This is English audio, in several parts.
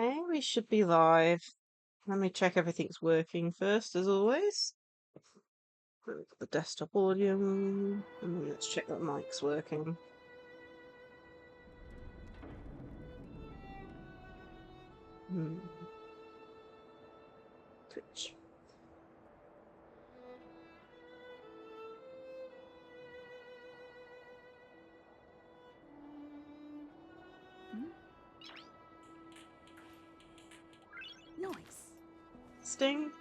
Okay, we should be live. Let me check everything's working first, as always. The desktop audio, and then let's check that mic's working. Twitch. Nice. Sting.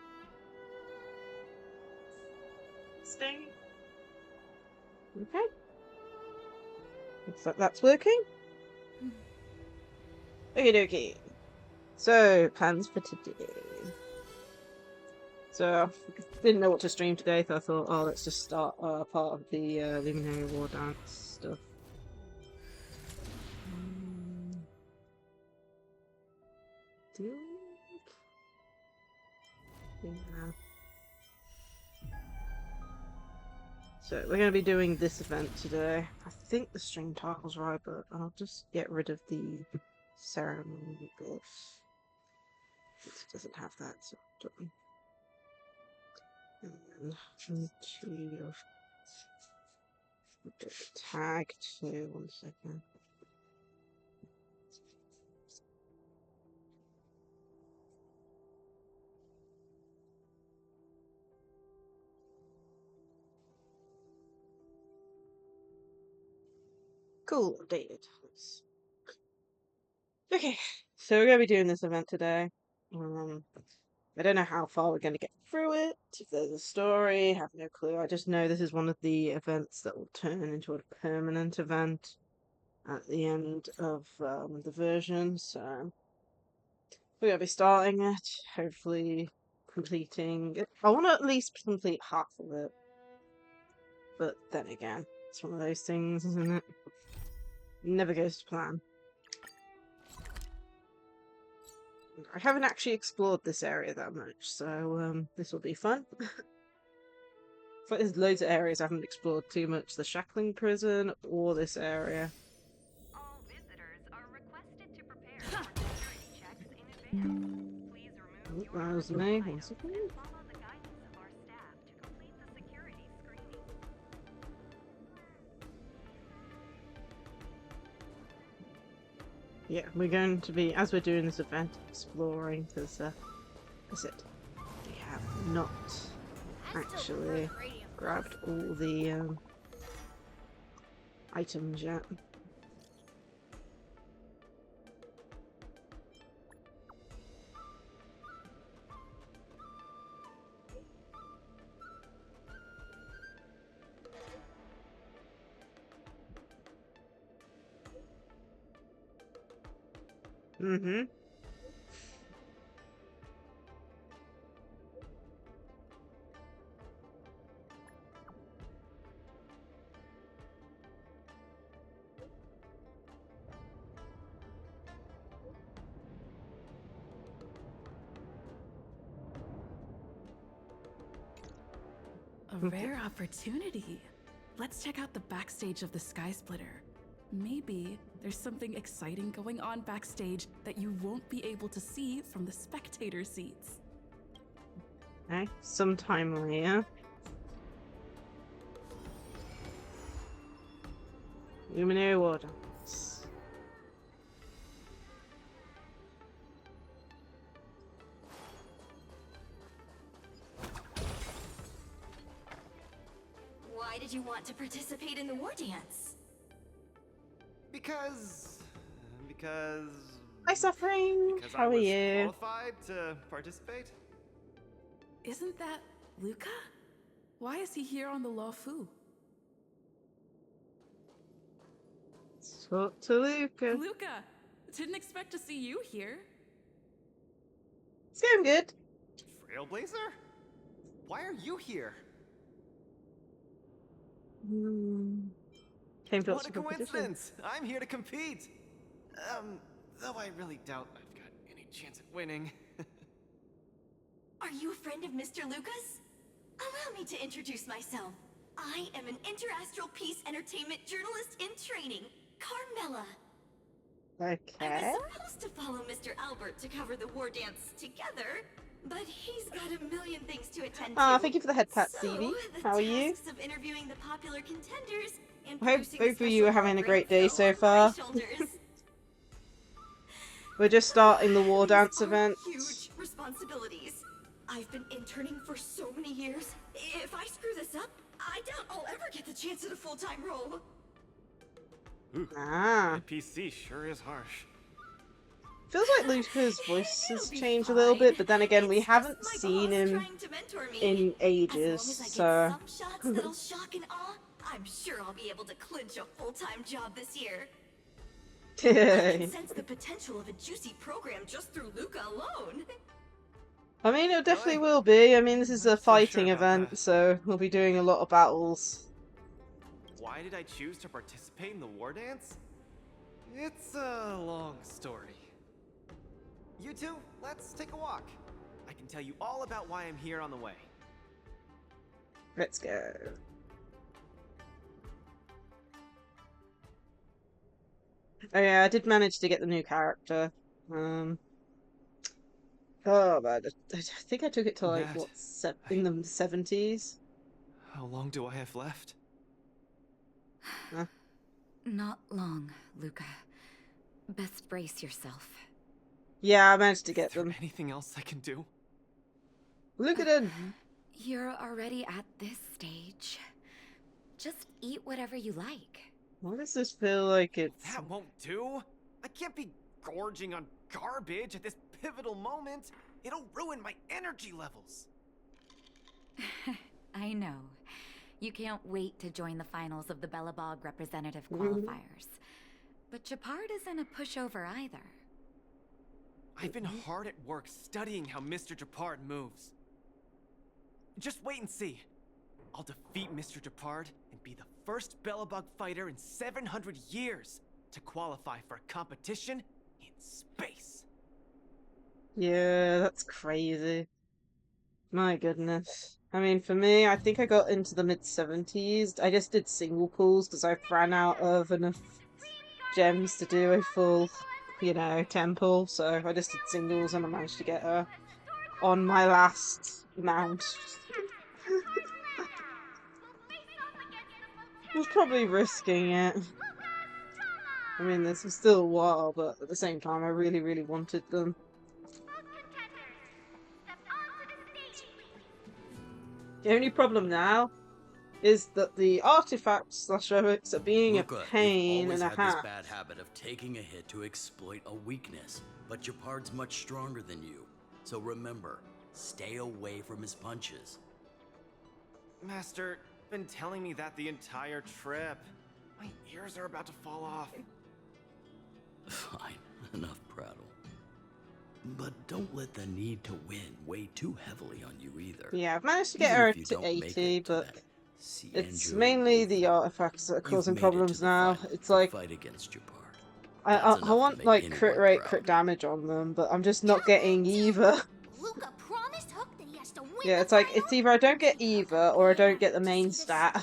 Sting. Okay. Looks like that's working. Okie dokie. So, plans for today. So, didn't know what to stream today, so I thought, oh, let's just start part of the Luminary Wardance stuff. Yeah. So we're going to be doing this event today. I think the stream title's right, but I'll just get rid of the ceremony glyphs. It doesn't have that, so don't. And then tag to 1 second. Cool, updated. Okay, so we're going to be doing this event today. I don't know how far we're going to get through it, if there's a story, I have no clue. I just know this is one of the events that will turn into a permanent event at the end of the version, so we're going to be starting it, hopefully completing it. I want to at least complete half of it, but then again, it's one of those things, isn't it? Never goes to plan. I haven't actually explored this area that much, so this will be fun. But there's loads of areas I haven't explored too much. The Shackling Prison or this area. All visitors are requested to prepare for security checks in advance. Please remove your That was personal me. items One second. and follow the guidance of our staff to complete the security screening. Yeah, we're going to be, as we're doing this event, exploring, because, that's it. We have not actually grabbed all the items yet. Mm-hmm. A rare opportunity. Let's check out the backstage of the Sky Splitter. Maybe there's something exciting going on backstage that you won't be able to see from the spectator seats. Okay, sometime later. Luminary Wardance. Why did you want to participate in the war dance? Because Hi, Suffering! because How I are was you? qualified to participate. Isn't that Luca? Why is he here on the Law-Fu? Talk to Luca. Luca! Didn't expect to see you here. It's going good. Trailblazer? Why are you here? Came to What a competition. coincidence! I'm here to compete. Though I really doubt I've got any chance at winning. Are you a friend of Mr. Lucas? Allow me to introduce myself. I am an interastral peace entertainment journalist in training, Carmela. I Okay. was supposed to follow Mr. Albert to cover the war dance together, but he's got a million things to attend to. Ah, thank you for the head pat, So, Stevie. the How are you? tasks of interviewing the popular contenders and I hope producing both the of you special are having a program great day fell so on my far. shoulders. We're just starting the war These dance are event. huge responsibilities. I've been interning for so many years. If I screw this up, I doubt I'll ever get the chance at a full-time role. Ooh, Ah. that PC sure is harsh. Feels like Luca's voice It'll has be changed a little fine. bit, but then again, we It's just haven't my seen boss him trying to mentor me. in ages, As long as I get so... some shots that'll shock and awe, I'm sure I'll be able to clinch a full-time job this year. I can sense the potential of a juicy program just through Luca alone. I mean, it definitely Really? will be. I mean, this is a Not so fighting sure about event, that. so we'll be doing a lot of battles. Why did I choose to participate in the war dance? It's a long story. You two, let's take a walk. I can tell you all about why I'm here on the way. Let's go. Oh yeah, I did manage to get the new character. Oh, but I think I took it to like, Nat, what, in the 70s? How long do I have left? Huh? Not long, Luca. Best brace yourself. Yeah, I managed to Is get there them. anything else I can do? Look at it! You're already at this stage. Just eat whatever you like. Why does this feel like it's... That won't do. I can't be gorging on garbage at this pivotal moment. It'll ruin my energy levels. I know. You can't wait to join the finals of the Bellabog representative qualifiers. But Japard isn't a pushover either. I've been hard at work studying how Mr. Japard moves. Just wait and see. I'll defeat Mr. Japard and be the first Bellabog fighter in 700 years to qualify for a competition in space. Yeah, that's crazy. My goodness. I mean, for me, I think I got into the mid-70s. I just did single pulls because I ran out of enough gems to do a full, you know, temple. So I just did singles and I managed to get her on my last mount. I was probably risking it. I mean, this was still a while, but at the same time, I really, really wanted them. The only problem now is that the artifacts / relics are being Luca, a pain you've and always a had half. this bad habit of taking a hit to exploit a weakness, but Japard's much stronger than you. So remember, stay away from his punches. Master, been telling me that the entire trip. My ears are about to fall off. Fine, enough prattle. But don't let the need to win weigh too heavily on you either. Yeah, I've managed to get Even her if you to don't make 80, it to but that it's Cianjo mainly the Luffy, artifacts that are you've causing made it problems to the now. final It's to like, fight against Japard. I That's enough to want make like anyone crit rate, proud. crit damage on them, but I'm just not getting either. Luca promised Hook that he has to win Yeah, the it's like, final. it's either I don't get either, or I don't get the main stat.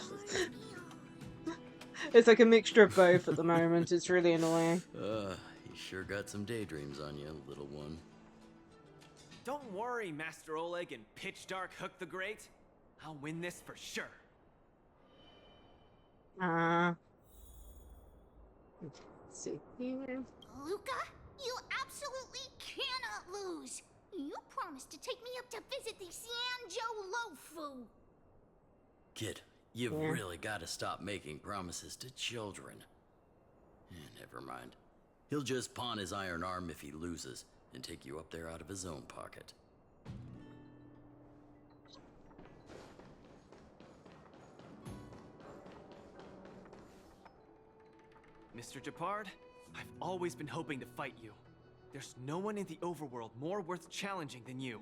It's like a mixture of both at the moment, it's really annoying. You sure got some daydreams on you, little one. Don't worry, Master Oleg and Pitch Dark Hook the Great. I'll win this for sure. Let's see here. Luca, you absolutely cannot lose. You promised to take me up to visit the Cianjo Lofu. Kid, you've Yeah. really got to stop making promises to children. Never mind. He'll just pawn his iron arm if he loses, and take you up there out of his own pocket. Mr. Japard, I've always been hoping to fight you. There's no one in the overworld more worth challenging than you.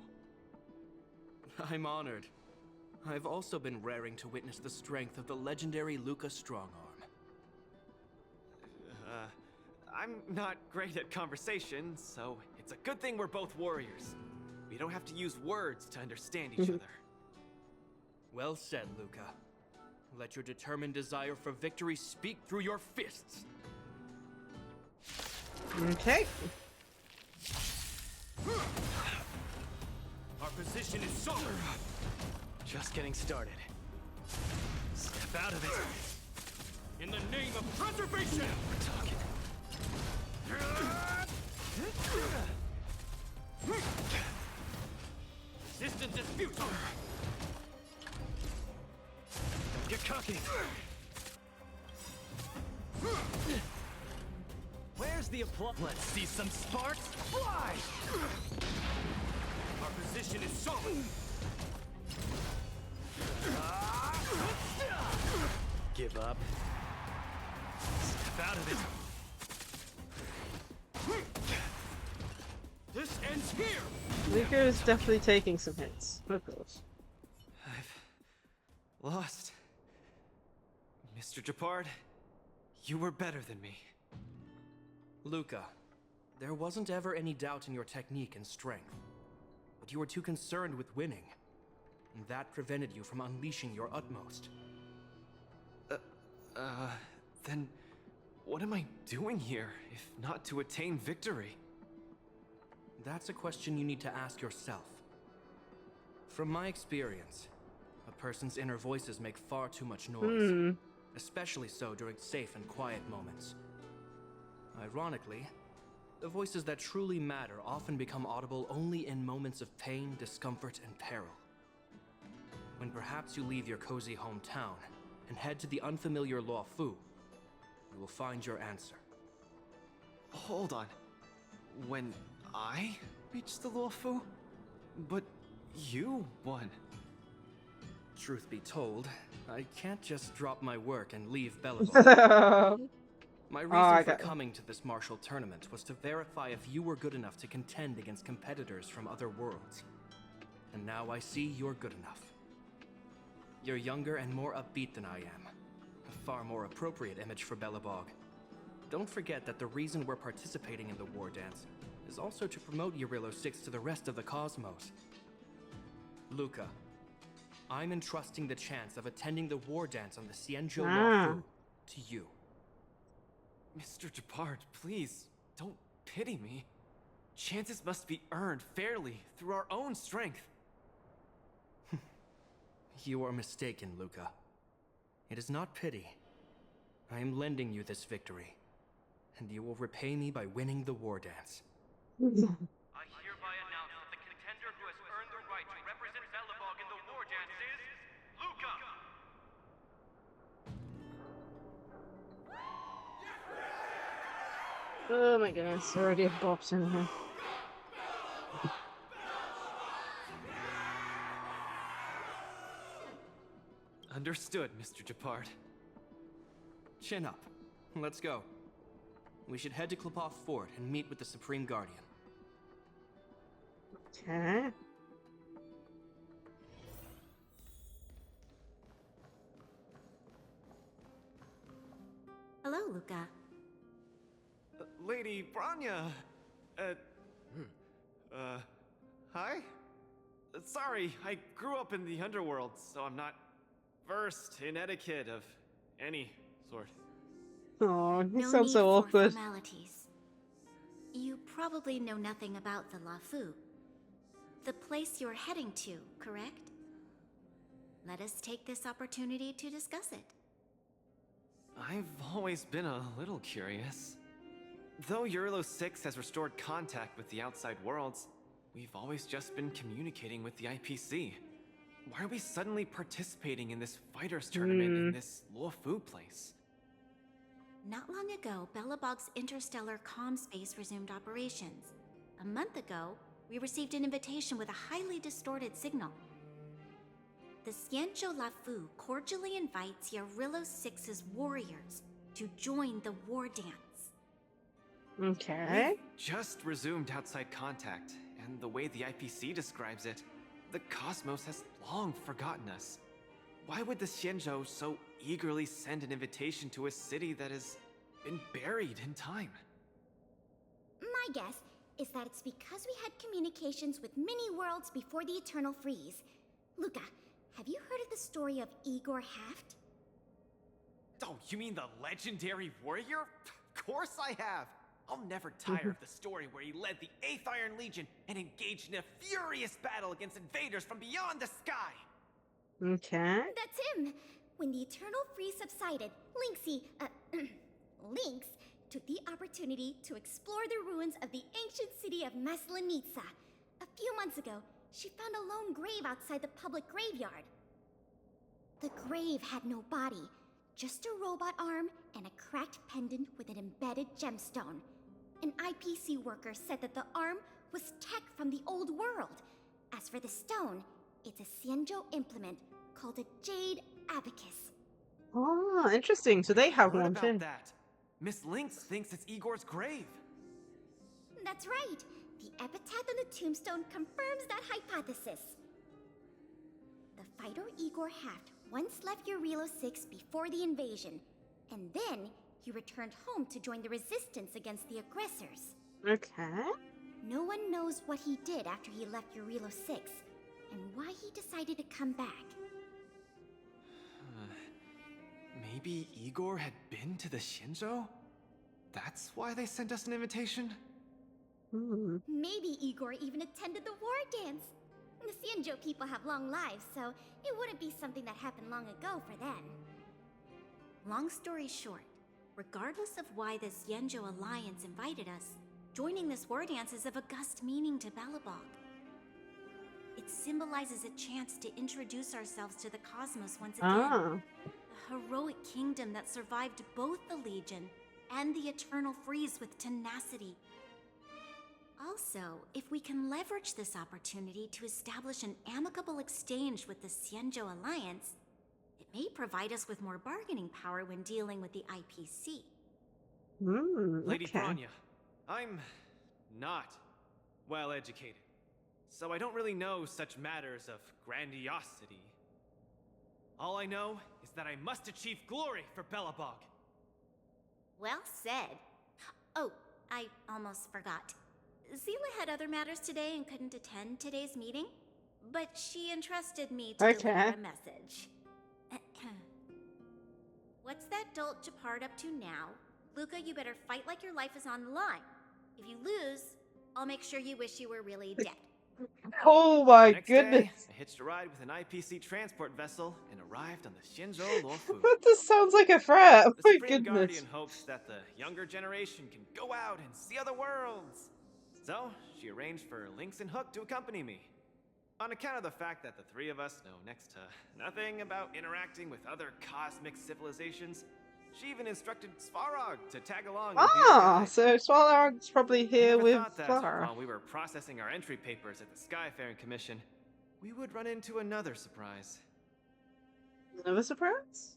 I'm honored. I've also been raring to witness the strength of the legendary Luca Strongarm. I'm not great at conversation, so it's a good thing we're both warriors. We don't have to use words to understand each other. Well said, Luca. Let your determined desire for victory speak through your fists. Okay. Our position is solid. Just getting started. Step out of it. In the name of preservation! We're talking. Resistance is futile! Don't get cocky. Where's the applause? Let's see some sparks fly! Our position is solid! Give up. Step out of it. This ends here! Luca is definitely taking some hits. Of course. I've lost. Mr. Japard, you were better than me. Luca, there wasn't ever any doubt in your technique and strength. But you were too concerned with winning. And that prevented you from unleashing your utmost. Then what am I doing here, if not to attain victory? That's a question you need to ask yourself. From my experience, a person's inner voices make far too much noise. Especially so during safe and quiet moments. Ironically, the voices that truly matter often become audible only in moments of pain, discomfort, and peril. When perhaps you leave your cozy hometown and head to the unfamiliar Luofu, you will find your answer. Hold on. When I reached the Luofu? But you won. Truth be told, I can't just drop my work and leave Belleville. My reason for coming to this martial tournament was to verify if you were good enough to contend against competitors from other worlds. And now I see you're good enough. You're younger and more upbeat than I am. A far more appropriate image for Belobog. Don't forget that the reason we're participating in the war dance is also to promote Eurilo 6 to the rest of the cosmos. Luca, I'm entrusting the chance of attending the war dance on the Xianzhou Luofu to you. Mr. Japard, please, don't pity me. Chances must be earned fairly through our own strength. You are mistaken, Luca. It is not pity. I am lending you this victory, and you will repay me by winning the war dance. I hereby announce that the contender who has earned the right to represent Belobog in the war dance is Luca! Oh my goodness, already a bops in here. Understood, Mr. Japard. Chin up. Let's go. We should head to Klopov Fort and meet with the Supreme Guardian. Okay. Hello, Luca. Lady Branya! Hi? Sorry, I grew up in the underworld, so I'm not versed in etiquette of any sort. Oh, he No sounds need so for awkward. formalities. You probably know nothing about the Luofu. The place you're heading to, correct? Let us take this opportunity to discuss it. I've always been a little curious. Though Eurilo 6 has restored contact with the outside worlds, we've always just been communicating with the IPC. Why are we suddenly participating in this fighters tournament in this Luofu place? Not long ago, Belobog's interstellar comm space resumed operations. A month ago, we received an invitation with a highly distorted signal. The Xianzhou Luofu cordially invites Eurilo 6's warriors to join the war dance. Okay. We've just resumed outside contact, and the way the IPC describes it, the cosmos has long forgotten us. Why would the Xianzhou so eagerly send an invitation to a city that has been buried in time? My guess is that it's because we had communications with many worlds before the Eternal Freeze. Luca, have you heard of the story of Igor Haft? Oh, you mean the legendary warrior? Of course I have! I'll never tire of the story where he led the 8th Iron Legion and engaged in a furious battle against invaders from beyond the sky. Okay. That's him! When the Eternal Freeze subsided, Lynx took the opportunity to explore the ruins of the ancient city of Maslenitsa. A few months ago, she found a lone grave outside the public graveyard. The grave had no body, just a robot arm and a cracked pendant with an embedded gemstone. An IPC worker said that the arm was tech from the old world. As for the stone, it's a Xianzhou implement called a Jade Abacus. Oh, interesting. So they have What one about too. that? Miss Lynx thinks it's Igor's grave. That's right. The epitaph on the tombstone confirms that hypothesis. The fighter Igor Haft once left Urilo 6 before the invasion, and then he returned home to join the resistance against the aggressors. Okay. No one knows what he did after he left Urilo 6, and why he decided to come back. Maybe Igor had been to the Shinjo? That's why they sent us an invitation? Maybe Igor even attended the war dance. The Xianzhou people have long lives, so it wouldn't be something that happened long ago for them. Long story short, regardless of why the Xianzhou Alliance invited us, joining this war dance is of august meaning to Belobog. It symbolizes a chance to introduce ourselves to the cosmos once again. A heroic kingdom that survived both the Legion and the Eternal Freeze with tenacity. Also, if we can leverage this opportunity to establish an amicable exchange with the Xianzhou Alliance, it may provide us with more bargaining power when dealing with the IPC. Lady Bronya, I'm not well educated, so I don't really know such matters of grandiosity. All I know is that I must achieve glory for Belobog. Well said. Oh, I almost forgot. Seela had other matters today and couldn't attend today's meeting, but she entrusted me to deliver a message. What's that dolt Japard up to now? Luca, you better fight like your life is on the line. If you lose, I'll make sure you wish you were really dead. Oh my Next goodness. day, I hitched a ride with an IPC transport vessel and arrived on the Shinjo Luofu. This sounds like a threat. Oh The my Supreme goodness. Guardian hopes that the younger generation can go out and see other worlds. So, she arranged for Lynx and Hook to accompany me. On account of the fact that the three of us know next to nothing about interacting with other cosmic civilizations, she even instructed Svarog to tag along. So Svarog's probably here with Clara. While we were processing our entry papers at the Skyfaring Commission, we would run into another surprise. Another surprise?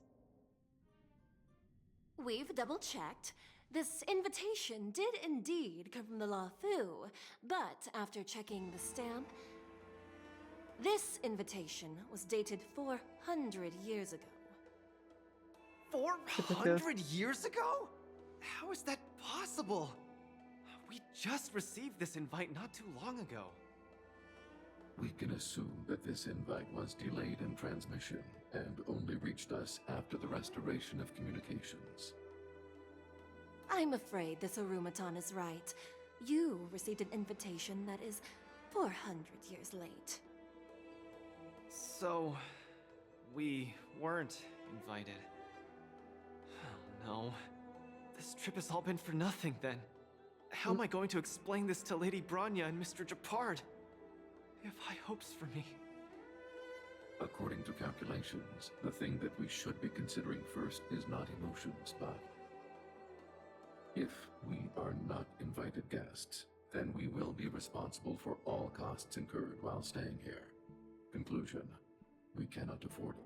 We've double-checked. This invitation did indeed come from the Luofu, but after checking the stamp, this invitation was dated 400 years ago. 400 years ago? How is that possible? We just received this invite not too long ago. We can assume that this invite was delayed in transmission and only reached us after the restoration of communications. I'm afraid this Arumaton is right. You received an invitation that is 400 years late. So, we weren't invited. Oh no. This trip has all been for nothing then. How am I going to explain this to Lady Bronya and Mr. Japard? They have high hopes for me. According to calculations, the thing that we should be considering first is not emotions, but if we are not invited guests, then we will be responsible for all costs incurred while staying here. Conclusion: we cannot afford it.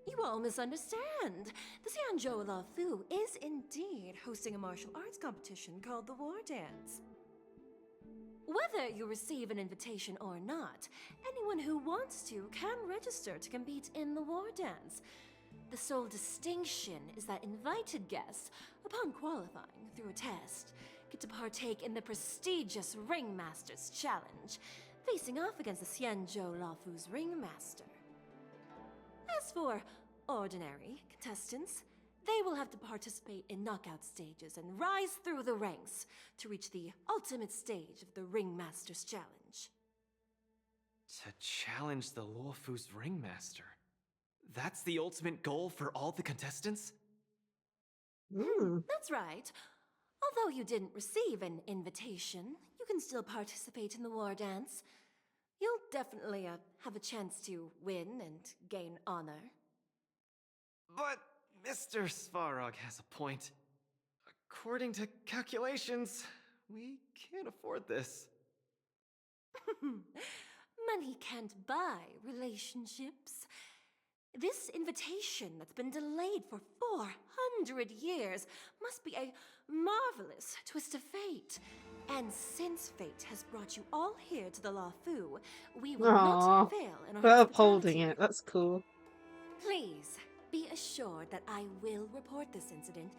You all misunderstand. The Xianzhou Luofu is indeed hosting a martial arts competition called the War Dance. Whether you receive an invitation or not, anyone who wants to can register to compete in the War Dance. The sole distinction is that invited guests, upon qualifying through a test, get to partake in the prestigious Ringmaster's Challenge, facing off against the Xianzhou Luofu's Ringmaster. As for ordinary contestants, they will have to participate in knockout stages and rise through the ranks to reach the ultimate stage of the Ringmaster's Challenge. To challenge the Luofu's Ringmaster. That's the ultimate goal for all the contestants? That's right. Although you didn't receive an invitation, you can still participate in the war dance. You'll definitely have a chance to win and gain honor. But Mr. Svarog has a point. According to calculations, we can't afford this. Money can't buy relationships. This invitation that's been delayed for 400 years must be a marvelous twist of fate. And since fate has brought you all here to the Luofu, we will not fail in our upholding it. That's cool. Please be assured that I will report this incident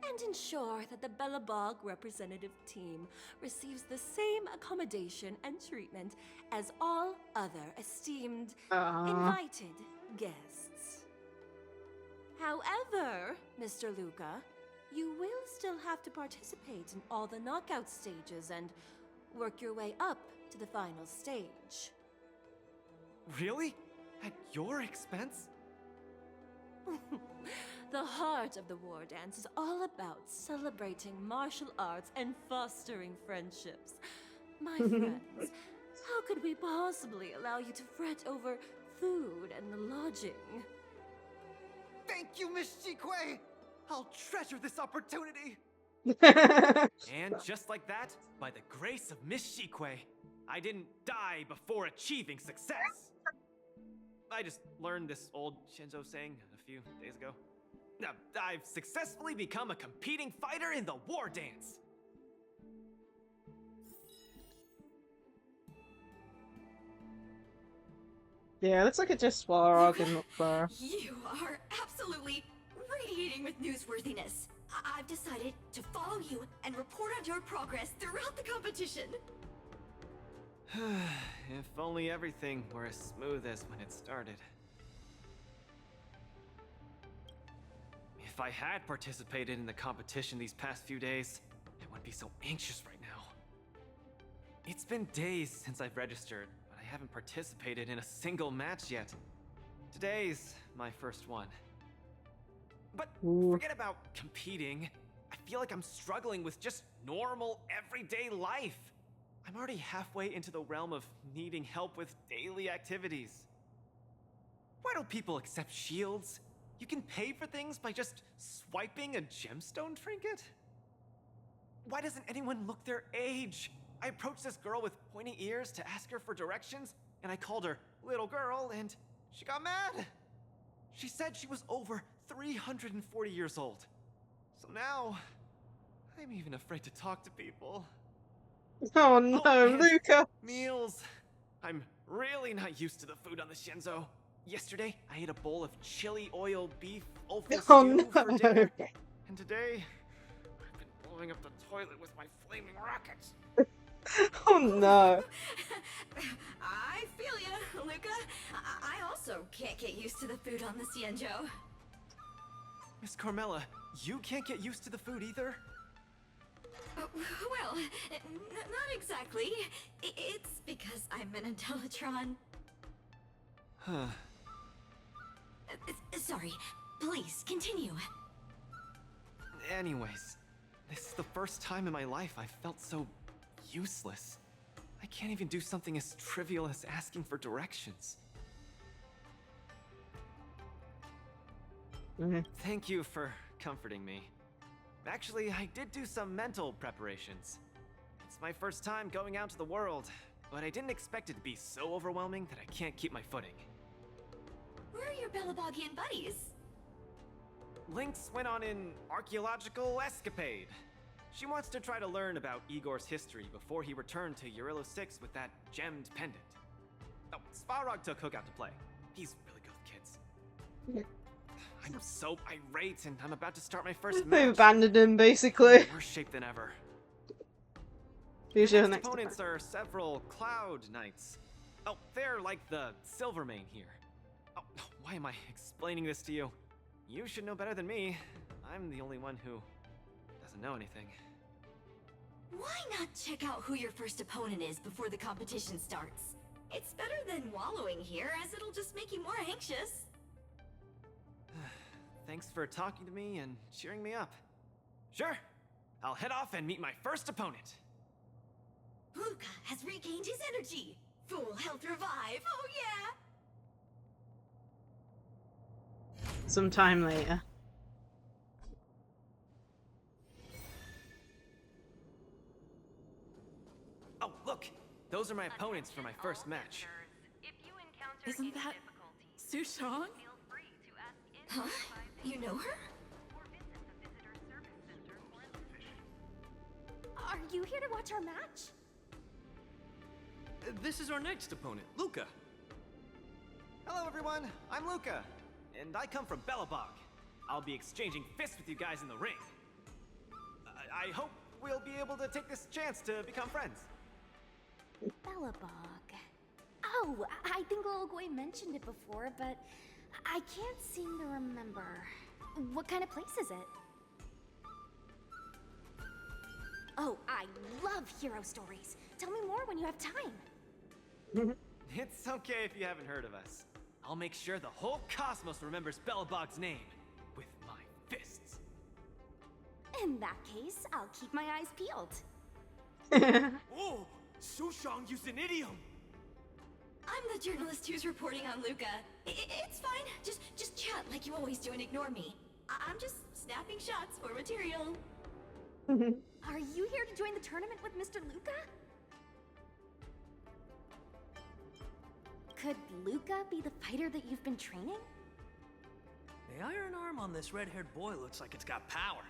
and ensure that the Belobog representative team receives the same accommodation and treatment as all other esteemed invited guests. However, Mr. Luca, you will still have to participate in all the knockout stages and work your way up to the final stage. Really? At your expense? The heart of the war dance is all about celebrating martial arts and fostering friendships. My friends, how could we possibly allow you to fret over food and lodging? Thank you, Miss Shikwe! I'll treasure this opportunity! And just like that, by the grace of Miss Shikwe, I didn't die before achieving success! I just learned this old Shinzo saying a few days ago. I've successfully become a competing fighter in the war dance! Yeah, looks like it's just Svarog and not Clara. You are absolutely radiating with newsworthiness. I've decided to follow you and report on your progress throughout the competition. If only everything were as smooth as when it started. If I had participated in the competition these past few days, I wouldn't be so anxious right now. It's been days since I've registered, but I haven't participated in a single match yet. Today's my first one. But forget about competing. I feel like I'm struggling with just normal, everyday life. I'm already halfway into the realm of needing help with daily activities. Why don't people accept shields? You can pay for things by just swiping a gemstone trinket? Why doesn't anyone look their age? I approached this girl with pointy ears to ask her for directions, and I called her little girl, and she got mad. She said she was over 340 years old. So now, I'm even afraid to talk to people. Oh no, Luca! Meals. I'm really not used to the food on the Shinzo. Yesterday, I ate a bowl of chili oil beef offal stew for dinner. And today, I've been blowing up the toilet with my flaming rockets. Oh no. I feel ya, Luca. I also can't get used to the food on the Xianzhou. Miss Carmela, you can't get used to the food either? Well, not exactly. It's because I'm an Intellatron. Huh. Sorry. Please, continue. Anyways, this is the first time in my life I've felt so useless. I can't even do something as trivial as asking for directions. Thank you for comforting me. Actually, I did do some mental preparations. It's my first time going out to the world, but I didn't expect it to be so overwhelming that I can't keep my footing. Where are your Belabogian buddies? Lynx went on an archaeological escapade. She wants to try to learn about Igor's history before he returned to Urilla 6 with that gemmed pendant. Oh, Svarog took Hook out to play. He's really good with kids. I'm so irate, and I'm about to start my first match. They've abandoned him, basically. In worse shape than ever. Who's your next opponents are several Cloud Knights. Oh, they're like the Silvermane here. Oh, why am I explaining this to you? You should know better than me. I'm the only one who doesn't know anything. Why not check out who your first opponent is before the competition starts? It's better than wallowing here, as it'll just make you more anxious. Thanks for talking to me and cheering me up. Sure, I'll head off and meet my first opponent. Luca has regained his energy. Full health revive, oh yeah! Some time later. Oh, look! Those are my opponents for my first match. Isn't that Su-Chang? Huh? You know her? Are you here to watch our match? This is our next opponent, Luca. Hello everyone, I'm Luca, and I come from Belobog. I'll be exchanging fists with you guys in the ring. I hope we'll be able to take this chance to become friends. Belobog. Oh, I think Little Goy mentioned it before, but I can't seem to remember. What kind of place is it? Oh, I love hero stories. Tell me more when you have time. It's okay if you haven't heard of us. I'll make sure the whole cosmos remembers Belobog's name with my fists. In that case, I'll keep my eyes peeled. Oh, Su-Chang used an idiom. I'm the journalist who's reporting on Luca. It's fine. Just chat like you always do and ignore me. I'm just snapping shots for material. Are you here to join the tournament with Mr. Luca? Could Luca be the fighter that you've been training? The iron arm on this red-haired boy looks like it's got power.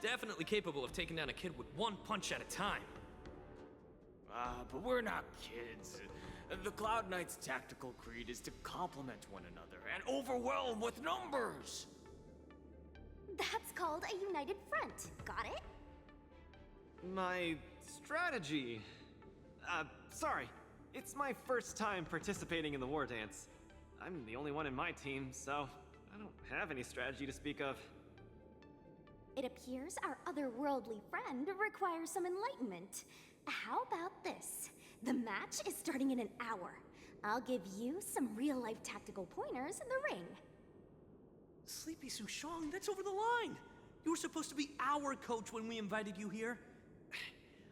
Definitely capable of taking down a kid with one punch at a time. But we're not kids. The Cloud Knight's tactical creed is to complement one another and overwhelm with numbers. That's called a united front. Got it? My strategy. Sorry. It's my first time participating in the war dance. I'm the only one in my team, so I don't have any strategy to speak of. It appears our otherworldly friend requires some enlightenment. How about this? The match is starting in an hour. I'll give you some real-life tactical pointers in the ring. Sleepy Su-Chang, that's over the line. You were supposed to be our coach when we invited you here.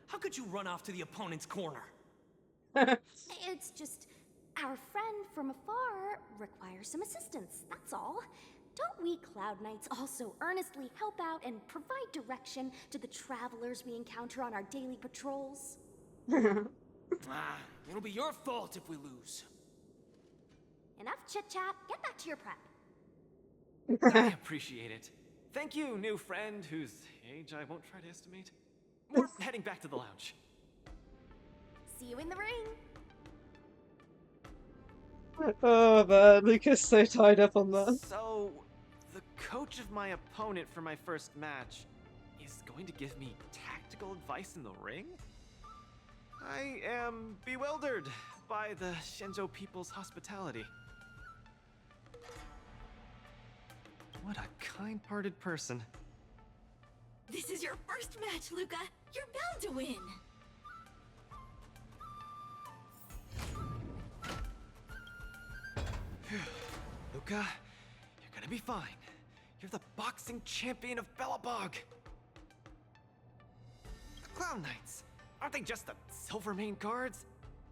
How could you run off to the opponent's corner? It's just, our friend from afar requires some assistance, that's all. Don't we Cloud Knights also earnestly help out and provide direction to the travelers we encounter on our daily patrols? It'll be your fault if we lose. Enough chit-chat, get back to your prep. I appreciate it. Thank you, new friend whose age I won't try to estimate. We're heading back to the lounge. See you in the ring. Oh man, Luca's so tied up on that. So, the coach of my opponent for my first match is going to give me tactical advice in the ring? I am bewildered by the Shenzhou people's hospitality. What a kind-hearted person. This is your first match, Luca. You're bound to win. Luca, you're gonna be fine. You're the boxing champion of Belobog. The Clown Knights, aren't they just the Silvermane guards?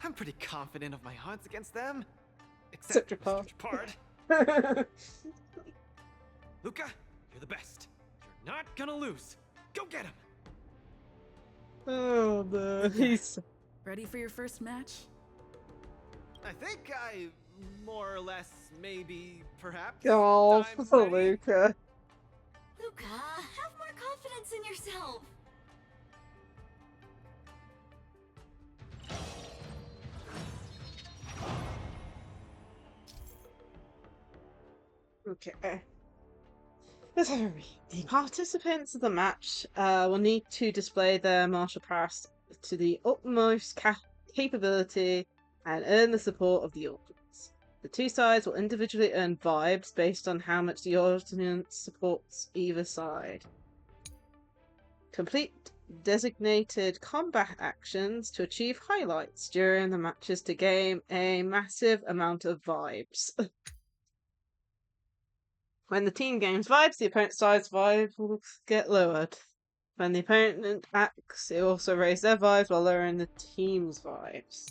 I'm pretty confident of my odds against them. Except Mr. Japard. Luca, you're the best. You're not gonna lose. Go get him. Oh no, he's ready for your first match? I think I more or less, maybe, perhaps. oh, I'm ready. Luca. Luca, have more confidence in yourself. Okay. The participants of the match will need to display their martial prowess to the utmost capability and earn the support of the audience. The two sides will individually earn vibes based on how much the audience supports either side. Complete designated combat actions to achieve highlights during the matches to gain a massive amount of vibes. When the team gains vibes, the opponent's side's vibe will get lowered. When the opponent acts, it also raises their vibes while lowering the team's vibes.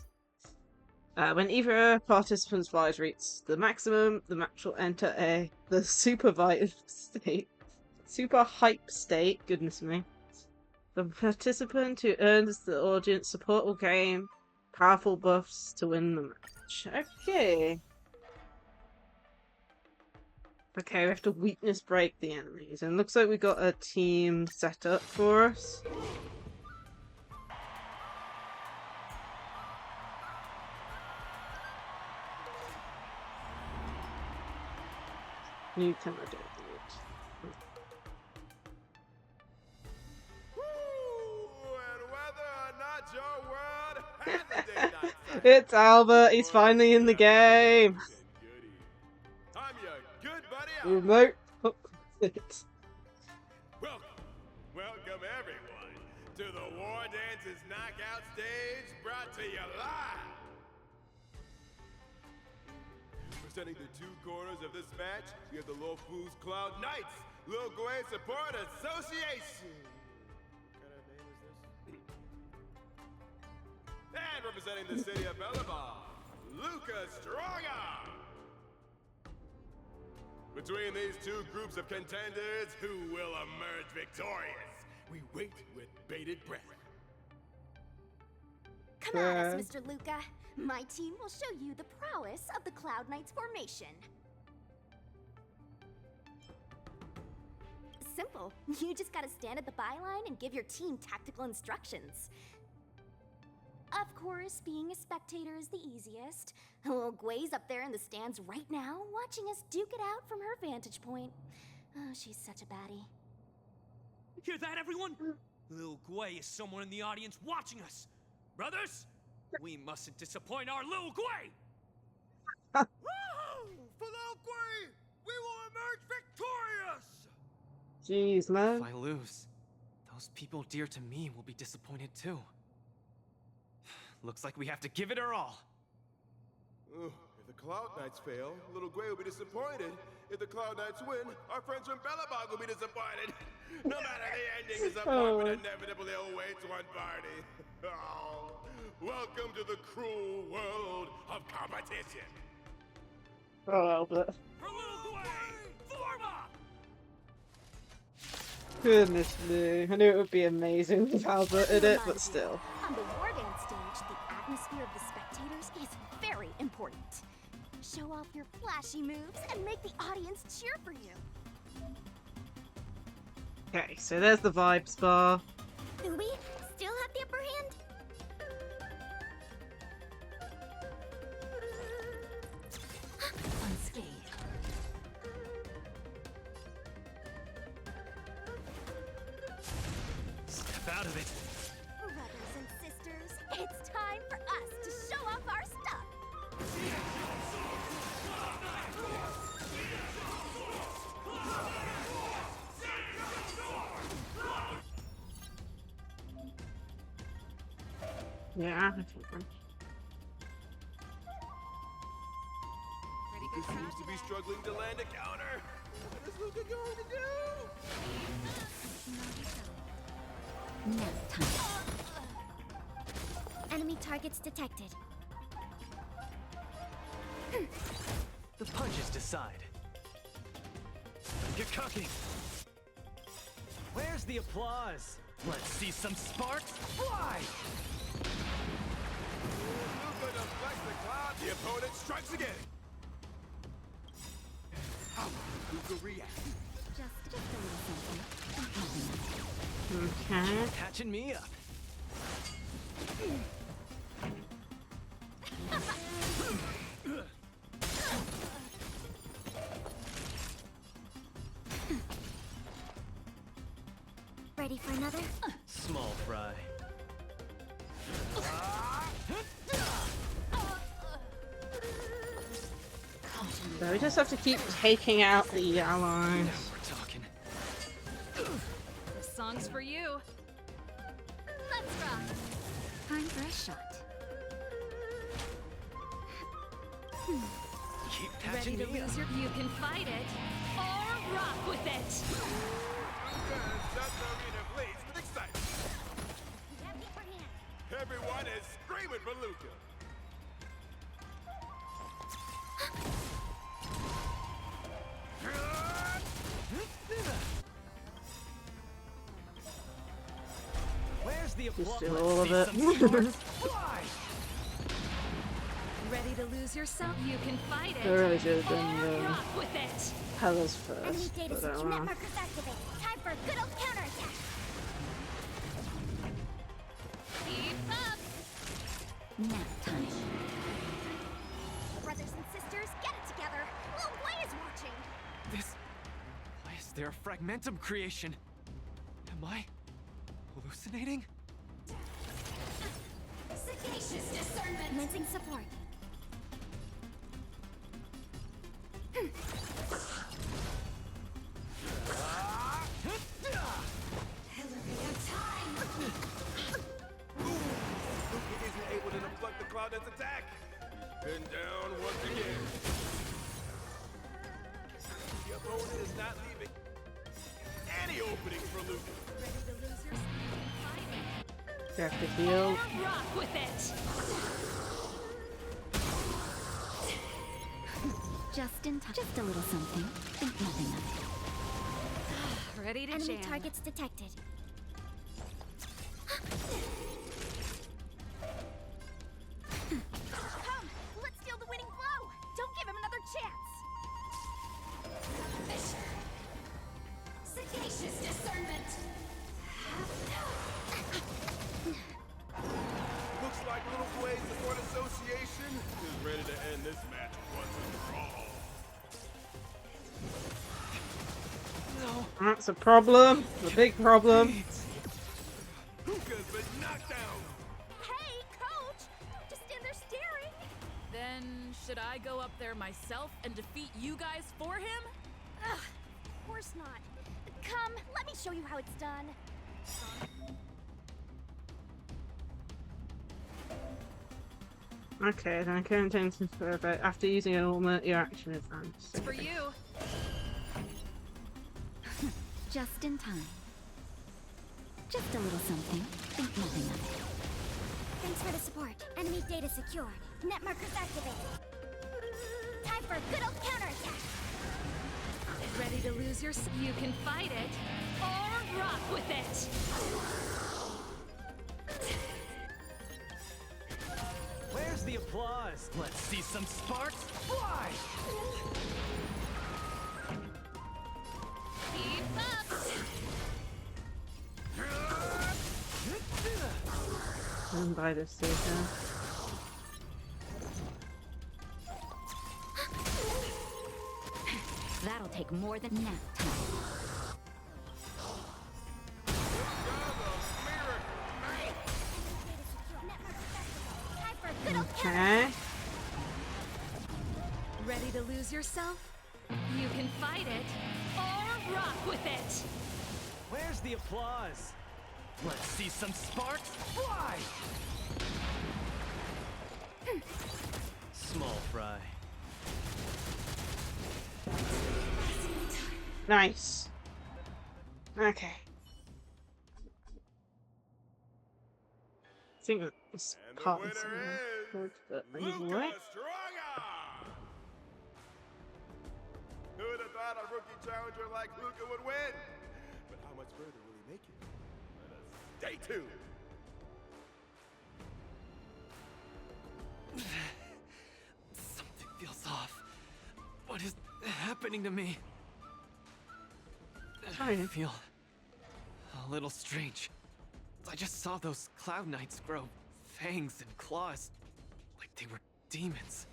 When either participant's vibes reach the maximum, the match will enter the super vibe state. Super hype state, goodness me. The participant who earns the audience support will gain powerful buffs to win the match. Okay. Okay, we have to weakness break the enemies. And it looks like we got a team set up for us. New camera It's Albert, he's finally in the game! I'm your good buddy Remote. Welcome everyone to the War Dances knockout stage brought to you live. Presenting the two corners of this match, we have the Lofu's Cloud Knights, Lil Gwei Support Association. What kind of name is this? And representing the city of Bellabong, Luca Strongarm. Between these two groups of contenders, who will emerge victorious? We wait with bated breath. Come on us, Mr. Luca. My team will show you the prowess of the Cloud Knights formation. Simple. You just gotta stand at the byline and give your team tactical instructions. Of course, being a spectator is the easiest. Little Gwei's up there in the stands right now, watching us duke it out from her vantage point. Oh, she's such a baddie. Hear that, everyone? Lil Gwei is someone in the audience watching us. Brothers, we mustn't disappoint our Lil Gwei! Woo! For Lil Gwei, we will emerge victorious! Jeez, man. If I lose, those people dear to me will be disappointed too. Looks like we have to give it our all. If the Cloud Knights fail, Little Gwei will be disappointed. If the Cloud Knights win, our friends from Bellabog will be disappointed. No matter the ending, disappointment inevitably awaits one party. Oh, welcome to the cruel world of competition. Oh, but... For Lil Gwei, form up! Goodness me. I knew it would be amazing if Albert did it, but still. On the War Dance stage, the atmosphere of the spectators is very important. Show off your flashy moves and make the audience cheer for you. Okay, so there's the vibes bar. Do we still have the upper hand? Unscathed. Step out of it. Brothers and sisters, it's time for us to show off our stuff. Yeah. Luca seems to be struggling to land a counter. What is Luca going to do? Next time. Enemy targets detected. The punches decide. Get cooking. Where's the applause? Let's see some sparks fly! Luca deflects the cloud. The opponent strikes again. How will Luca react? Just a little something. Okay. Catching me up. Ready for another? Small fry. So we just have to keep taking out the allies. We're talking. This song's for you. Let's rock. Time for a shot. Keep Ready patching to me up. lose your... You can fight it, or rock with it. Shut the arena, please. Excited. Everyone is screaming for Luca. Where's the Just applause? do all of Let's it. see some sparks fly! Ready to lose yourself? You can fight it, I really should have or done rock with it. Pillars Enemy first. data But secure. Net markers activated. Time for a good old counterattack. Keep up. Nap time. Brothers and sisters, get it together. Little Way is watching. This... Why is there a fragmentum creation? Am I hallucinating? Sagacious discernment. Commencing support. Elevator time. Luca isn't able to deflect the Cloudnet's attack. He's been down once again. The opponent is not leaving any opening for Luca. Ready to lose yourself? Fight it, you have to heal. or rock with it. Just in time. Just a little something. Think nothing of it. Ready to Enemy jam. targets detected. Come, let's steal the winning blow. Don't give him another chance. Fisher. Sagacious discernment. Looks like Little Blaze Support Association is ready to end this match once and for all. No. That's a problem. A big problem. Luca's been knocked down. Hey, coach! Don't just stand there staring. Then should I go up there myself and defeat you guys for him? Ugh, of course not. Come, let me show you how it's done. Okay, then I can intention for about after using an ultimate, your action advance. It's for you. Just in time. Just a little something. Think nothing of it. Thanks for the support. Enemy data secured. Net markers activated. Time for a good old counterattack. Ready to lose your... You can fight it, or rock with it. Where's the applause? Let's see some sparks fly! Keep up. And by this station. That'll take more than nap time. Time for a good old Okay. Ready to lose yourself? You can fight it, or rock with it. Where's the applause? Let's see some sparks fly! Small fry. Nice. Okay. I think this part is good, but I need more. Who would have thought a rookie challenger like Luca would win? But how much further will he make it? Let us stay tuned. Something feels off. What is happening to me? I feel a little strange. I just saw those Cloud Knights grow fangs and claws, like they were demons.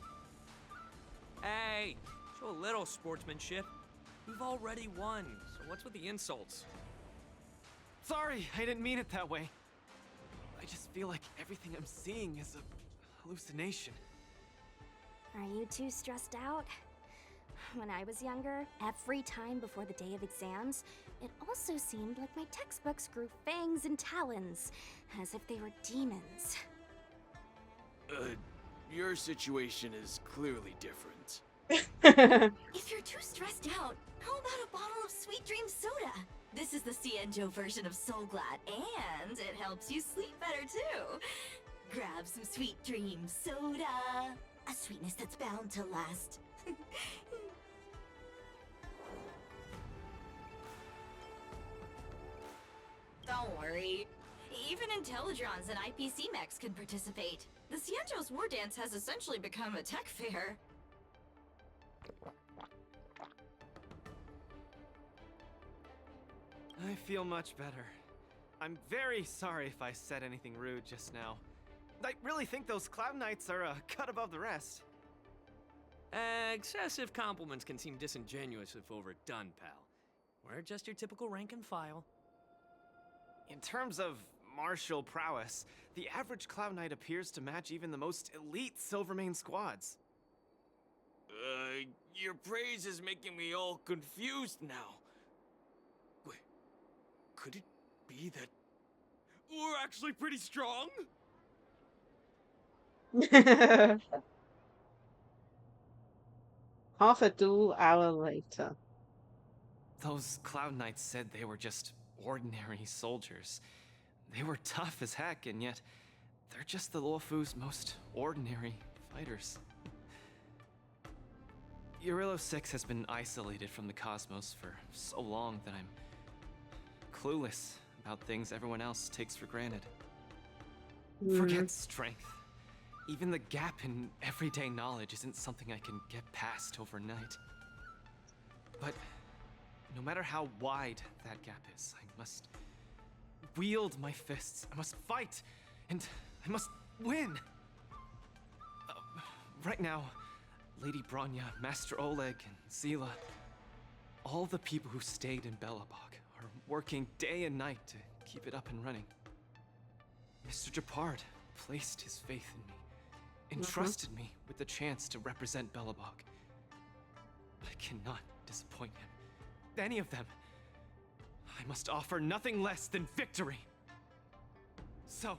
Hey, show a little sportsmanship. We've already won, so what's with the insults? Sorry, I didn't mean it that way. I just feel like everything I'm seeing is a hallucination. Are you too stressed out? When I was younger, every time before the day of exams, it also seemed like my textbooks grew fangs and talons, as if they were demons. Your situation is clearly different. If you're too stressed out, how about a bottle of Sweet Dream Soda? This is the Cienjo version of Soul Glad, and it helps you sleep better too. Grab some Sweet Dream Soda. A sweetness that's bound to last. Don't worry. Even Intellitrons and IPC mechs can participate. The Cienjo's War Dance has essentially become a tech fair. I feel much better. I'm very sorry if I said anything rude just now. I really think those Cloud Knights are a cut above the rest. Excessive compliments can seem disingenuous if overdone, pal. We're just your typical rank and file. In terms of martial prowess, the average Cloud Knight appears to match even the most elite Silvermane squads. Your praise is making me all confused now. Wait, could it be that we're actually pretty strong? Half a dual hour later. Those Cloud Knights said they were just ordinary soldiers. They were tough as heck, and yet they're just the Luofu's most ordinary fighters. Eurillo 6 has been isolated from the cosmos for so long that I'm clueless about things everyone else takes for granted. Forget strength. Even the gap in everyday knowledge isn't something I can get past overnight. But no matter how wide that gap is, I must wield my fists. I must fight, and I must win. Right now, Lady Bronya, Master Oleg, and Zila, all the people who stayed in Belobog are working day and night to keep it up and running. Mr. Japard placed his faith in me, entrusted me with the chance to represent Belobog. I cannot disappoint him. Any of them. I must offer nothing less than victory. So,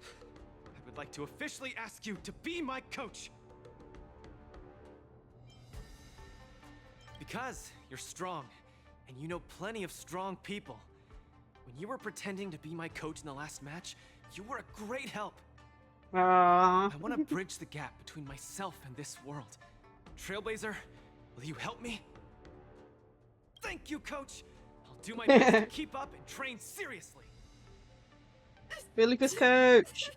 I would like to officially ask you to be my coach. Because you're strong, and you know plenty of strong people. When you were pretending to be my coach in the last match, you were a great help. I want to bridge the gap between myself and this world. Trailblazer, will you help me? Thank you, Coach! I'll do my best to keep up and train seriously. Philippus coach!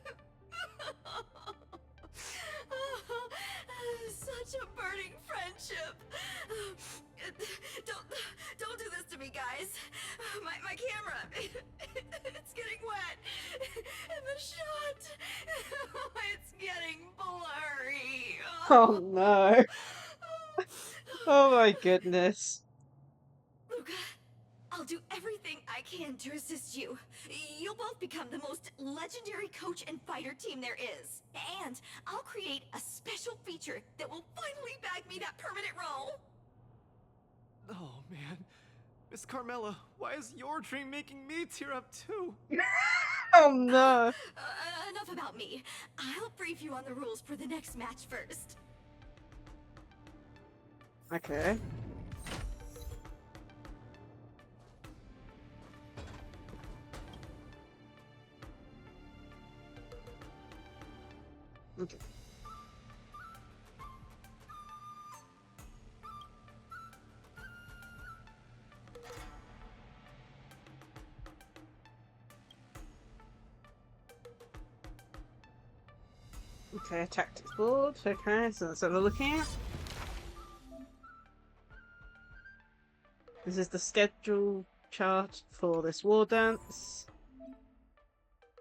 Such a burning friendship. Don't do this to me, guys. My camera, it's getting wet. And the shot, it's getting blurry. Oh no. Oh my goodness. Luca, I'll do everything I can to assist you. You'll both become the most legendary coach and fighter team there is. And I'll create a special feature that will finally bag me that permanent role. Oh man. Miss Carmela, why is your dream making me tear up too? Oh no. Enough about me. I'll brief you on the rules for the next match first. Okay. Okay. Okay, tactics board. Okay, so that's what we're looking at. This is the schedule chart for this war dance.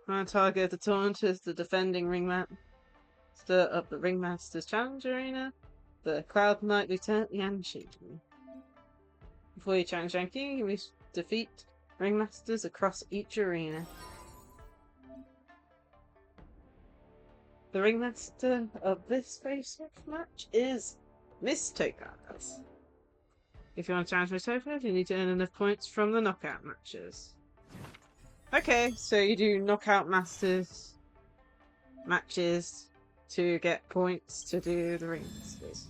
Our target of the tournament is the defending ringmaster of the Ringmasters Challenge Arena, the Cloud Knight Lieutenant Yanshin. Before you challenge ranking, you must defeat ringmasters across each arena. The ringmaster of this face-off match is Miss Topaz. If you want to challenge Miss Topaz, you need to earn enough points from the knockout matches. Okay, so you do knockout masters matches to get points to do the ring masters.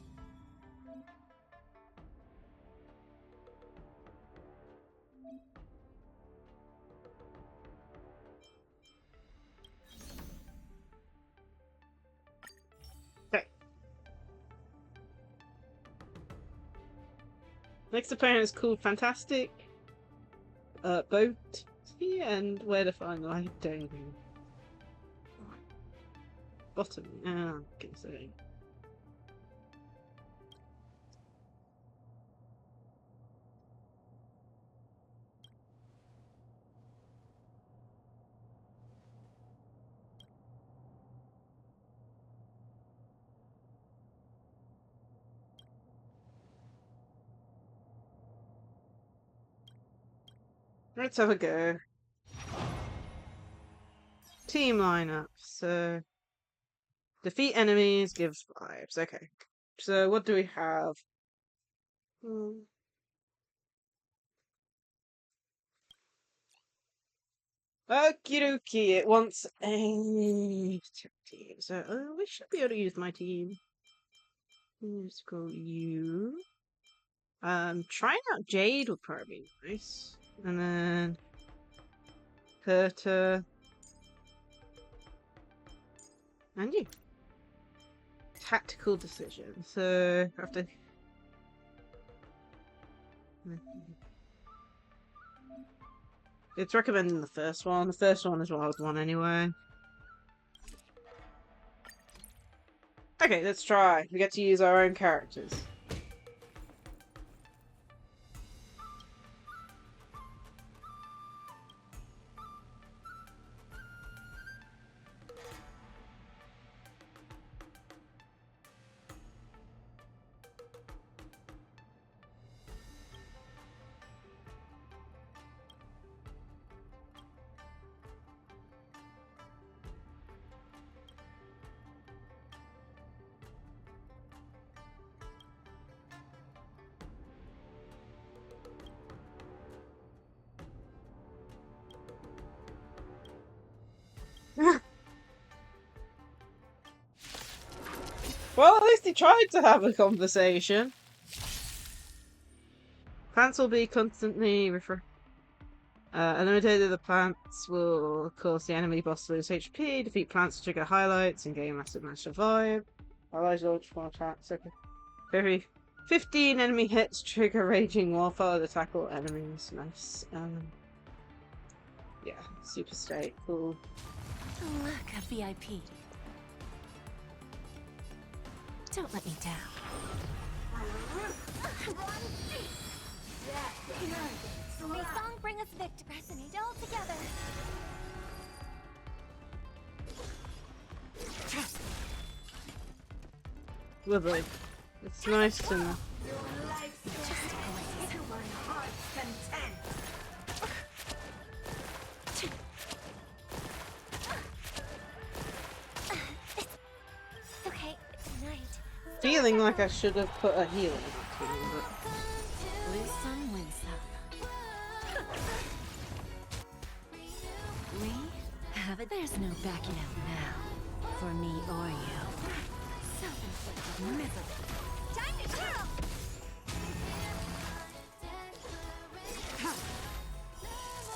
Okay. Next opponent is called Fantastic Boat, and where to find them, I don't know. Bottom, I can say. Let's have a go. Team lineup. So defeat enemies, gives vibes. Okay. So what do we have? Okie dokie, it wants a team. So we should be able to use my team. Let's go you. Trying out Jade would probably be nice. And then Herta. And you. Tactical decision. So I have to. It's recommending the first one. The first one is what I would want anyway. Okay, let's try. We get to use our own characters. Well, at least he tried to have a conversation. Plants will be constantly eliminated. The plants will cause the enemy boss to lose HP. Defeat plants to trigger highlights and gain massive survive. Highlights launch more attacks. Okay. 15 enemy hits trigger raging wildfire to tackle enemies. Nice. Yeah, super state. Cool. Look, a VIP. Don't let me down. May song bring us victory. Resonate all together. Lovely. It's nice to know. Feeling like I should have put a healer in the team, but Lose some, win some. We have it. There's no backing out now, for me or you. Self-inflicted misery. Time to twirl!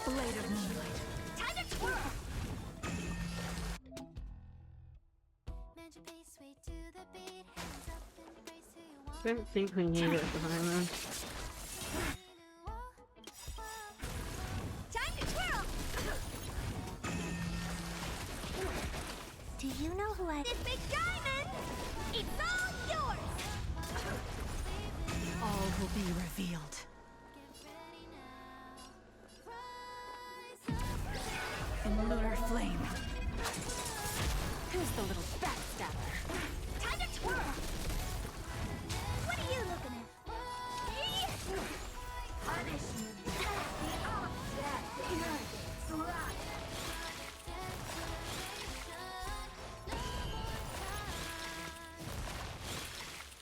Blade of moonlight. Time to twirl! I don't think we need it at the moment. Time to twirl! Do you know who I... This big diamond! It's all yours! All will be revealed. In lunar flame. Who's the little backstabber? Time to twirl! What are you looking at? Punishment.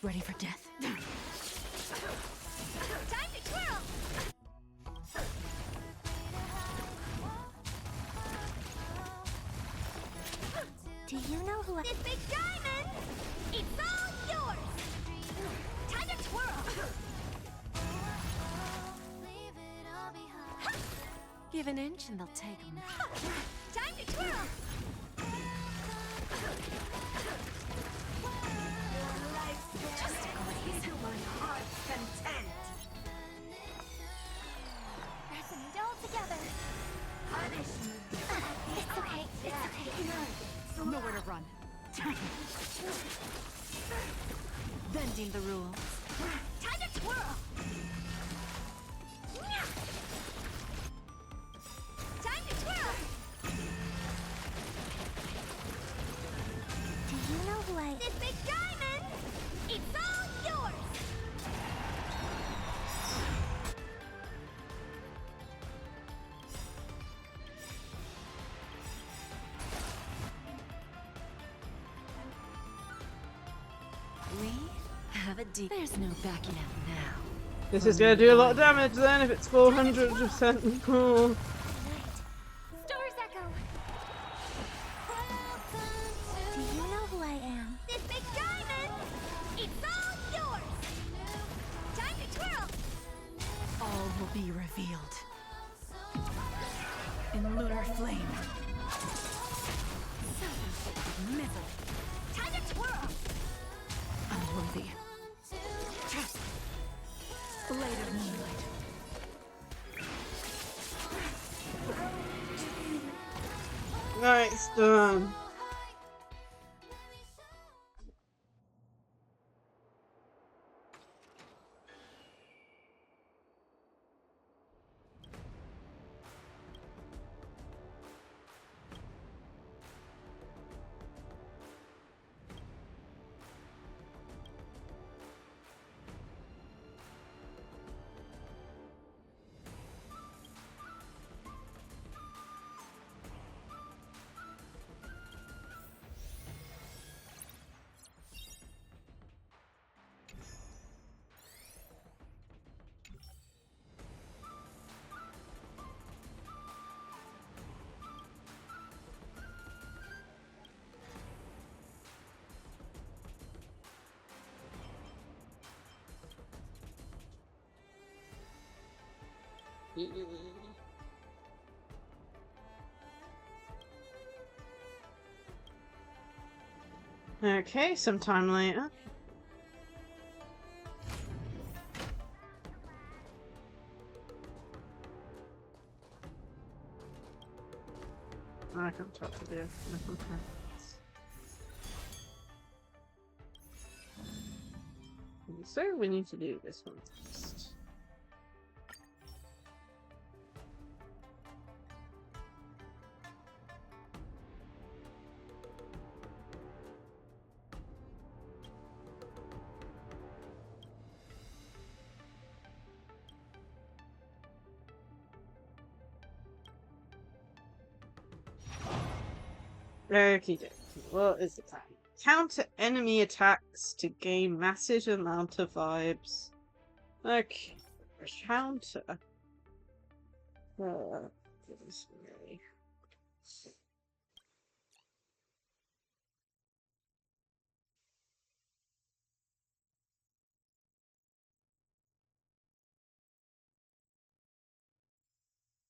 Ready for death? Do you know who I... This big diamond! It's all yours! Time to twirl! Give an inch and they'll take 'em. Time to twirl! Just graze to my heart's content. Pressing it all together. Punish me. It's okay. It's okay. Nowhere to run. Bending the rules. Time to twirl! Time to twirl! Do you know who I... This big diamond! It's all yours! We have a deal. There's no backing out now. This is going to do a lot of damage then if it's 400% cool. Stars echo! Do you know who I am? This big diamond! It's all yours! Time to twirl! All will be revealed. In lunar flame. Misery. Time to twirl! Unworthy. Blade of moonlight. Nice done. Okay, sometime later. I can't talk to the little friends. So we need to do this one first. Okie dokie. What is the plan? Counter enemy attacks to gain massive amount of vibes. Okay. Counter. Goodness me.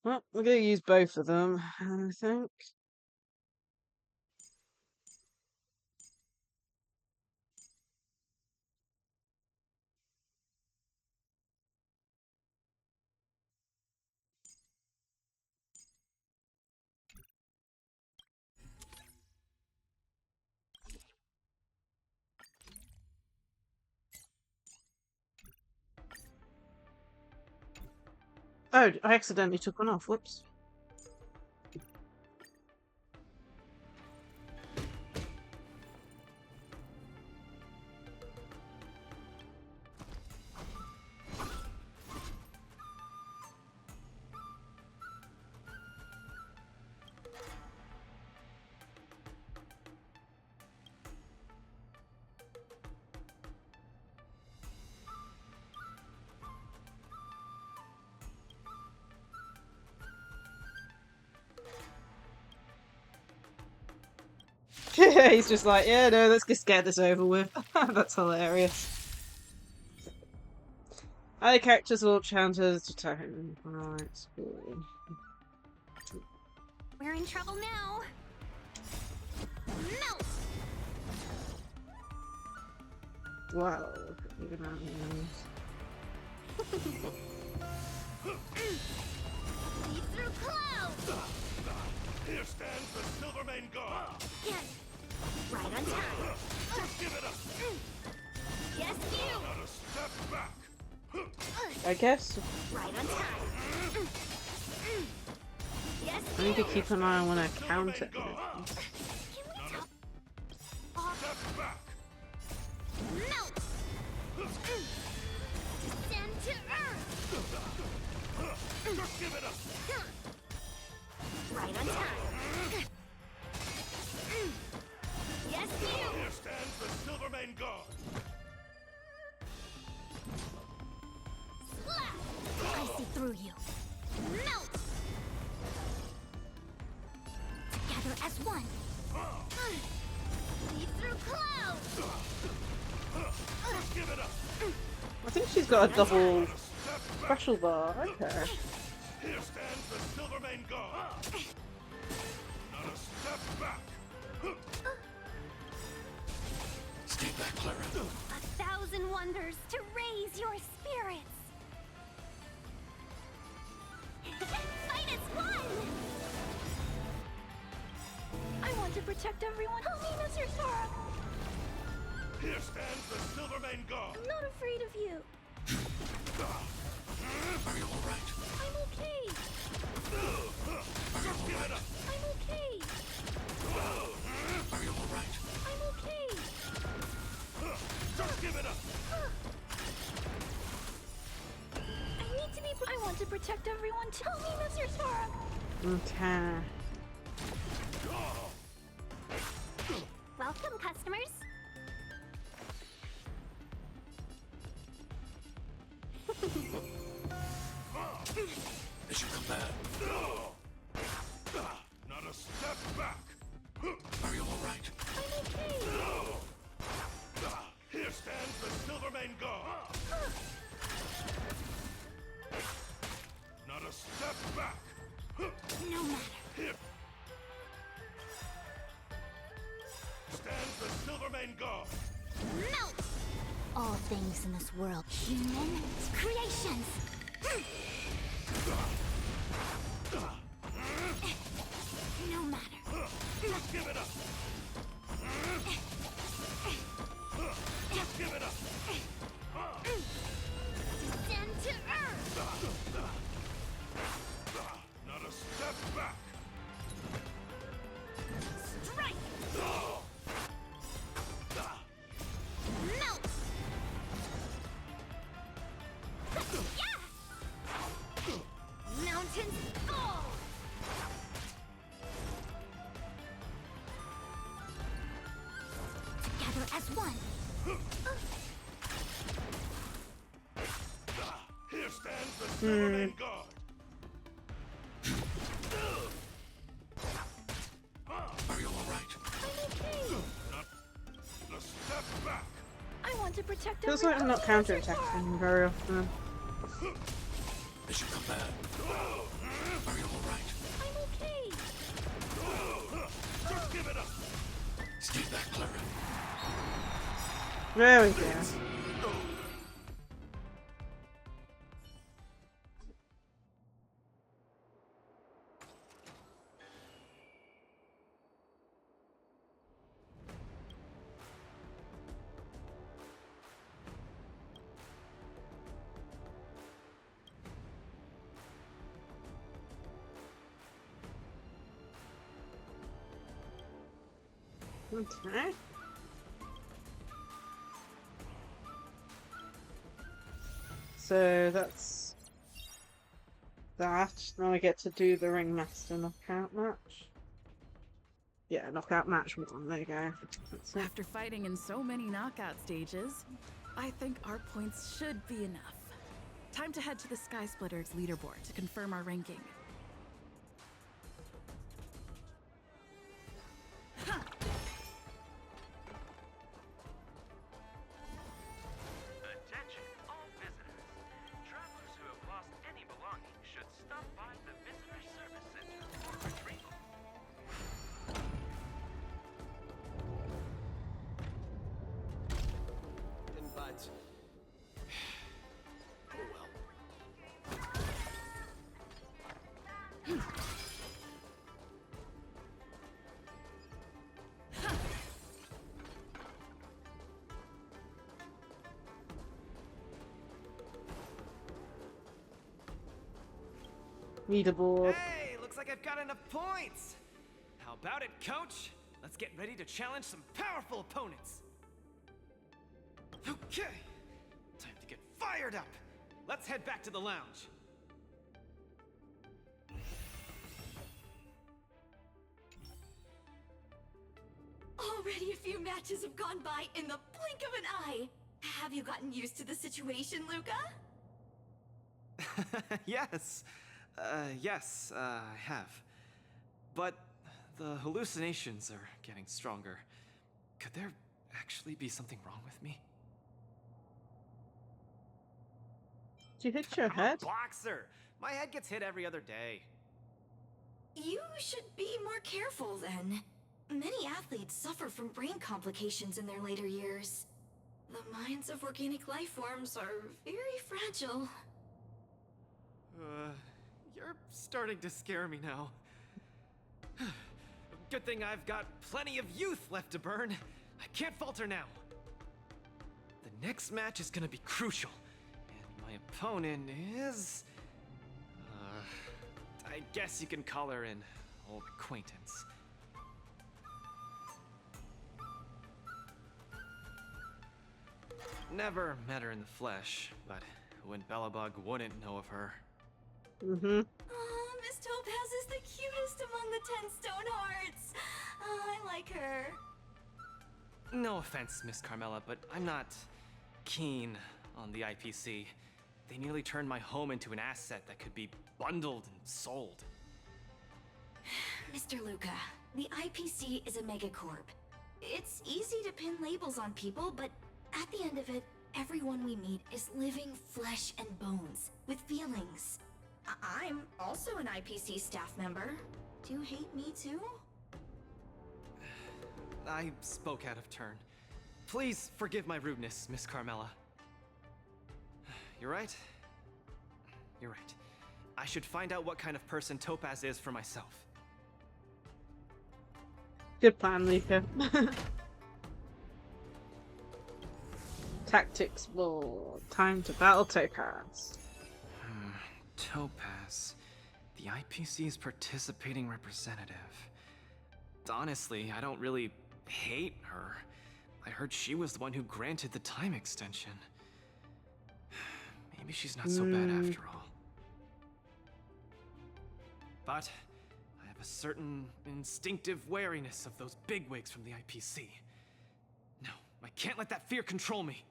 Well, we're going to use both of them, I think. Oh, I accidentally took one off. Whoops. He's just like, yeah, no, let's just get this over with. That's hilarious. Other characters will chanters to tone. Alright, cool. We're in trouble now. Melt! Wow. Look at that. Lead through clouds! Here stands the Silvermane God. Yes. Right on time. Just give it up. Yes, you! Not a step back. I guess Right on time. Yes, I need to you! keep an eye on when I count it. Can we talk? Step back. Melt! Descend to earth! Just give it up. Right on time. Yes, you! Here stands the Silvermane God. Slap! I see through you. Melt! Together as one. Lead through clouds! Just give it up. I think she's got a double special bar. Okay. Here stands the Silvermane God. Not a step back. Stay back, Clara. 1,000 wonders to raise your spirits. Fight as one! I want to protect everyone. Help me, Mr. Sora. Here stands the Silvermane God. I'm not afraid of you. Are you all right? I'm okay. Just give it up. I'm okay. Are you all right? I'm okay. Just give it up. I need to be. I want to protect everyone. Tell me, Mr. Sora. Okay. Welcome, customers. As you come back. Not a step back. Are you all right? I'm okay. Here stands the Silvermane God. Not a step back. No matter. Here stands the Silvermane God. Melt! All things in this world, human creations. No matter. Just give it up. Just give it up. Descend to earth. Not a step back. Strike. Melt. Yeah. Mountains fall. Together as one. Here stands the Silvermane God. Are you all right? I'm okay. Not a step back. I want to protect Feels like I'm not counterattacking very often. As you come back. Are you all right? I'm okay. Just give it up. Stay back, Clara. There we go. Okay. So that's that. Now I get to do the Ringmaster knockout match. Yeah, knockout match 1. There you go. That's it. After fighting in so many knockout stages, I think our points should be enough. Time to head to the Sky Splitter's leaderboard to confirm our ranking. Leaderboard. Hey, looks like I've got enough points. How about it, coach? Let's get ready to challenge some powerful opponents. Okay, time to get fired up. Let's head back to the lounge. Already a few matches have gone by in the blink of an eye. Have you gotten used to the situation, Luca? Yes. Yes, I have. But the hallucinations are getting stronger. Could there actually be something wrong with me? Did you hit your I'm head? a boxer. My head gets hit every other day. You should be more careful then. Many athletes suffer from brain complications in their later years. The minds of organic life forms are very fragile. You're starting to scare me now. Good thing I've got plenty of youth left to burn. I can't falter now. The next match is gonna be crucial. And my opponent is... I guess you can call her an old acquaintance. Never met her in the flesh, but when Belobog wouldn't know of her. Mm-hmm. Oh, Miss Topaz is the cutest among the 10 stone hearts. Oh, I like her. No offense, Miss Carmela, but I'm not keen on the IPC. They nearly turned my home into an asset that could be bundled and sold. Mr. Luca, the IPC is a megacorp. It's easy to pin labels on people, but at the end of it, everyone we meet is living flesh and bones, with feelings. I'm also an IPC staff member. Do you hate me too? I spoke out of turn. Please forgive my rudeness, Miss Carmela. You're right. You're right. I should find out what kind of person Topaz is for myself. Good plan, Luca. Tactics board. Time to battle Topaz. Topaz. The IPC's participating representative. Honestly, I don't really hate her. I heard she was the one who granted the time extension. Maybe she's not so bad after all. But I have a certain instinctive wariness of those bigwigs from the IPC. No, I can't let that fear control me.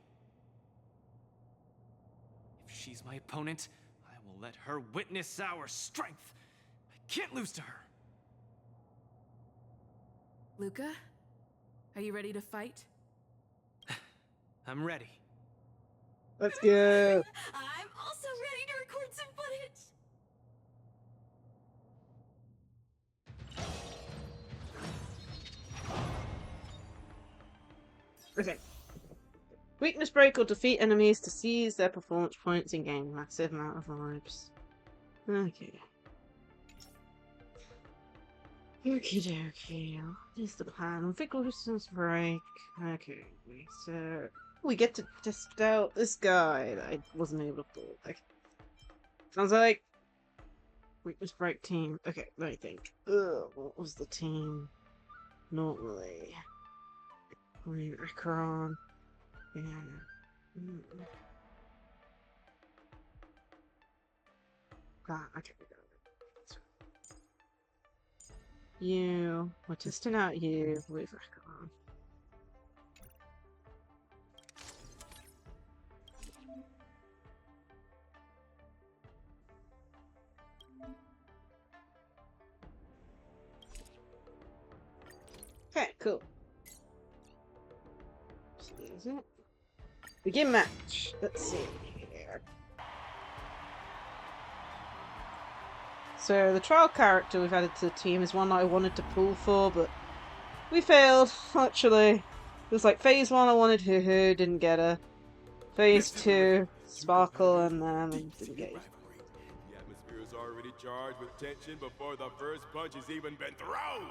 If she's my opponent, I will let her witness our strength. I can't lose to her. Luca, are you ready to fight? I'm ready. Let's go. I'm also ready to record some footage. Okay. Weakness break or defeat enemies to seize their performance points and gain massive amount of lives. Okay. Okie dokie. What is the plan? Weakness break. Okay, so we get to test out this guy that I wasn't able to pull. Okay. Sounds like weakness break team. Okay, let me think. Ugh, what was the team normally? Acheron. Yeah. Okay. You. We're testing out you with Acheron. Okay, cool. So is it? Begin match. Let's see here. So the trial character we've added to the team is one that I wanted to pull for, but we failed, actually. It was like phase 1 I wanted Hoo-Hoo, didn't get her. Phase 2, Sparkle and didn't get her. The atmosphere is already charged with tension before the first punch has even been thrown.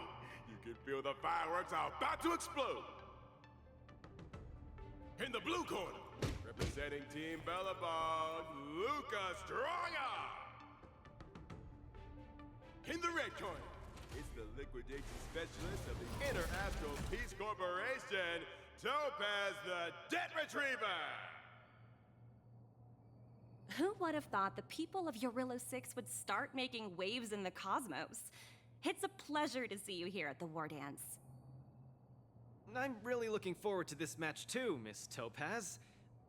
You can feel the fireworks are about to explode. In the blue corner, representing Team Belobog, Luca Stronga. In the red corner, it's the liquidation specialist of the Inner Astral Peace Corporation, Topaz the Debt Retriever! Who would have thought the people of Eurillo 6 would start making waves in the cosmos? It's a pleasure to see you here at the War Dance. I'm really looking forward to this match too, Miss Topaz.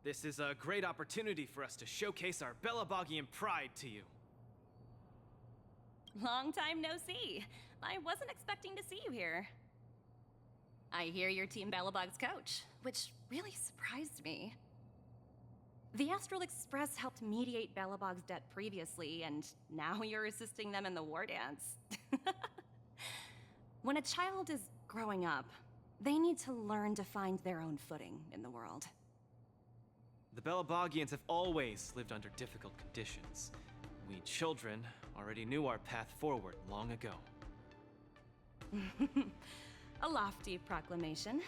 This is a great opportunity for us to showcase our Belabogian pride to you. Long time no see. I wasn't expecting to see you here. I hear you're Team Belobog's coach, which really surprised me. The Astral Express helped mediate Belobog's debt previously, and now you're assisting them in the War Dance. When a child is growing up, they need to learn to find their own footing in the world. The Belabogians have always lived under difficult conditions. We children already knew our path forward long ago. A lofty proclamation.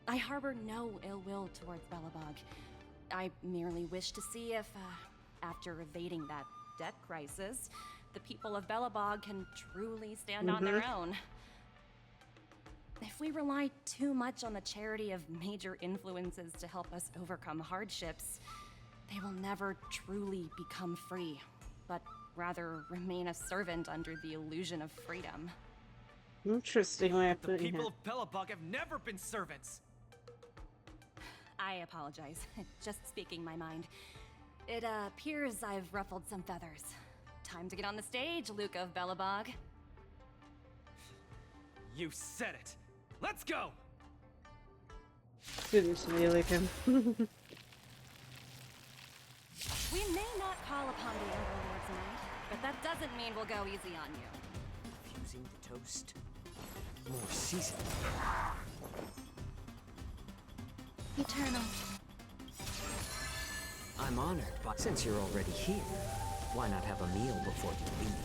I harbor no ill will towards Belobog. I merely wish to see if, after evading that debt crisis, the people of Belobog can truly stand on their own. If we rely too much on the charity of major influences to help us overcome hardships, they will never truly become free, but rather remain a servant under the illusion of freedom. Interesting way of putting it. The people of Belobog have never been servants! I apologize. Just speaking my mind. It appears I've ruffled some feathers. Time to get on the stage, Luca of Belobog. You said it! Let's go! Goodness me, Luca. We may not call upon the Ember Lord tonight, but that doesn't mean we'll go easy on you. Fusing the toast. More seasoning. Eternal. I'm honored, but since you're already here, why not have a meal before you leave?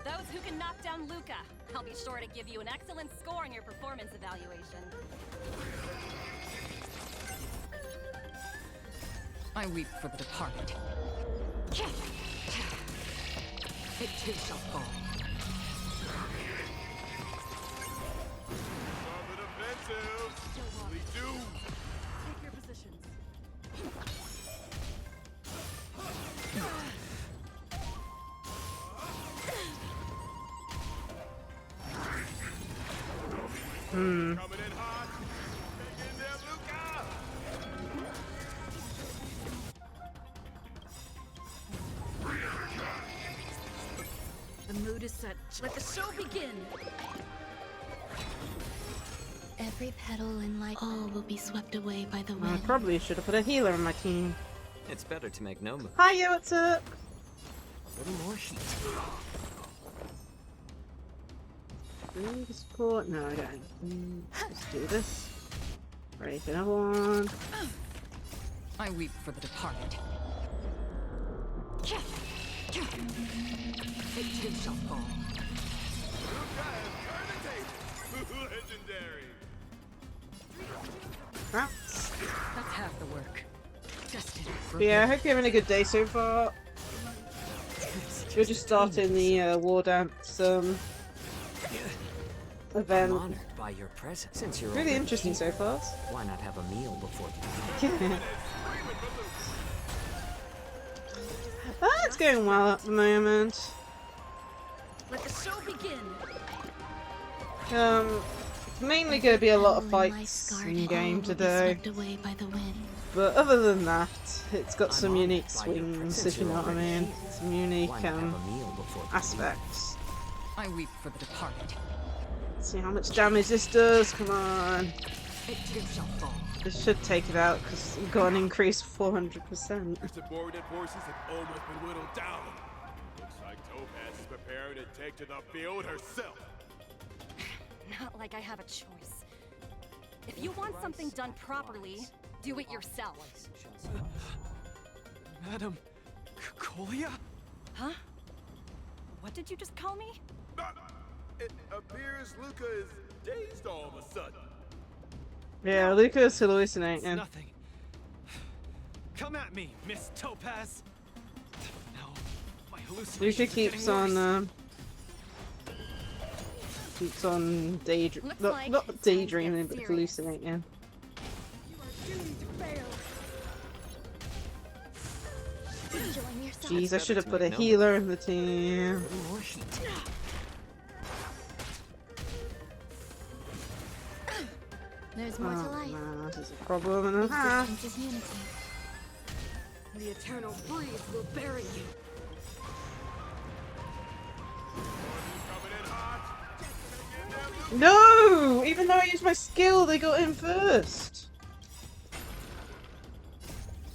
Those who can knock down Luca, I'll be sure to give you an excellent score in your performance evaluation. I weep for the departed. It too shall fall. We do! Take your positions. Coming in hot! Take in there, Luca! The mood is set. Let the show begin! Every petal in life, all will be swept away by the I wind. probably should have put a healer on my team. It's better to make no move. Hiya, what's up? A little more heat. Bring support? No, I don't. Let's do this. Break another one. I weep for the departed. It too shall fall. Legendary! Perhaps. That's half the work. Destined for But yeah, I hope you're having a good day so far. We're just starting the War Dance event. I'm honored by your presence. Since you're Really already interesting here, so far. why not have a meal before you leave? It's going well at the moment. Let the show begin! It's mainly going to be a lot of fights in game today. Away by the wind. But other than that, it's got some I'm unique honored by your swings, presence. if you know what I You're already mean. here. Some unique Why not have a meal before you leave? aspects. I weep for the departed. Let's see how much damage this does. Come on. It too shall fall. This should take it out because we've got an increase of 400%. Your subordinate forces have almost been whittled down. Looks like Topaz is preparing to take to the field herself. Not like I have a choice. If you want something done properly, do it yourself. Madam Colia? Huh? What did you just call me? It appears Luca is dazed all of a sudden. Yeah, Luca's It's hallucinating. nothing. Come at me, Miss Topaz. No, Lucia keeps on not daydreaming, but hallucinating. Jeez, I should have put a healer in the team. There's more to life. Man, this is a problem and a half. Existence is unity. The eternal breeze will bury you. No! Even though I used my skill, they got in first.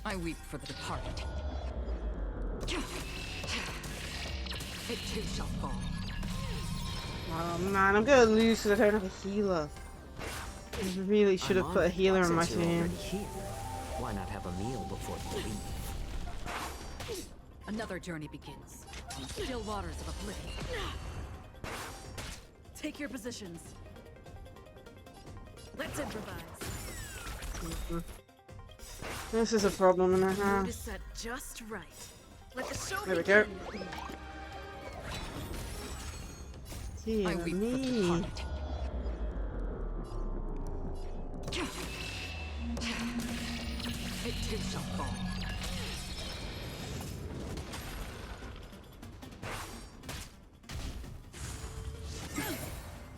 I weep for the departed. It too shall fall. Oh man, I'm gonna lose because I don't have a healer. I really should have put a healer in my team. Why not have a meal before you leave? Another journey begins. On still waters of oblivion. Take your positions. Let's improvise. This is a problem and a Mood half. is set just right. Let the show There we go. begin. Dear me. It too shall fall.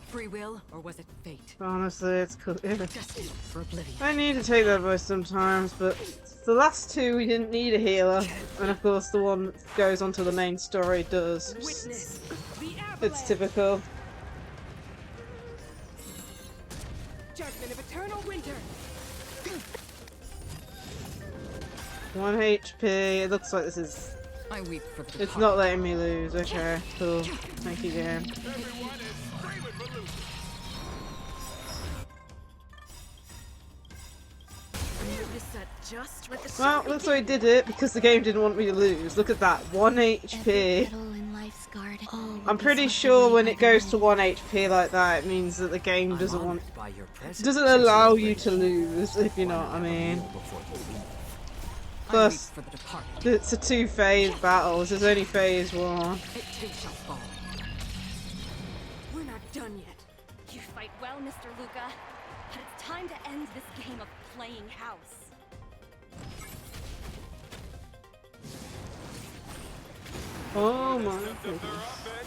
Free will, or was it fate? Honestly, it's cool. Destined for oblivion. I need to take that advice sometimes, but the last two we didn't need a healer, and of course the one that goes onto the main story does. Witness the It's typical. Judgment of eternal winter. 1 HP. It looks like this is. I weep for the It's not letting me lose. Okay, cool. Thank you, game. Just let the Well, looks like I did it because the game didn't want me to lose. Look at that, 1 HP. I'm pretty sure when it goes to 1 HP like that, it means that the game doesn't allow you to lose, if you know what I mean. Plus, it's a 2-phase battle, so there's only phase 1. It too shall fall. We're not done yet. You fight well, Mr. Luca, but it's time to end this game of playing house. Oh my If they're goodness. up, then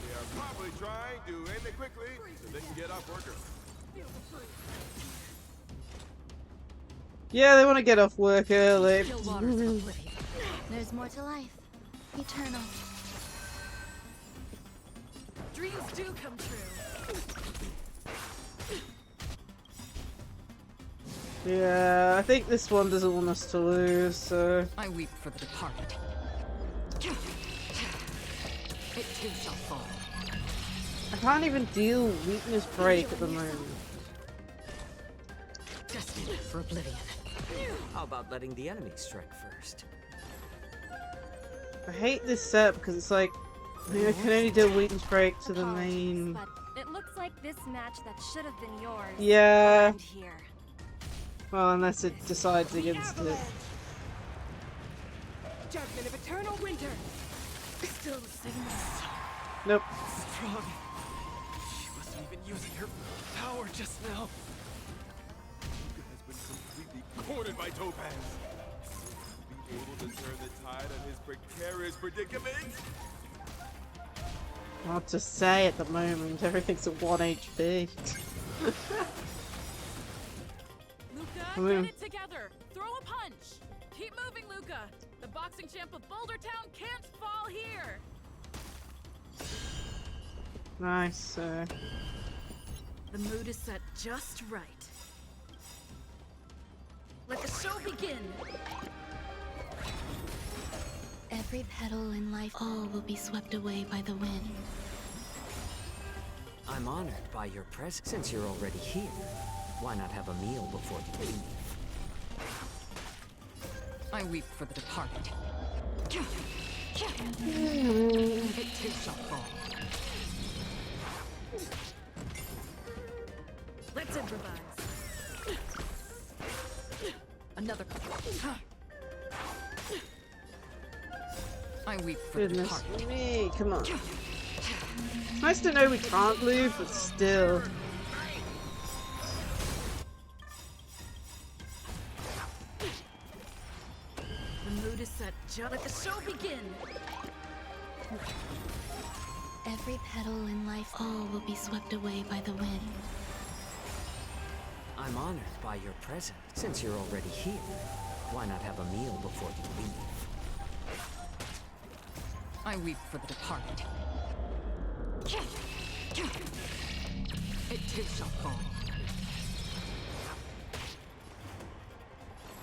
they are probably trying to end it quickly so they can get off work early. Yeah, they want to get off work early. There's more to life. Eternal. Dreams do come true. Yeah, I think this one doesn't want us to lose, so. I weep for the departed. It too shall fall. I can't even deal weakness break at the moment. Destined for oblivion. How about letting the enemy strike first? I hate this set because it's like I can only do weakness break to the main. But it looks like this match that should have been yours. Yeah. Here. Well, unless it decides against it. Judgment of eternal winter. Still the same. Nope. Strong. She wasn't even using her power just now. Luca has been completely cornered by Topaz. Will he be able to turn the tide on his precarious predicament? Hard to say at the moment. Everything's at 1 HP. Luca, get it together. Throw a punch. Keep moving, Luca. The boxing champ of Boulder Town can't fall here. Nice. The mood is set just right. Let the show begin. Every petal in life, all will be swept away by the wind. I'm honored by your presence. Since you're already here, why not have a meal before you leave? I weep for the departed. It too shall fall. Let's improvise. Another. I weep for the Goodness departed. me, come on. It's nice to know we can't lose, but still. The mood is set. Let the show begin. Every petal in life, all will be swept away by the wind. I'm honored by your presence. Since you're already here, why not have a meal before you leave? I weep for the departed. It too shall fall.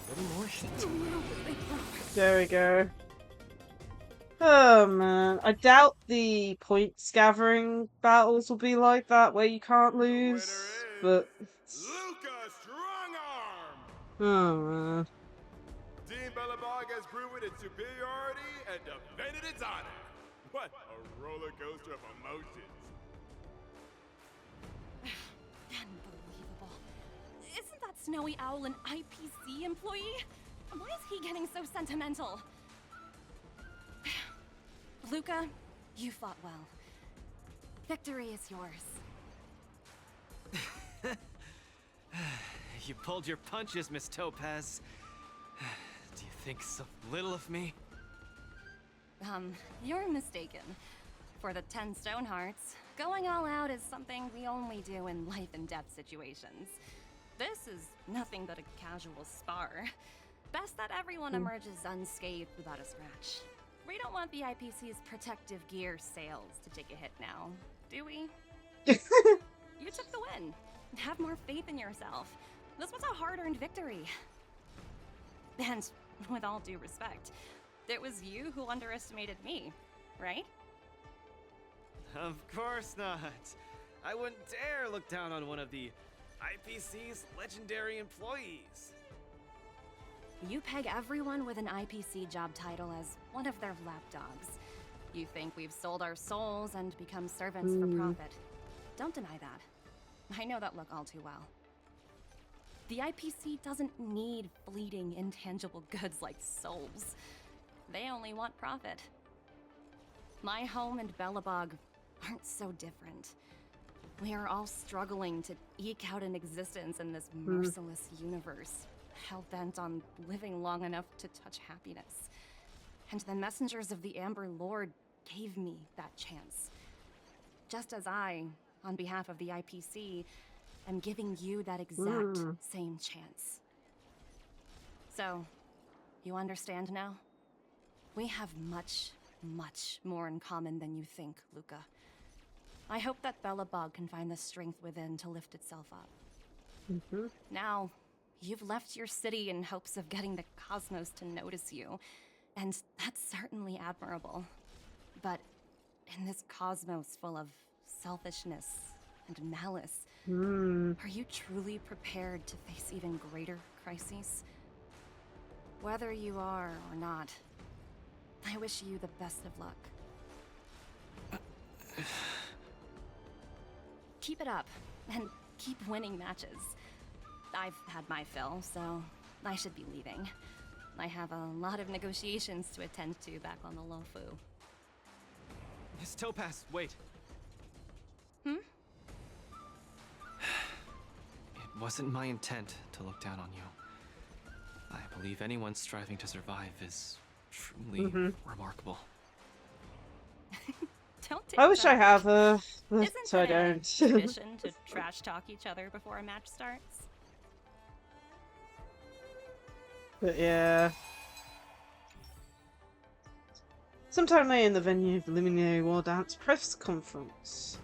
A little more heat. There we go. Oh man, I doubt the points gathering battles will be like that, where you can't lose. But Luca Strongarm! oh man. Team Belobog has proven its superiority and defended its honor. What a roller coaster of emotions. Unbelievable. Isn't that Snowy Owl an IPC employee? Why is he getting so sentimental? Luca, you fought well. Victory is yours. You pulled your punches, Miss Topaz. Do you think so little of me? You're mistaken. For the 10 Stone Hearts, going all out is something we only do in life-and-death situations. This is nothing but a casual spar. Best that everyone emerges unscathed without a scratch. We don't want the IPC's protective gear sales to take a hit now, do we? You took the win. Have more faith in yourself. This was a hard-earned victory. And with all due respect, it was you who underestimated me, right? Of course not. I wouldn't dare look down on one of the IPC's legendary employees. You peg everyone with an IPC job title as one of their lapdogs. You think we've sold our souls and become servants for profit. Don't deny that. I know that look all too well. The IPC doesn't need fleeting, intangible goods like souls. They only want profit. My home and Belobog aren't so different. We are all struggling to eke out an existence in this merciless universe, hell-bent on living long enough to touch happiness. And the messengers of the Amber Lord gave me that chance. Just as I, on behalf of the IPC, am giving you that exact same chance. So, you understand now? We have much, much more in common than you think, Luca. I hope that Belobog can find the strength within to lift itself up. Now, you've left your city in hopes of getting the cosmos to notice you, and that's certainly admirable. But in this cosmos full of selfishness and malice, are you truly prepared to face even greater crises? Whether you are or not, I wish you the best of luck. Keep it up, and keep winning matches. I've had my fill, so I should be leaving. I have a lot of negotiations to attend to back on the Lofu. Miss Topaz, wait. It wasn't my intent to look down on you. I believe anyone striving to survive is truly remarkable. Don't take I wish I have Isn't so I it a don't. tradition to trash talk each other before a match starts? But yeah. Sometime later in the venue of the Luminary Wardance press conference.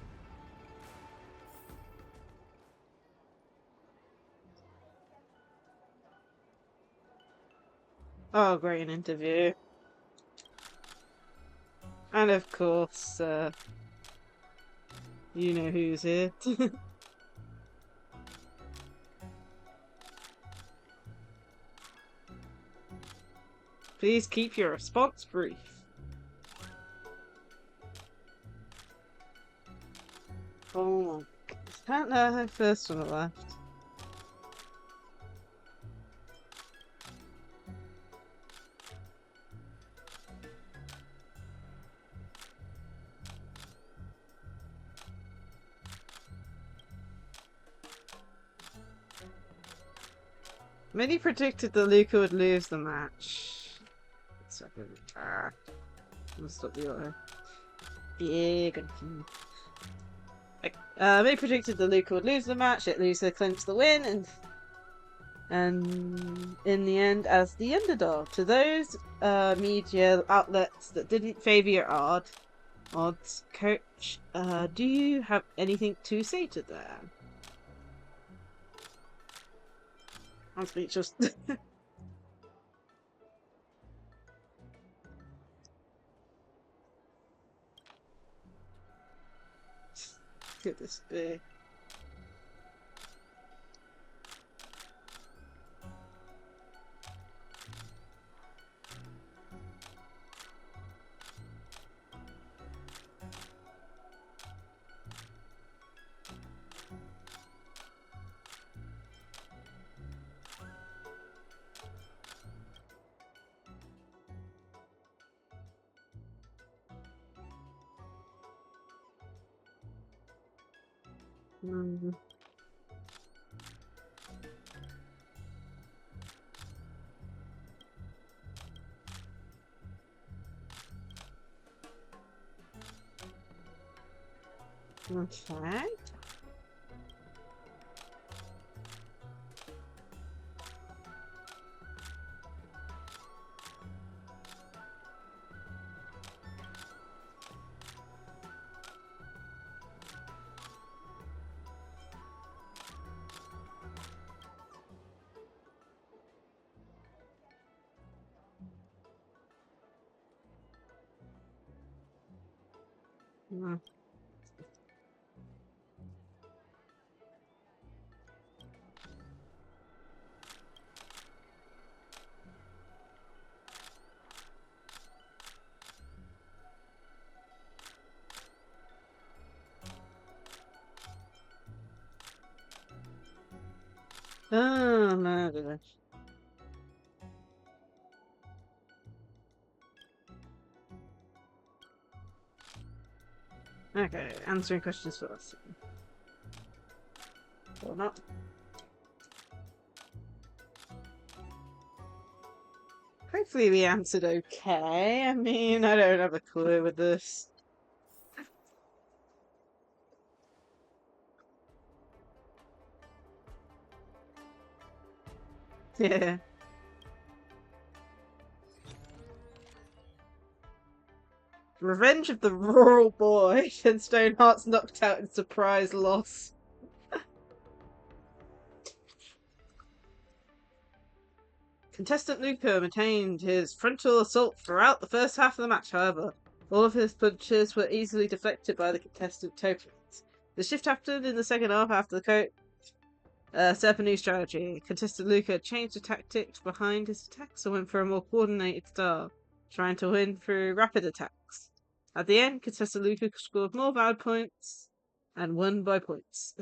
Oh, great, an interview. And of course, you know who's here. Please keep your response brief. Oh my goodness. No, first one left. Many predicted that Luca would lose the match. Let's stop the auto. Yeah, good. Many predicted that Luca would lose the match, yet Luca clinched the win, and in the end, as the underdog. To those media outlets that didn't favour your odds, Coach, do you have anything to say to them? I'm speechless. Could this be? Okay. Oh my goodness. Okay, answering questions first. Or not. Hopefully we answered okay. I mean, I don't have a clue with this. Yeah. Revenge of the Rural Boy and Stoneheart's knocked out in surprise loss. Contestant Luca maintained his frontal assault throughout the first half of the match, however. All of his punches were easily deflected by the contestant tokens. The shift happened in the second half after the coach set up a new strategy. Contestant Luca changed the tactics behind his attacks and went for a more coordinated style, trying to win through rapid attacks. At the end, contestant Luca scored more valid points and won by points.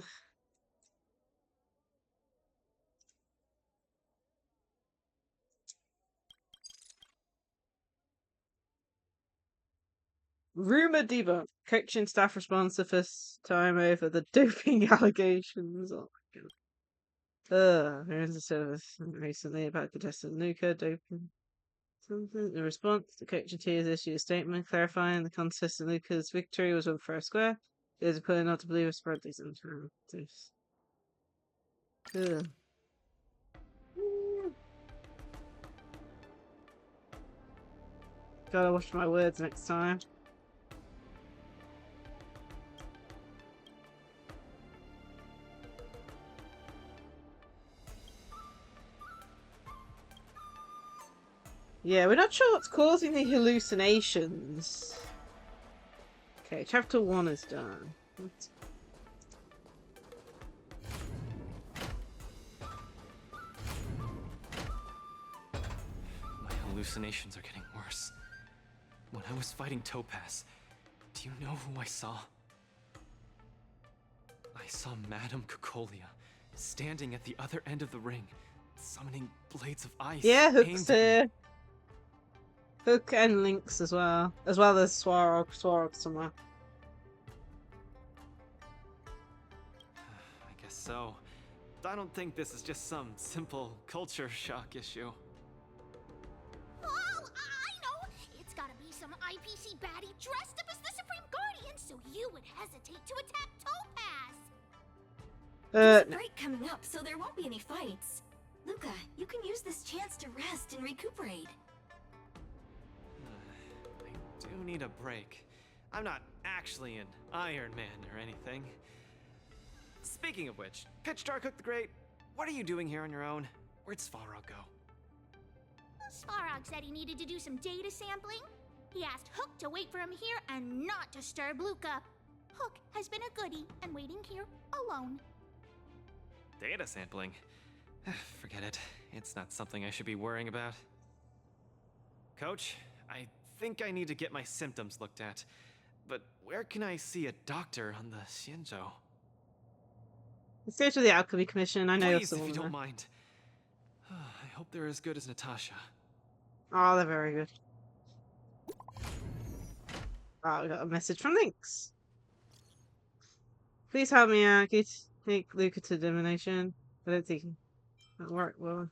Rumor debunked. Coaching staff responds the first time over the doping allegations. Oh my god. There is a service recently about contestant Luca doping something. In response, the coaching team has issued a statement clarifying the contestant Luca's victory was on fair square. It is important not to believe or spread these alternatives. Gotta watch my words next time. Yeah, we're not sure what's causing the hallucinations. Okay, chapter 1 is done. My hallucinations are getting worse. When I was fighting Topaz, do you know who I saw? I saw Madame Cocolia standing at the other end of the ring, summoning blades of ice. Yeah, Hook's here. Hook and Lynx as well as Swarog somewhere. I guess so. I don't think this is just some simple culture shock issue. Oh, I know! It's gotta be some IPC baddie dressed up as the Supreme Guardian so you would hesitate to attack Topaz! There's a break coming up, so there won't be any fights. Luca, you can use this chance to rest and recuperate. I do need a break. I'm not actually an Iron Man or anything. Speaking of which, Pitch Darkhook the Great, what are you doing here on your own? Where'd Svarog go? Svarog said he needed to do some data sampling. He asked Hook to wait for him here and not disturb Luca. Hook has been a goodie and waiting here alone. Data sampling? Forget it. It's not something I should be worrying about. Coach, I think I need to get my symptoms looked at. But where can I see a doctor on the Xianzhou? Let's go to the Alchemy Commission. I know you're Please, still if you on don't there. mind. I hope they're as good as Natasha. Oh, they're very good. Oh, we got a message from Lynx. Please help me out. Take Luca to divination. I don't think that'll work well.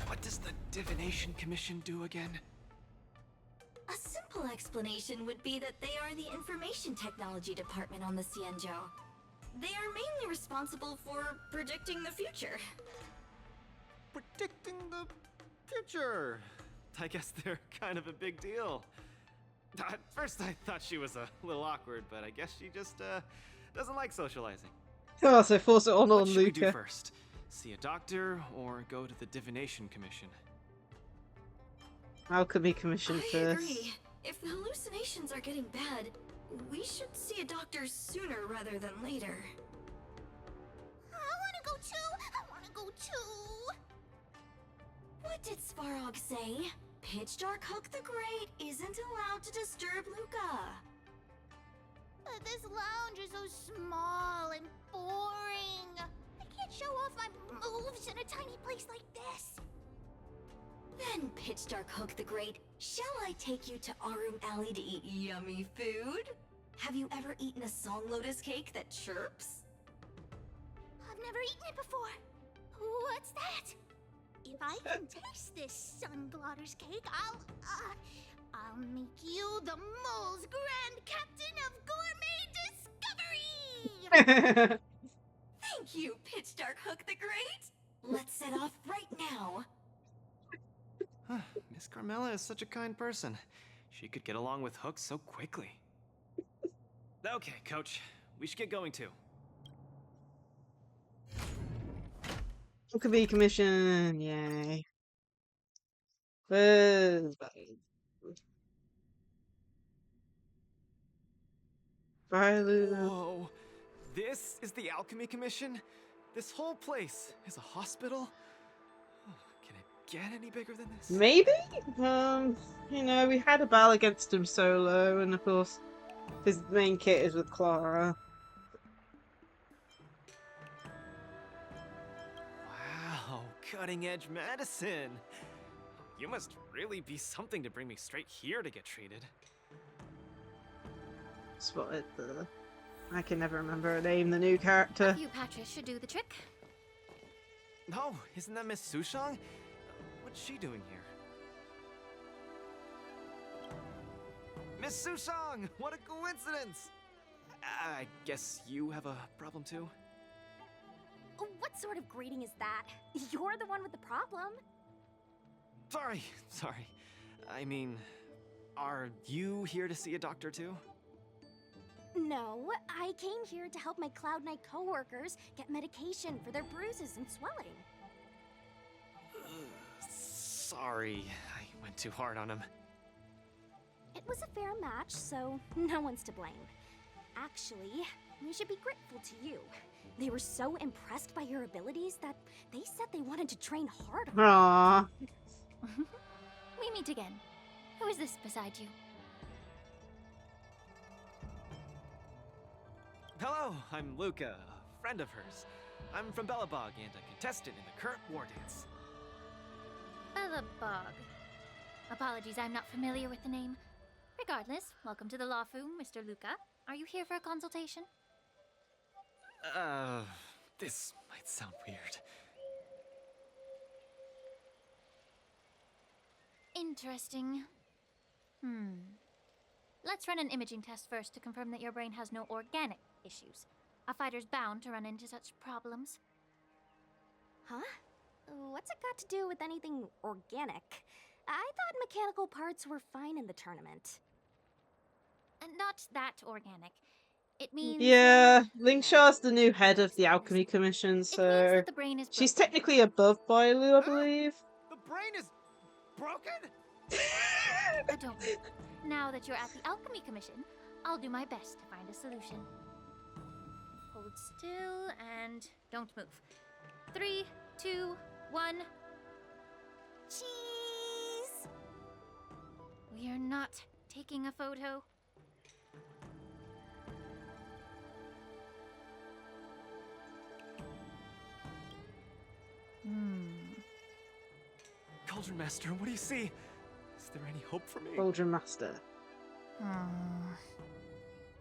What does the Divination Commission do again? A simple explanation would be that they are the Information Technology Department on the Xianzhou. They are mainly responsible for predicting the future. Predicting the future? I guess they're kind of a big deal. At first I thought she was a little awkward, but I guess she just doesn't like socializing. Oh, so force it on What should we do Luca. first? See a doctor or go to the Divination Commission? Alchemy Commission I first. agree. If the hallucinations are getting bad, we should see a doctor sooner rather than later. I wanna go too! I wanna go too! What did Svarog say? Pitch Darkhook the Great isn't allowed to disturb Luca. But this lounge is so small and boring. I can't show off my moves in a tiny place like this. Then, Pitch Darkhook the Great, shall I take you to Arum Alley to eat yummy food? Have you ever eaten a song lotus cake that chirps? I've never eaten it before. What's that? If I can taste this sun glotter's cake, I'll make you the mole's grand captain of gourmet discovery! Thank you, Pitch Darkhook the Great! Let's set off right now. Miss Carmela is such a kind person. She could get along with Hook so quickly. Okay, Coach. We should get going too. Alchemy Commission, yay. Buzz. Bye, Luna. Whoa. This is the Alchemy Commission? This whole place is a hospital? Can it get any bigger than this? Maybe? You know, we had a battle against him solo, and of course, his main kit is with Clara. Wow, cutting-edge medicine. You must really be something to bring me straight here to get treated. Spotted the... I can never remember her name, the new character. Cleopatra should do the trick. No, isn't that Miss Sushang? What's she doing here? Miss Sushang! What a coincidence! I guess you have a problem too? What sort of greeting is that? You're the one with the problem. Sorry. I mean, are you here to see a doctor too? No, I came here to help my Cloud Knight coworkers get medication for their bruises and swelling. Sorry, I went too hard on him. It was a fair match, so no one's to blame. Actually, we should be grateful to you. They were so impressed by your abilities that they said they wanted to train harder. Aww. We meet again. Who is this beside you? Hello, I'm Luca, a friend of hers. I'm from Belobog and a contestant in the current war dance. Belobog. Apologies, I'm not familiar with the name. Regardless, welcome to the Lafu, Mr. Luca. Are you here for a consultation? This might sound weird. Interesting. Let's run an imaging test first to confirm that your brain has no organic issues. A fighter's bound to run into such problems. Huh? What's it got to do with anything organic? I thought mechanical parts were fine in the tournament. Not that organic. It means... Yeah, Lingshaw's the new head of the Alchemy Commission, so the brain is she's broken. technically above Bailu, I believe. The brain is broken? Don't worry. Now that you're at the Alchemy Commission, I'll do my best to find a solution. Hold still and don't move. 3, 2, 1. Cheese! We are not taking a photo. Cauldron Master, what do you see? Is there any hope for me? Cauldron Master.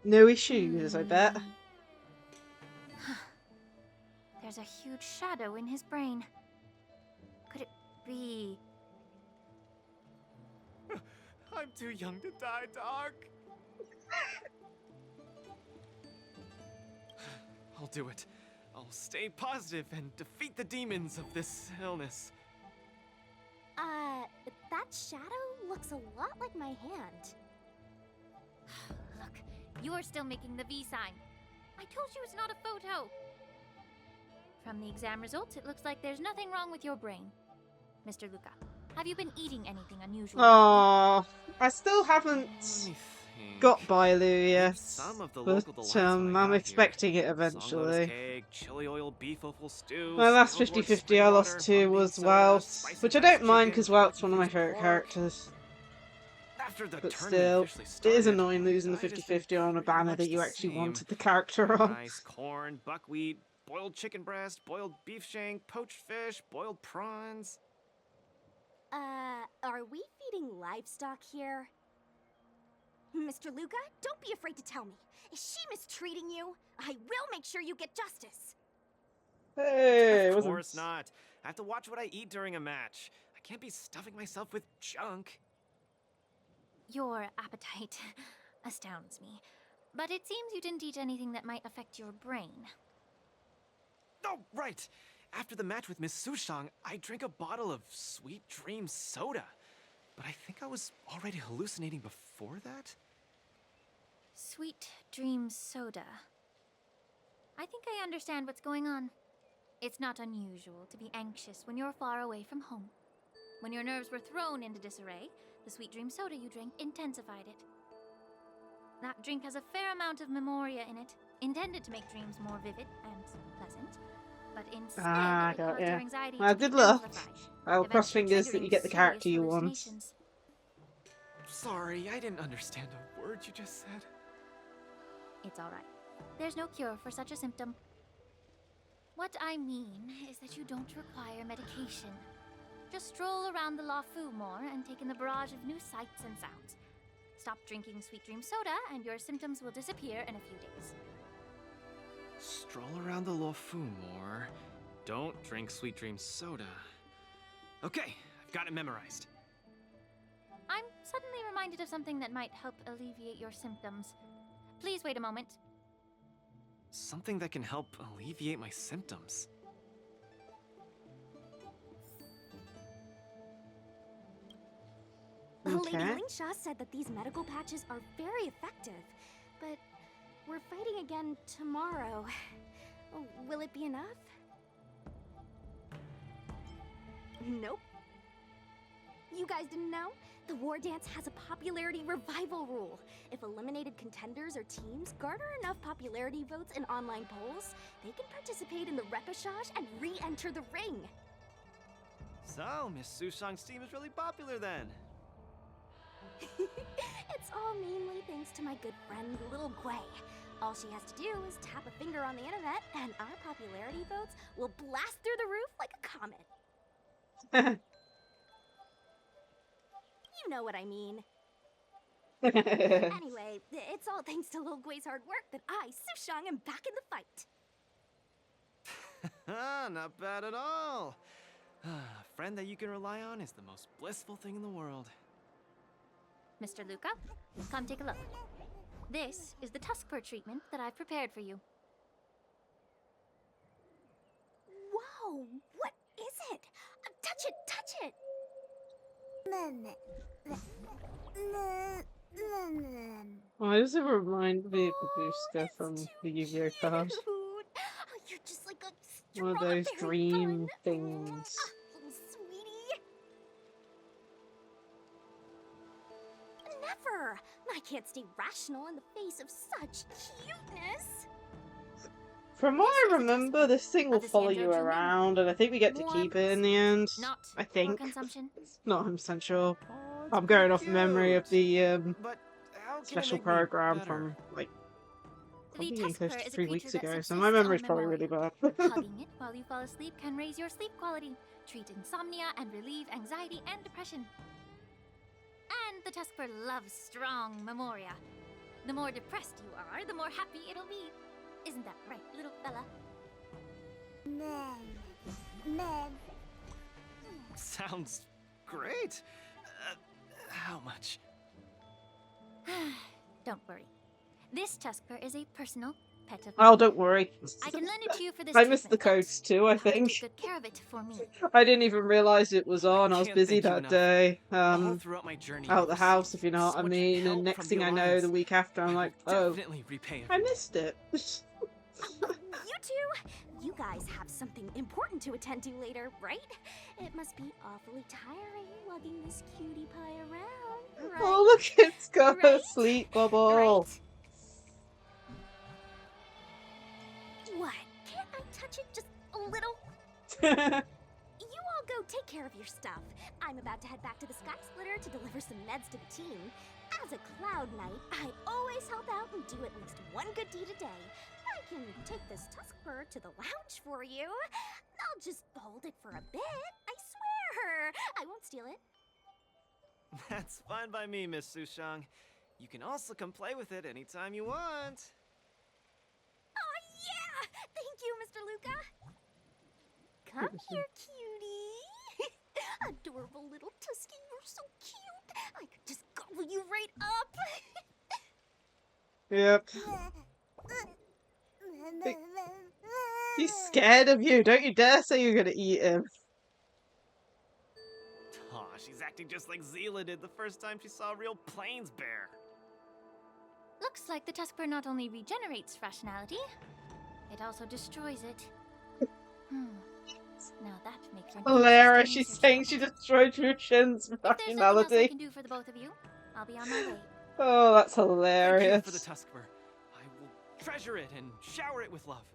No issues, I bet. There's a huge shadow in his brain. Could it be... I'm too young to die, Doc. I'll do it. I'll stay positive and defeat the demons of this illness. That shadow looks a lot like my hand. Look, you're still making the V sign. I told you it's not a photo. From the exam results, it looks like there's nothing wrong with your brain. Mr. Luca, have you been eating anything unusual? Oh, I still haven't got Bailu yet, but I'm expecting it eventually. Cake, chili oil beef offal stew, My last 50-50 I lost to was Wout, which I don't mind because Wout's one of my favourite characters. But still, it is annoying losing the 50-50 on a banner that you actually wanted the character on. Rice, corn, buckwheat, boiled chicken breast, boiled beef shank, poached fish, boiled prawns. Are we feeding livestock here? Mr. Luca, don't be afraid to tell me. Is she mistreating you? I will make sure you get justice. Hey, of course not. I have to watch what I eat during a match. I can't be stuffing myself with junk. Your appetite astounds me. But it seems you didn't eat anything that might affect your brain. Oh, right. After the match with Miss Sushang, I drank a bottle of Sweet Dream soda. But I think I was already hallucinating before that? Sweet Dream soda. I think I understand what's going on. It's not unusual to be anxious when you're far away from home. When your nerves were thrown into disarray, the Sweet Dream soda you drank intensified it. That drink has a fair amount of memoria in it, intended to make dreams more vivid and pleasant. But instead, it caused your anxiety to good be luck. amplified, I'll cross eventually fingers that you get the triggering character you serious want. hallucinations. Sorry, I didn't understand a word you just said. It's alright. There's no cure for such a symptom. What I mean is that you don't require medication. Just stroll around the Lafu more and take in the barrage of new sights and sounds. Stop drinking Sweet Dream soda and your symptoms will disappear in a few days. Stroll around the Lafu more. Don't drink Sweet Dream soda. Okay, I've got it memorized. I'm suddenly reminded of something that might help alleviate your symptoms. Please wait a moment. Something that can help alleviate my symptoms. Lady Lingshaw said that these medical patches are very effective, but we're fighting again tomorrow. Will it be enough? Nope. You guys didn't know? The War Dance has a popularity revival rule. If eliminated contenders or teams garner enough popularity votes in online polls, they can participate in the repechage and re-enter the ring. So, Miss Sushang's team is really popular then. It's all mainly thanks to my good friend, Little Gwei. All she has to do is tap a finger on the internet, and our popularity votes will blast through the roof like a comet. You know what I mean. Anyway, it's all thanks to Lil Gwei's hard work that I, Sushang, am back in the fight. Not bad at all. A friend that you can rely on is the most blissful thing in the world. Mr. Luca, come take a look. This is the tusk fur treatment that I've prepared for you. Whoa, what is it? Touch it, touch it! Why does it remind me of the booster from the Yu-Gi-Oh card? You're just like a One of those dream things. Little sweetie. Never! I can't stay rational in the face of such cuteness. From what I remember, this thing will follow you around, and I think we get to keep it in the end. I think. Not 100% sure. I'm going off memory of the special program from like probably close to 3 weeks ago, so my memory's probably really bad. Hugging it while you fall asleep can raise your sleep quality, treat insomnia, and relieve anxiety and depression. And the tusk fur loves strong memoria. The more depressed you are, the more happy it'll be. Isn't that right, little fella? Sounds great. How much? Don't worry. This tusk fur is a personal pet of Oh, mine. don't worry. I can lend it to you for this I missed the treatment. codes too, I Hope you think. take good care of it for me. I didn't even realise it was on. I was Can't busy thank you that enough. day. All throughout my journey, Out the I've house, if received you know what I so much mean. help And next from thing the I know, Alliance. the week after, I'm like, oh, Definitely repay I missed it. You two, you guys have something important to attend to later, right? It must be awfully tiring lugging this cutie pie around, right? Oh, look, it's got a sleep bubble. What? Can't I touch it just a little? You all go take care of your stuff. I'm about to head back to the Sky Splitter to deliver some meds to the team. As a Cloud Knight, I always help out and do at least one good deed a day. I can take this tusk fur to the lounge for you. I'll just hold it for a bit. I swear. I won't steal it. That's fine by me, Miss Sushang. You can also come play with it anytime you want. Oh, yeah! Thank you, Mr. Luca. Come here, cutie. Adorable little Tusky, you're so cute. I could just gobble you right up. Yep. He's scared of you. Don't you dare say you're gonna eat him. Aw, she's acting just like Zila did the first time she saw a real plains bear. Looks like the tusk fur not only regenerates rationality, it also destroys it. Now that makes for Hilarious. She's saying she destroyed Rushin's If there's anything else I rationality. can do for the both of you, I'll be on my way. Oh, that's Thank you for the hilarious. tusk fur. I will treasure it and shower it with love.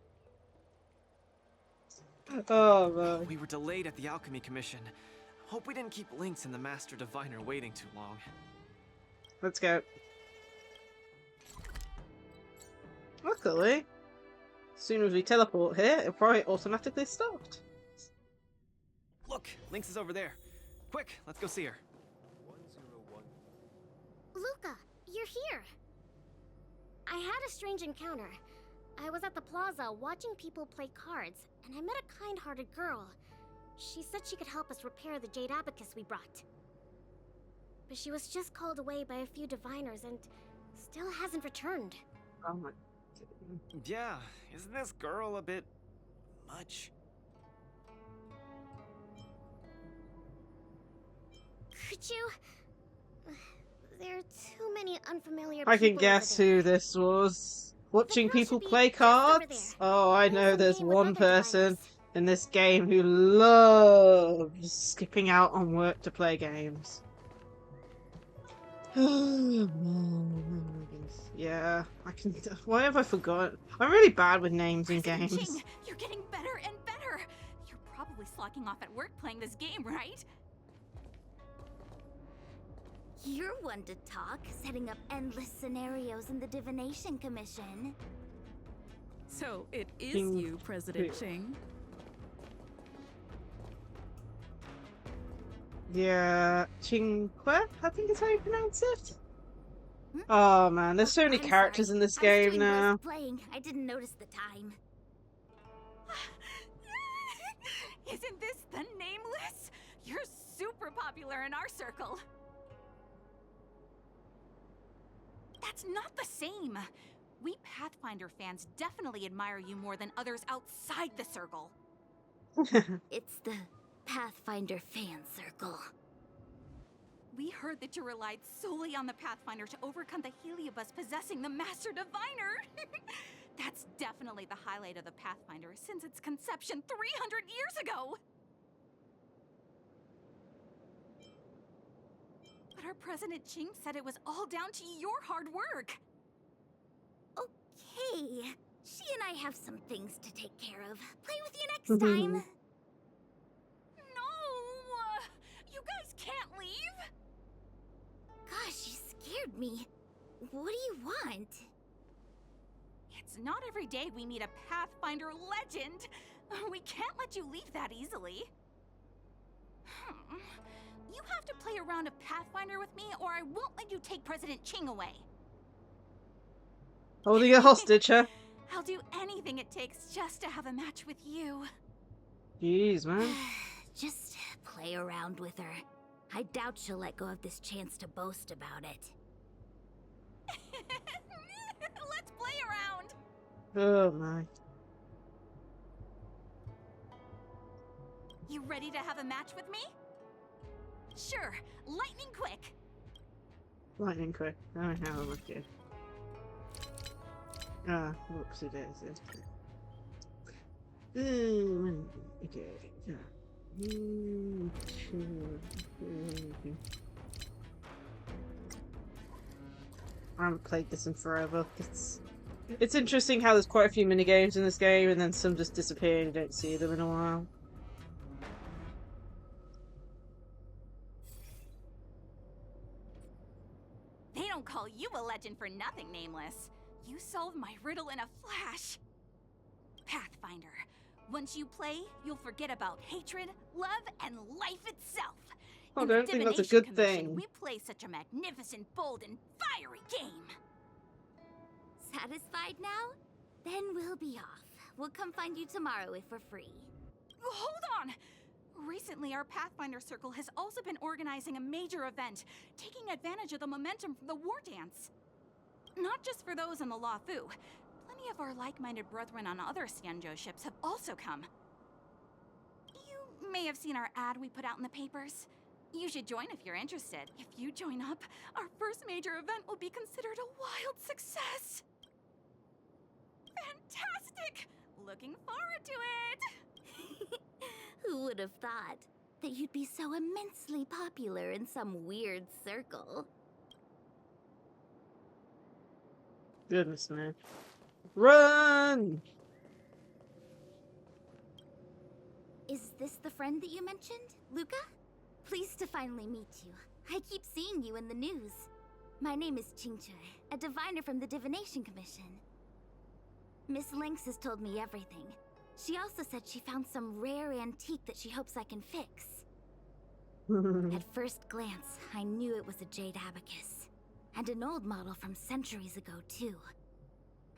Oh, man. We were delayed at the Alchemy Commission. Hope we didn't keep Lynx and the Master Diviner waiting too long. Let's go. Luckily, as soon as we teleport here, it'll probably automatically start. Look, Lynx is over there. Quick, let's go see her. Luca, you're here. I had a strange encounter. I was at the plaza watching people play cards, and I met a kind-hearted girl. She said she could help us repair the jade abacus we brought. But she was just called away by a few diviners and still hasn't returned. Oh my. Yeah, isn't this girl a bit much? Could you? There are too many unfamiliar I can people guess over there. who this was. Watching people play cards? Oh, I know there's one person in this game who loves skipping out on work to play games. Yeah, I can. Why have I forgotten? I'm really bad with names in games. Ching, you're getting better and better. You're probably slacking off at work playing this game, right? You're one to talk, setting up endless scenarios in the Divination Commission. So it is Ching- you, President Ching. Yeah, Cinque, I think is how you pronounce it. Oh man, there's so many I'm characters sorry. in this I was game too now. engrossed playing. I didn't notice the time. Isn't this the Nameless? You're super popular in our circle. That's not the same. We Pathfinder fans definitely admire you more than others outside the circle. It's the Pathfinder fan circle. We heard that you relied solely on the Pathfinder to overcome the Heliobus possessing the Master Diviner. That's definitely the highlight of the Pathfinder since its conception 300 years ago. But our President Ching said it was all down to your hard work. Okay, she and I have some things to take care of. Play with you next time. No! You guys can't leave! Gosh, you scared me. What do you want? It's not every day we meet a Pathfinder legend. We can't let you leave that easily. You have to play a round of Pathfinder with me, or I won't let you take President Ching away. Holding a hostage, huh? I'll do anything it takes just to have a match with you. Jeez, man. Just play around with her. I doubt she'll let go of this chance to boast about it. Let's play around. Oh my. You ready to have a match with me? Sure, lightning quick. Lightning quick. I don't have a look here. Ah, whoopsie daisy. Okay. I haven't played this in forever. It's interesting how there's quite a few mini games in this game, and then some just disappear and you don't see them in a while. They don't call you a legend for nothing, Nameless. You solved my riddle in a flash. Pathfinder. Once you play, you'll forget about hatred, love, and life itself. I In don't the think that's a Divination good Commission, thing. We play such a magnificent, bold, and fiery game. Satisfied now? Then we'll be off. We'll come find you tomorrow if we're free. Hold on! Recently, our Pathfinder Circle has also been organizing a major event, taking advantage of the momentum from the War Dance. Not just for those on the Lacie. Plenty of our like-minded brethren on other Xianzhou ships have also come. You may have seen our ad we put out in the papers. You should join if you're interested. If you join up, our first major event will be considered a wild success. Fantastic! Looking forward to it! Who would have thought that you'd be so immensely popular in some weird circle? Goodness, man. Run! Is this the friend that you mentioned, Luca? Pleased to finally meet you. I keep seeing you in the news. My name is Qingche, a diviner from the Divination Commission. Miss Lynx has told me everything. She also said she found some rare antique that she hopes I can fix. At first glance, I knew it was a jade abacus. And an old model from centuries ago, too.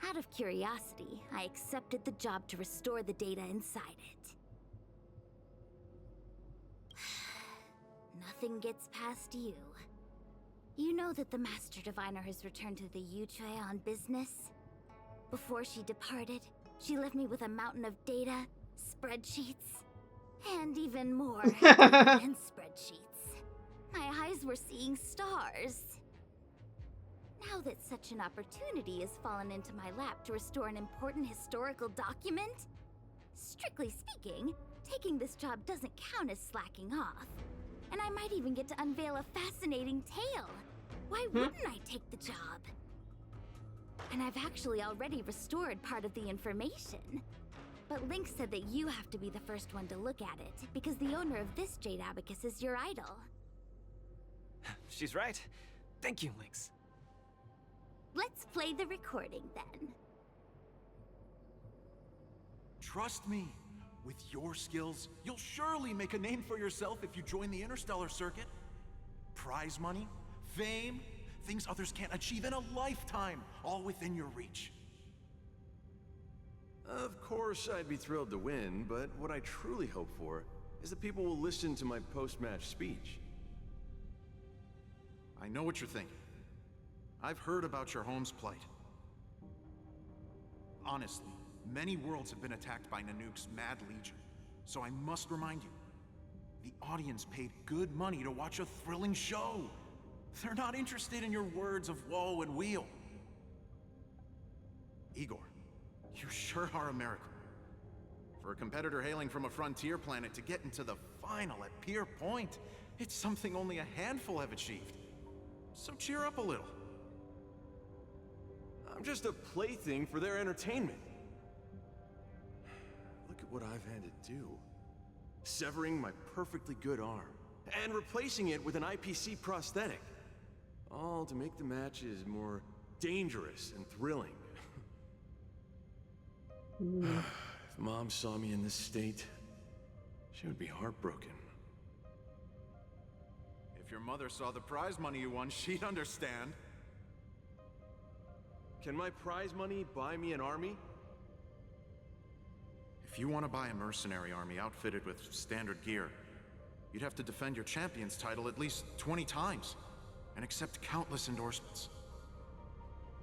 Out of curiosity, I accepted the job to restore the data inside it. Nothing gets past you. You know that the Master Diviner has returned to the Yutue on business? Before she departed, she left me with a mountain of data, spreadsheets, and even more data and spreadsheets. My eyes were seeing stars. Now that such an opportunity has fallen into my lap to restore an important historical document, strictly speaking, taking this job doesn't count as slacking off. And I might even get to unveil a fascinating tale. Why wouldn't I take the job? And I've actually already restored part of the information. But Link said that you have to be the first one to look at it, because the owner of this jade abacus is your idol. She's right. Thank you, Lynx. Let's play the recording then. Trust me, with your skills, you'll surely make a name for yourself if you join the interstellar circuit. Prize money, fame, things others can't achieve in a lifetime, all within your reach. Of course, I'd be thrilled to win, but what I truly hope for is that people will listen to my post-match speech. I know what you're thinking. I've heard about your home's plight. Honestly, many worlds have been attacked by Nanook's Mad Legion, so I must remind you, the audience paid good money to watch a thrilling show. They're not interested in your words of woe and weal. Igor, you sure are a miracle. For a competitor hailing from a frontier planet to get into the final at Pier Point, it's something only a handful have achieved. So cheer up a little. I'm just a plaything for their entertainment. Look at what I've had to do. Severing my perfectly good arm, and replacing it with an IPC prosthetic. All to make the matches more dangerous and thrilling. If Mom saw me in this state, she would be heartbroken. If your mother saw the prize money you won, she'd understand. Can my prize money buy me an army? If you want to buy a mercenary army outfitted with standard gear, you'd have to defend your champion's title at least 20 times, and accept countless endorsements.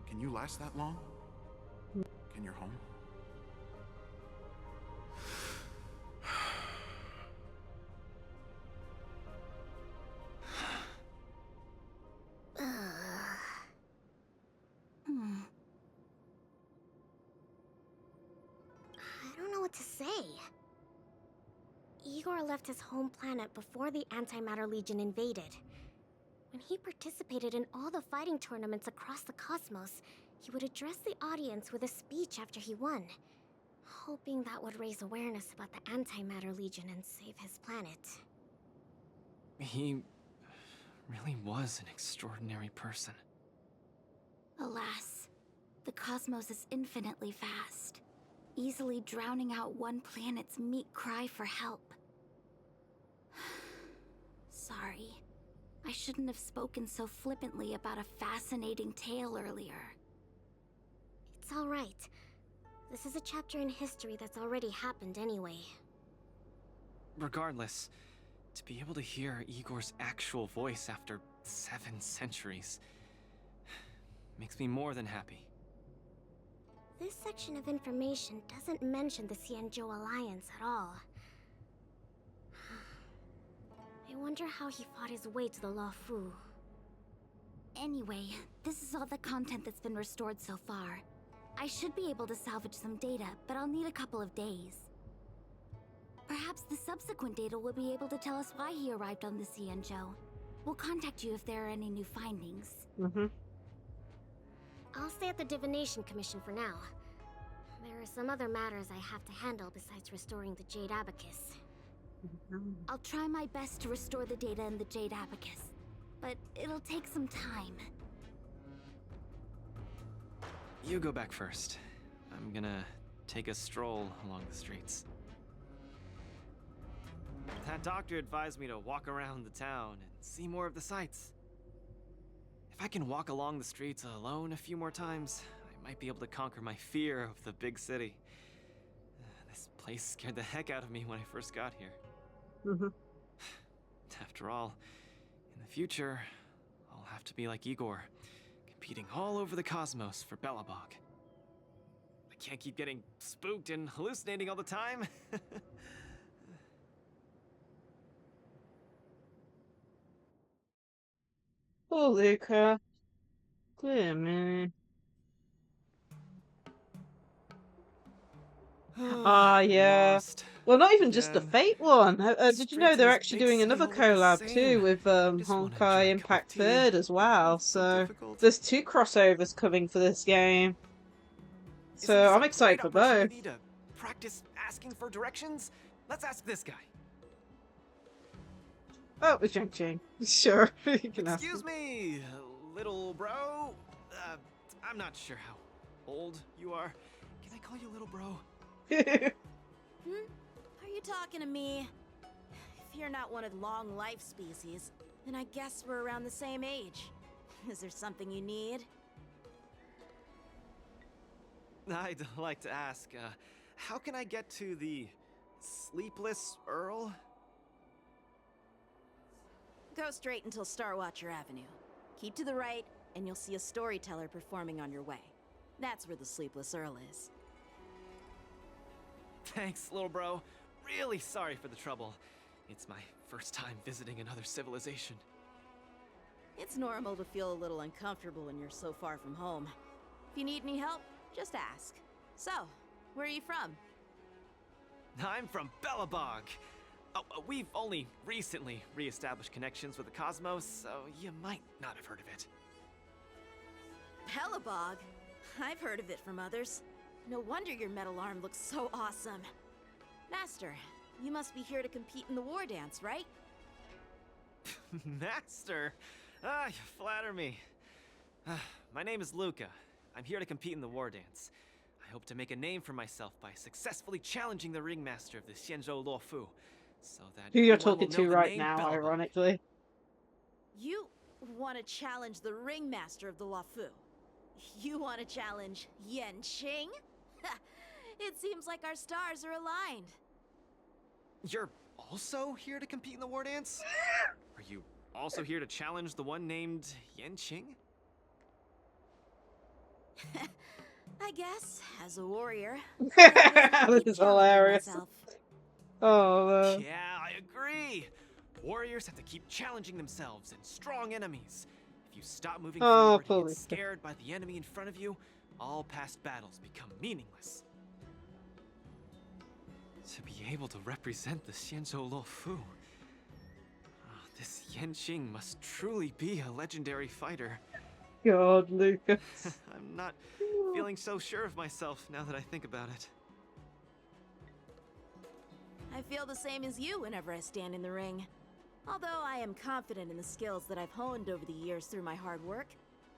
Can you last that long? Can your home? I don't know what to say. Igor left his home planet before the Antimatter Legion invaded. When he participated in all the fighting tournaments across the cosmos, he would address the audience with a speech after he won, hoping that would raise awareness about the Antimatter Legion and save his planet. He really was an extraordinary person. Alas, the cosmos is infinitely vast, easily drowning out one planet's meek cry for help. Sorry. I shouldn't have spoken so flippantly about a fascinating tale earlier. It's all right. This is a chapter in history that's already happened anyway. Regardless, to be able to hear Igor's actual voice after 7 centuries makes me more than happy. This section of information doesn't mention the Xianzhou Alliance at all. I wonder how he fought his way to the Luofu. Anyway, this is all the content that's been restored so far. I should be able to salvage some data, but I'll need a couple of days. Perhaps the subsequent data will be able to tell us why he arrived on the Xianzhou. We'll contact you if there are any new findings. I'll stay at the Divination Commission for now. There are some other matters I have to handle besides restoring the Jade Abacus. I'll try my best to restore the data in the Jade Abacus, but it'll take some time. You go back first. I'm gonna take a stroll along the streets. That doctor advised me to walk around the town and see more of the sights. If I can walk along the streets alone a few more times, I might be able to conquer my fear of the big city. This place scared the heck out of me when I first got here. After all, in the future, I'll have to be like Igor, competing all over the cosmos for Belobog. I can't keep getting spooked and hallucinating all the time. Oh, Luca. Dear me. Yeah. Lost. Well, not even just the Again. Fate one. Did you Straight know to they're this actually big doing city another all looking the collab too same. with Honkai Impact Third as well? So there's 2 crossovers coming for this game. So I'm excited for both. Opportunity to practice asking for directions? Let's ask this guy. Oh, it's Yang-Ching. Sure, you can ask Excuse him. me, little bro. I'm not sure how old you are. Can I call you little bro? Are you talking to me? If you're not one of the long life species, then I guess we're around the same age. Is there something you need? I'd like to ask, how can I get to the Sleepless Earl? Go straight until Starwatcher Avenue. Keep to the right, and you'll see a storyteller performing on your way. That's where the Sleepless Earl is. Thanks, little bro. Really sorry for the trouble. It's my first time visiting another civilization. It's normal to feel a little uncomfortable when you're so far from home. If you need any help, just ask. So, where are you from? I'm from Belobog. Oh, we've only recently re-established connections with the cosmos, so you might not have heard of it. Belobog? I've heard of it from others. No wonder your metal arm looks so awesome. Master, you must be here to compete in the war dance, right? Master? Ah, you flatter me. My name is Luca. I'm here to compete in the war dance. I hope to make a name for myself by successfully challenging the ringmaster of the Xianzhou Luofu, so that Who you're everyone will talking to know the right name now, Belobog. ironically. You want to challenge the ringmaster of the Luofu? You want to challenge Yanqing? It seems like our stars are aligned. You're also here to compete in the war dance? Are you also here to challenge the one named Yanqing? I guess, as a warrior. This is hilarious. Oh, Yeah, I agree. Warriors have to keep challenging themselves and strong enemies. If you stop moving forward and get scared by the enemy in front of you, all past battles become meaningless. To be able to represent the Xianzhou Luofu, this Yanqing must truly be a legendary fighter. God, Lucas. I'm not feeling so sure of myself now that I think about it. I feel the same as you whenever I stand in the ring. Although I am confident in the skills that I've honed over the years through my hard work,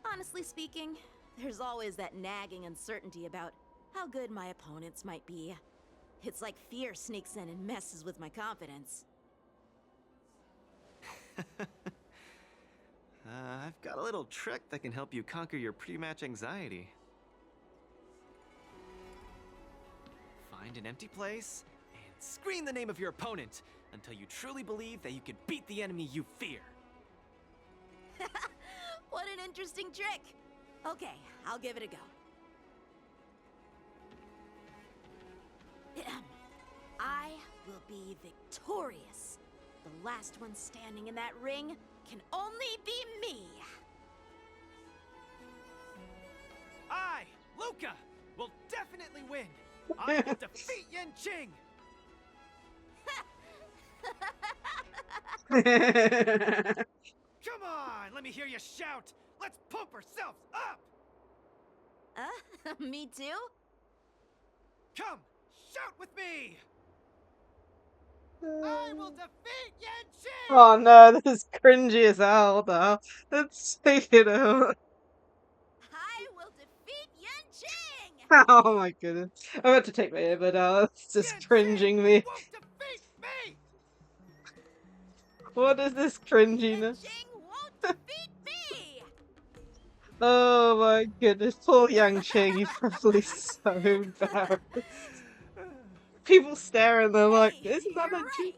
honestly speaking, there's always that nagging uncertainty about how good my opponents might be. It's like fear sneaks in and messes with my confidence. I've got a little trick that can help you conquer your pre-match anxiety. Find an empty place and scream the name of your opponent until you truly believe that you can beat the enemy you fear. What an interesting trick! Okay, I'll give it a go. I will be victorious. The last one standing in that ring can only be me. I, Luca, will definitely win. I will defeat Yanqing. Come on, let me hear you shout. Let's pump ourselves up. Me too? Come, shout with me. I will defeat Yanqing! Oh no, this is cringy as hell, though. Let's take it out. I will defeat Yanqing! Oh my goodness. I'm about to take my earbud out. It's just cringing me. Won't defeat me! What is this cringiness? Yanqing won't defeat me! Oh my goodness, poor Yanqing, he's probably so embarrassed. People stare and they're like, isn't that a Right.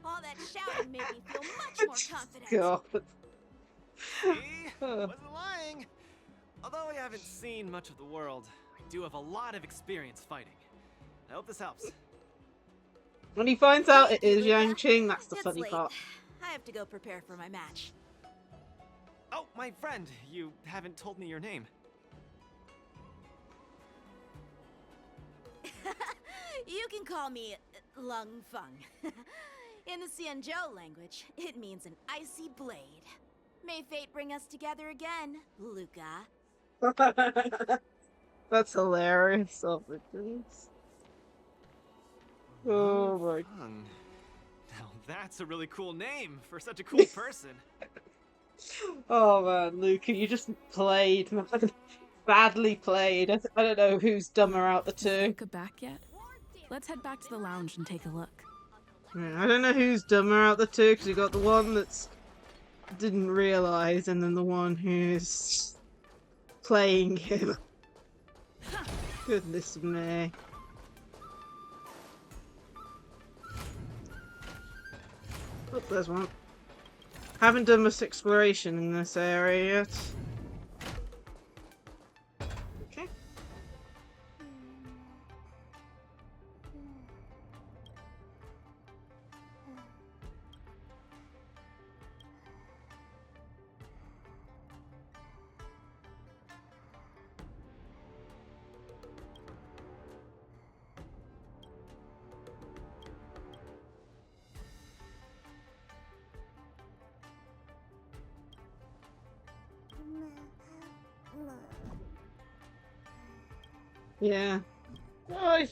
All that shouting made me feel much more confident. God. See? Wasn't lying. Although I haven't seen much of the world, I do have a lot of experience fighting. I hope this helps. When he finds out it is Yanqing, that's the It's funny late. part. I have to go prepare for my match. Oh, my friend, you haven't told me your name. You can call me Lung Feng. In the Xianzhou language, it means an icy blade. May fate bring us together again, Luca. That's hilarious. Oh my goodness. Oh my. Now That's a really cool name for such a cool person. Oh man, Luca, you just played, man. Badly played. I don't know who's dumber out the two. Is Luca back yet? Let's head back to the lounge and take a look. Yeah, I don't know who's dumber out the two, because you got the one that's didn't realise, and then the one who's playing him. Goodness me. Oh, there's one. Haven't done much exploration in this area yet. Okay. Yeah. Oh,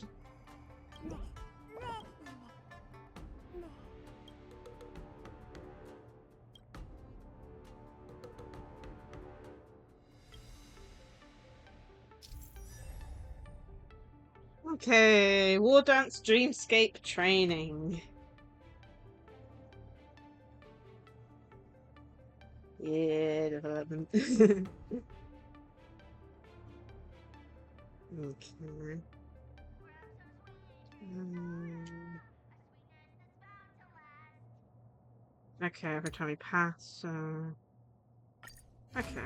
okay, Wardance Dreamscape training. Yeah, development. Okay. Okay, every time we pass, okay.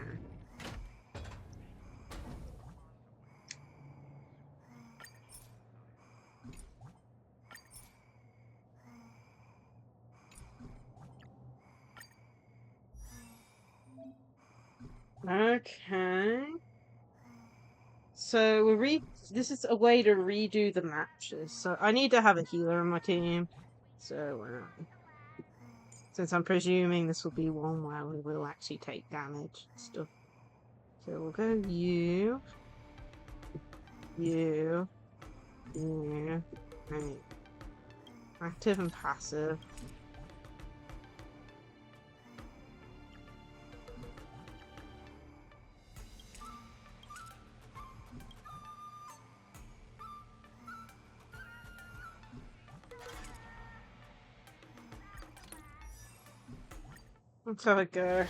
Okay. So this is a way to redo the matches. So I need to have a healer on my team. So since I'm presuming this will be one where we will actually take damage and stuff. So we'll go you, right. Active and passive. Let's have a go.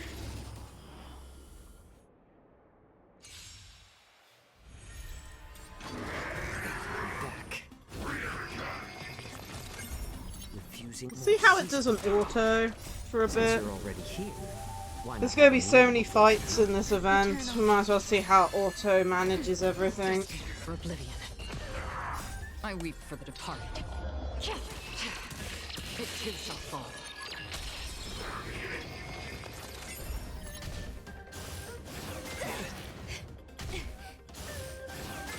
See how it does an auto for a bit? There's going to be so many fights in this event. We might as well see how auto manages everything. For oblivion. I weep for the departed. It too shall fall.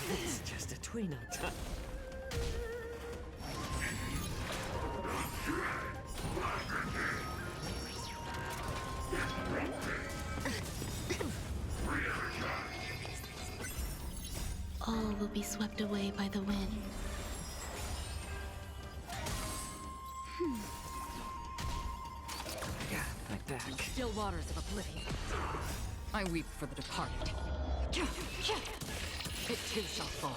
It's just a tweener. All will be swept away by the wind. My back. Still waters of oblivion. I weep for the departed. It too shall fall.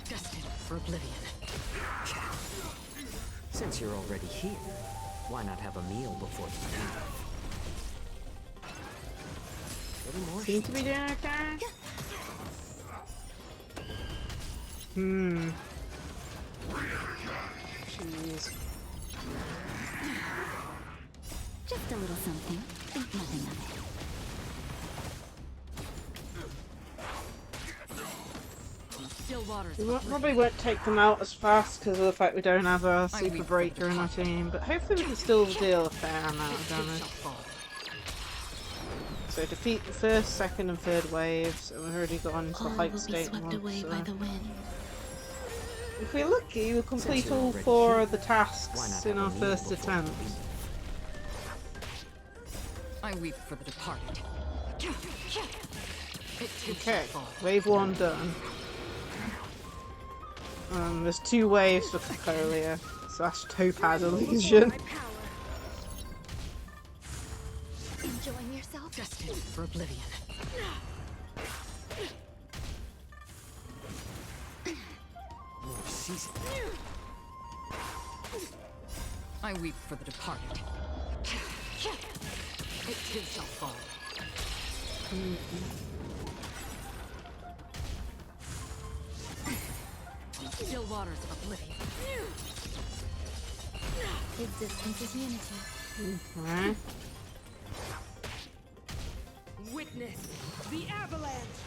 Destined for oblivion. Since you're already here, why not have a meal before you leave? Seem to be doing okay. Jeez. Just a little something. Think nothing of it. We probably won't take them out as fast because of the fact we don't have a super breaker in our team, but hopefully we can still deal a fair amount of damage. So defeat the first, second and third waves, and we've already gone into the hype state once, so if we're lucky, we'll complete all 4 of the tasks in our first attempt. I weep for the departed. Okay, wave 1 done. There's 2 waves for Cocolia. Slash Topaz Illusion. Enjoying yourself? Destined for oblivion. More season. I weep for the departed. It too shall fall. Still waters of oblivion. Existence is unity. Okay. Witness the avalanche.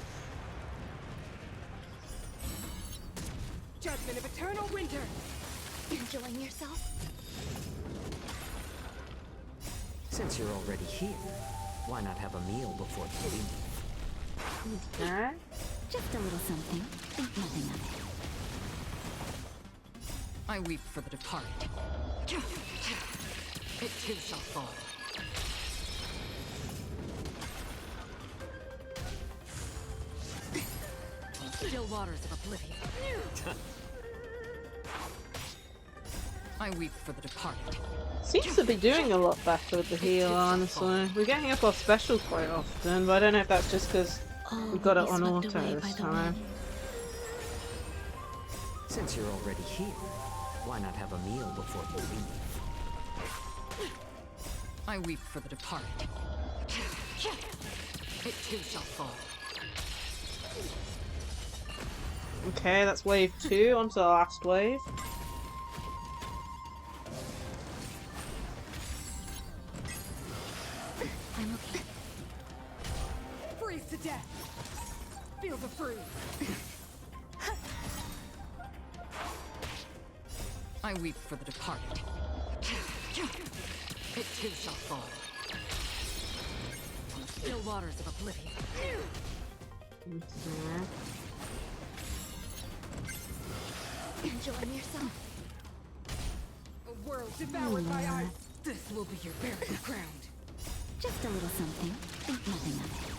Judgment of eternal winter. Enjoying yourself? Since you're already here, why not have a meal before you leave? Okay. Just a little something. Think nothing of it. I weep for the departed. It too shall fall. Still waters of oblivion. I weep for the departed. Seems to be doing a lot better with the heal, honestly. We're getting up off special quite often, but I don't know if that's just because we've got it on auto this time. Since you're already here, why not have a meal before you leave? I weep for the departed. It too shall fall. Okay, that's wave 2, on to the last wave. I'm okay. Freeze to death. Feel the freeze. I weep for the departed. It too shall fall. Still waters of oblivion. Enjoying yourself? A world devoured by ice. This will be your burial ground. Just a little something. Think nothing of it.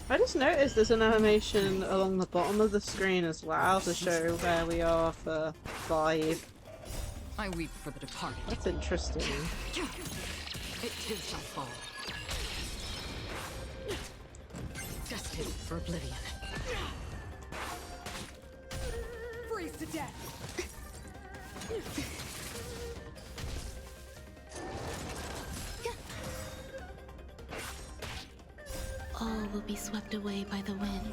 I just noticed there's an animation along the bottom of the screen as well to show where we are for 5. I weep for the departed. That's interesting. It too shall fall. Destined for oblivion. Freeze to death. All will be swept away by the wind.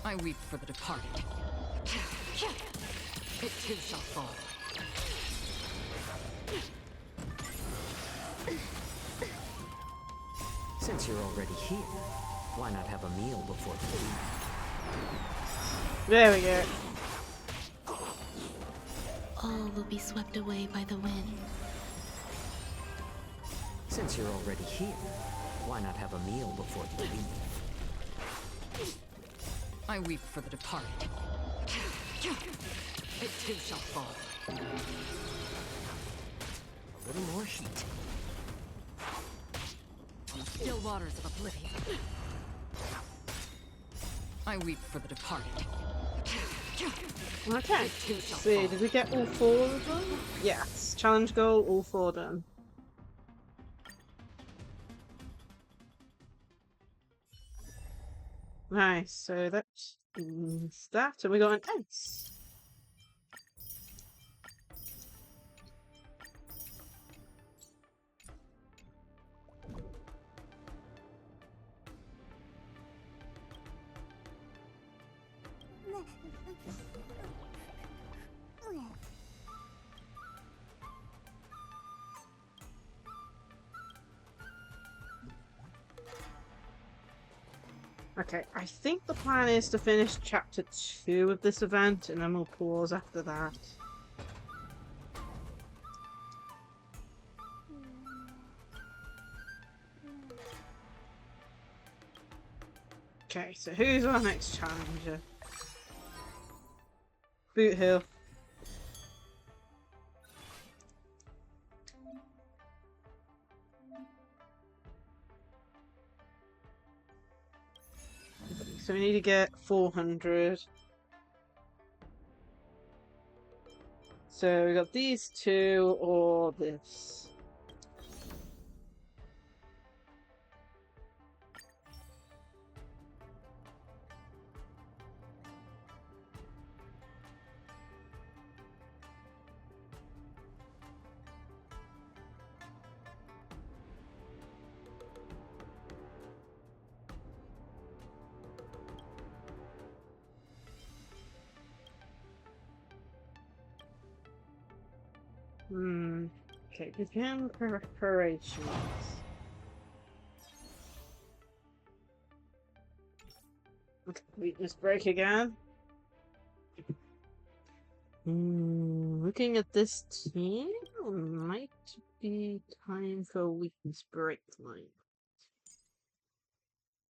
I weep for the departed. It too shall fall. Since you're already here, why not have a meal before you leave? There we go. All will be swept away by the wind. Since you're already here, why not have a meal before you leave? I weep for the departed. It too shall fall. A little more heat. Still waters of oblivion. I weep for the departed. Okay, let's see, did we get all 4 of them? Yes, challenge goal, all 4 done. Nice, so that's that, and we got an ace. Okay, I think the plan is to finish chapter 2 of this event, and then we'll pause after that. Okay, so who's our next challenger? Boot Hill. so we need to get 400. So we got these two or this. Okay, begin preparations. Okay, weakness break again. Looking at this team, might be time for weakness break line.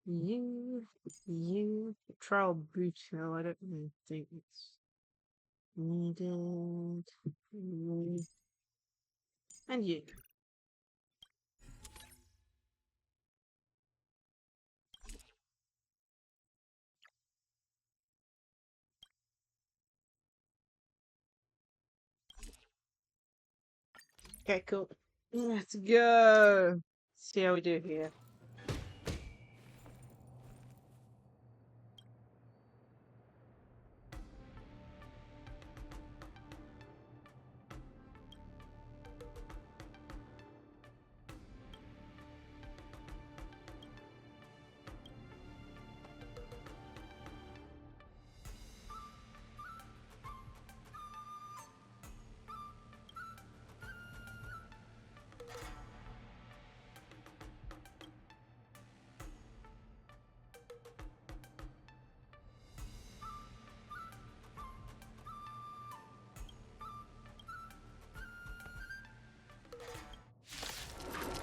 You, trial brutal, I don't really think it's needed. And you. Okay, cool. Let's go. See how we do here.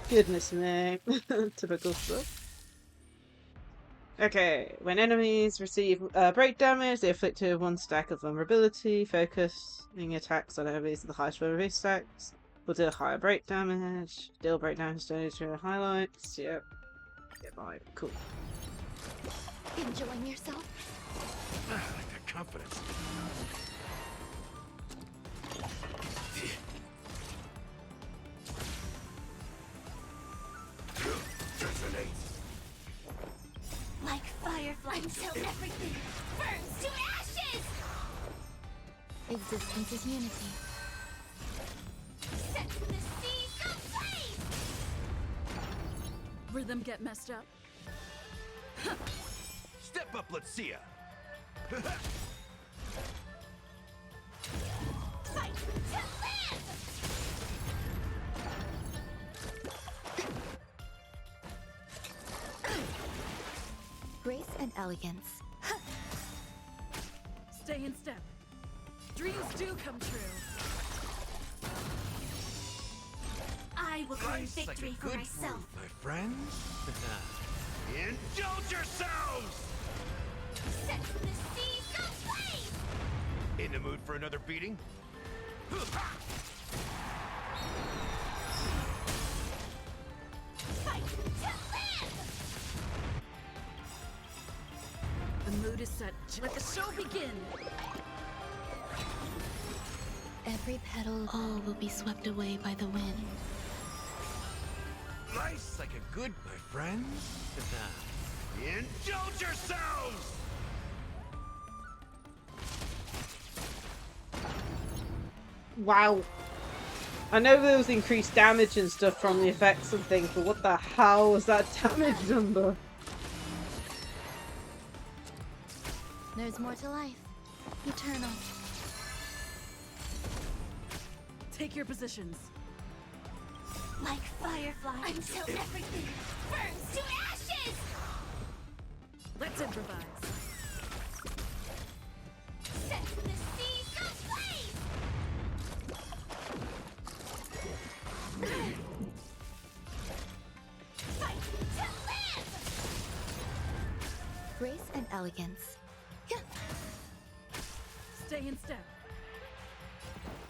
Goodness me. Typical stuff. Okay, when enemies receive break damage, they inflict 1 stack of vulnerability. Focusing attacks on enemies with the highest vulnerability stacks will deal higher break damage. Deal break damage to highlights. Yep. Get by. Cool. Enjoying yourself? I like that confidence. Like fireflies until everything burns to ashes! Existence is unity. Set the seas aflame! Rhythm get messed up. Step up, Lacie. Fight to live! Grace and elegance. Stay in step. Dreams do come true. I will claim victory for myself. My friends? Indulge yourselves! Set the seas aflame! In the mood for another beating? Fight to live! The mood is set. Let the show begin. Every petal, all will be swept away by the wind. Nice like a good, my friends. Indulge yourselves! Wow. I know there was increased damage and stuff from the effects and things, but what the hell was that damage number? There's more to life. Eternal. Take your positions. Like fireflies until everything burns to ashes! Let's improvise. Set the seas aflame! Fight to live! Grace and elegance. Stay in step.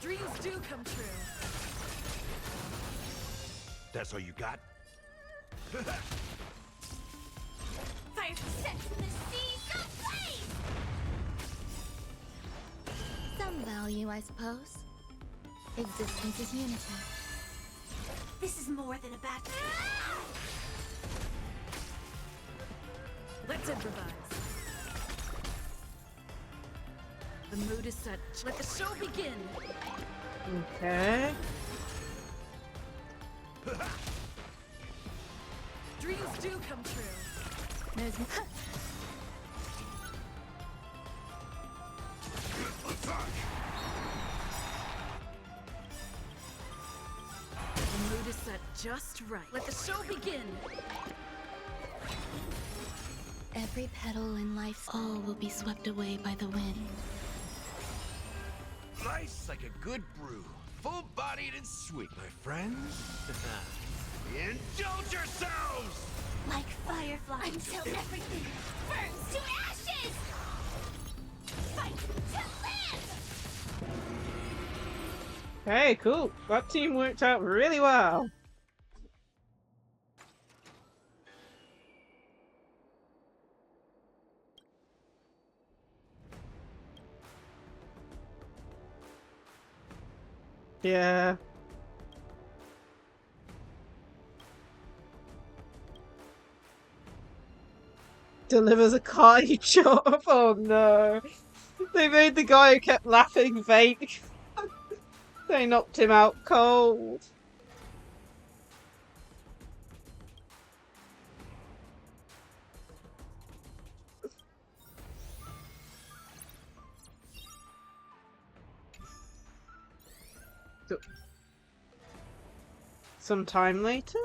Dreams do come true. That's all you got? Fight fire set the seas ablaze! Some value, I suppose. Existence is unity. This is more than a battle. Let's improvise. The mood is set. Let the show begin. Okay. Dreams do come true. There's The mood is set just right. Let the show begin. every petal in life's all will be swept away by the wind. Nice like a good brew. Full-bodied and sweet, my friends. Indulge yourselves! Like fireflies. Until everything burns to ashes! Fight to live! Hey, cool. That team worked out really well. Yeah. Delivers a cardi chop. Oh no. They made the guy who kept laughing fake. They knocked him out cold. Some time later?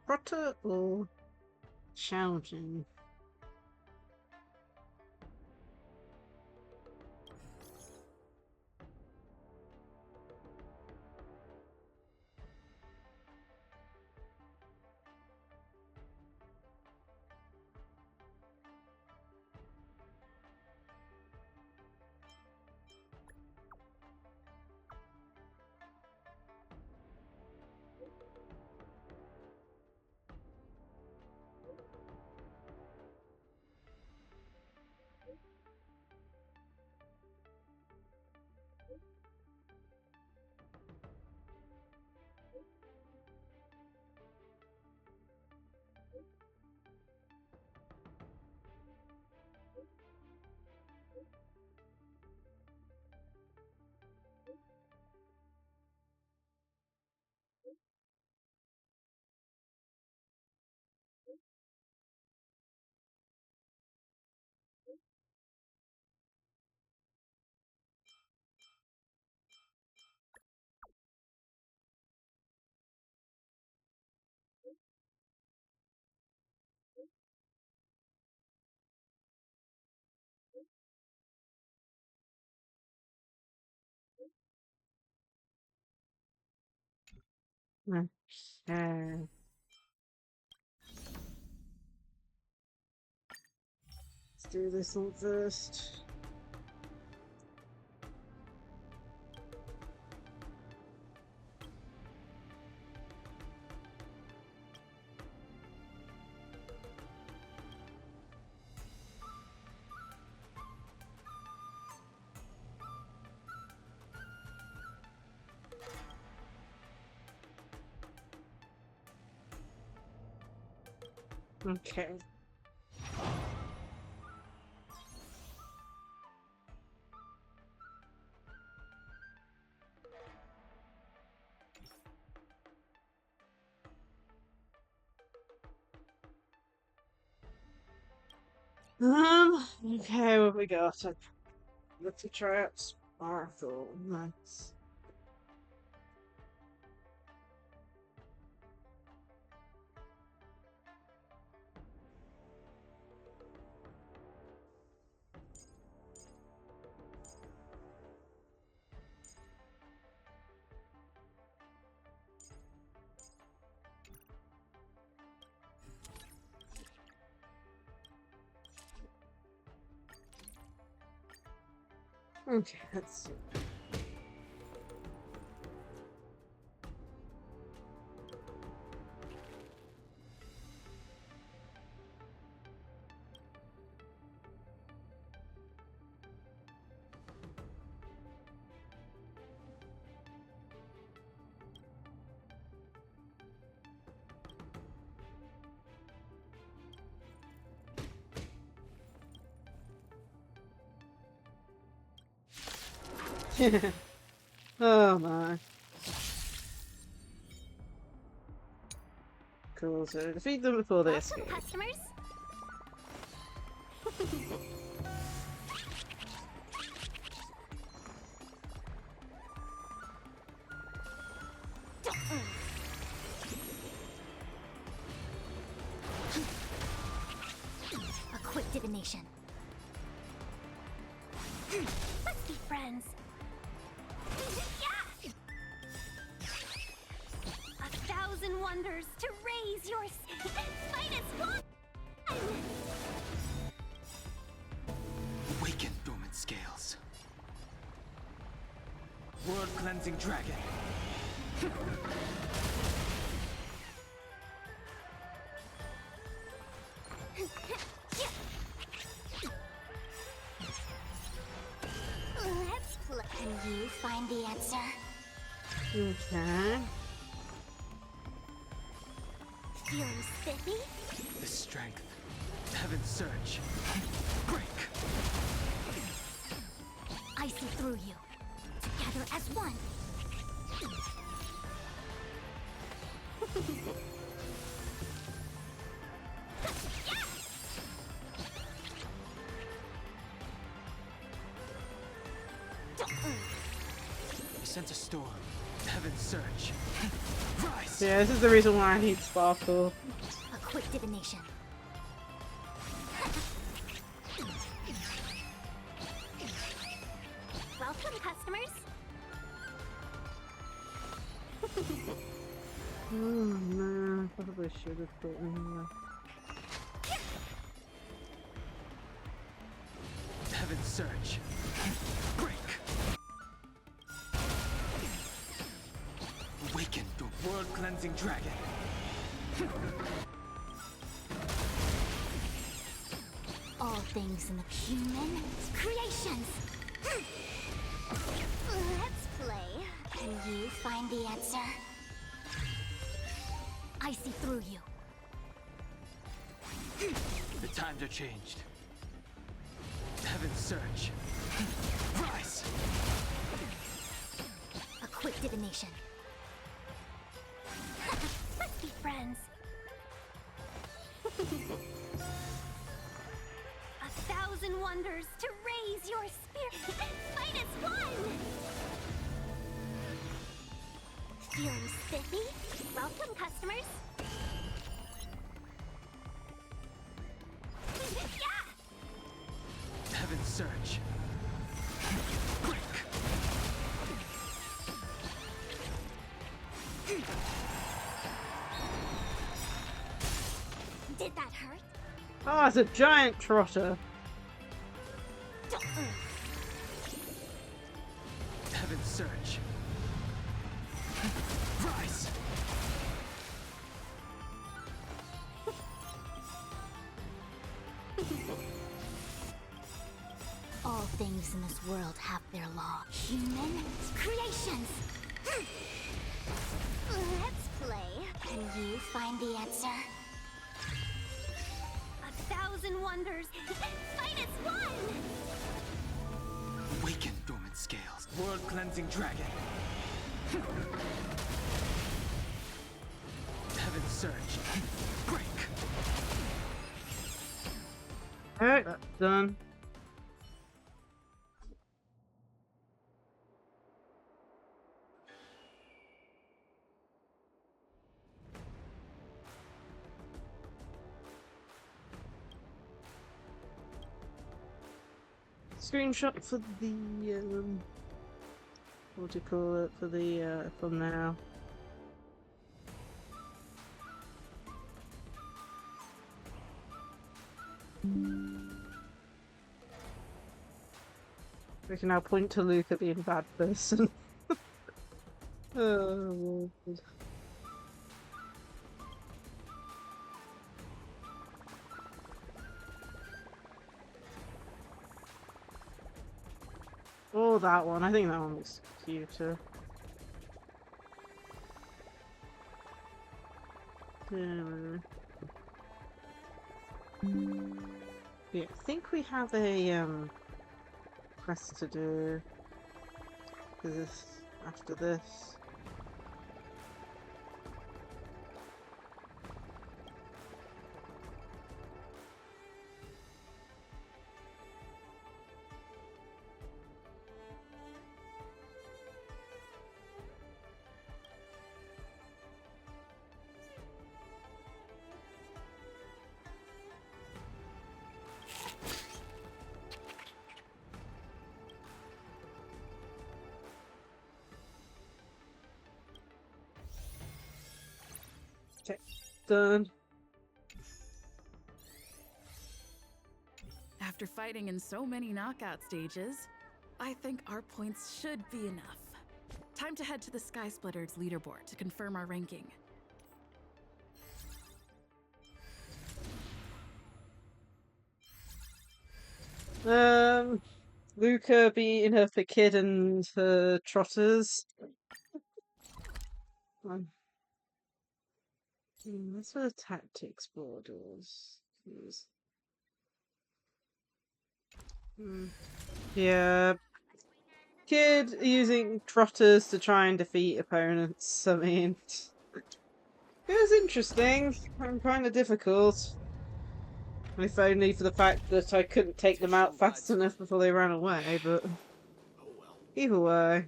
Rotter or Xiaojin? Okay. Let's do this one first. Okay. Okay, what we got? Let's try out Sparkle. Nice. Okay, let's see. Oh my. Cool, so defeat them before they escape. Customers? A quick divination. Let's be friends. Yeah! 1,000 wonders to raise your finest one! Awaken dormant scales. World cleansing dragon. Let's play. Can you find the answer? Okay. Feeling spiffy? The strength. Heaven's surge. Break. I see through you. Together as one. I sense a storm. Heaven's surge. Rise. Yeah, this is the reason why I need Sparkle. A quick divination. Welcome, customers. Oh man, probably should have put in Heaven's surge. Break. Awaken the world cleansing dragon. All things in the human creations. Let's play. Can you find the answer? I see through you. The times are changed. Heaven's surge. Rise. A quick divination. Let's be friends. 1,000 wonders to raise your spirit. Fight as one! Feeling spiffy? Welcome, customers. Heaven's surge. Break. Did that hurt? Oh, it's a giant trotter. Heaven's surge. Rise. All things in this world have their law. Human creations. Let's play. Can you find the answer? 1,000 wonders. Fight as one! Awaken dormant scales. World cleansing dragon. Heaven's surge. Break. Alright, that's done. Screenshot for the what do you call it, for the thumbnail. We can now point to Luca being a bad person. Oh, Lord. Oh, that one. I think that one looks cuter. Yeah, I think we have a quest to do. This after this. Okay, done. After fighting in so many knockout stages, I think our points should be enough. Time to head to the Sky Splitter's leaderboard to confirm our ranking. Luca beating her for Kid and her trotters. That's what the tactics board was. Yeah. Kid using trotters to try and defeat opponents. I mean, it was interesting and kind of difficult. If only for the fact that I couldn't take them out fast enough before they ran away, but either way.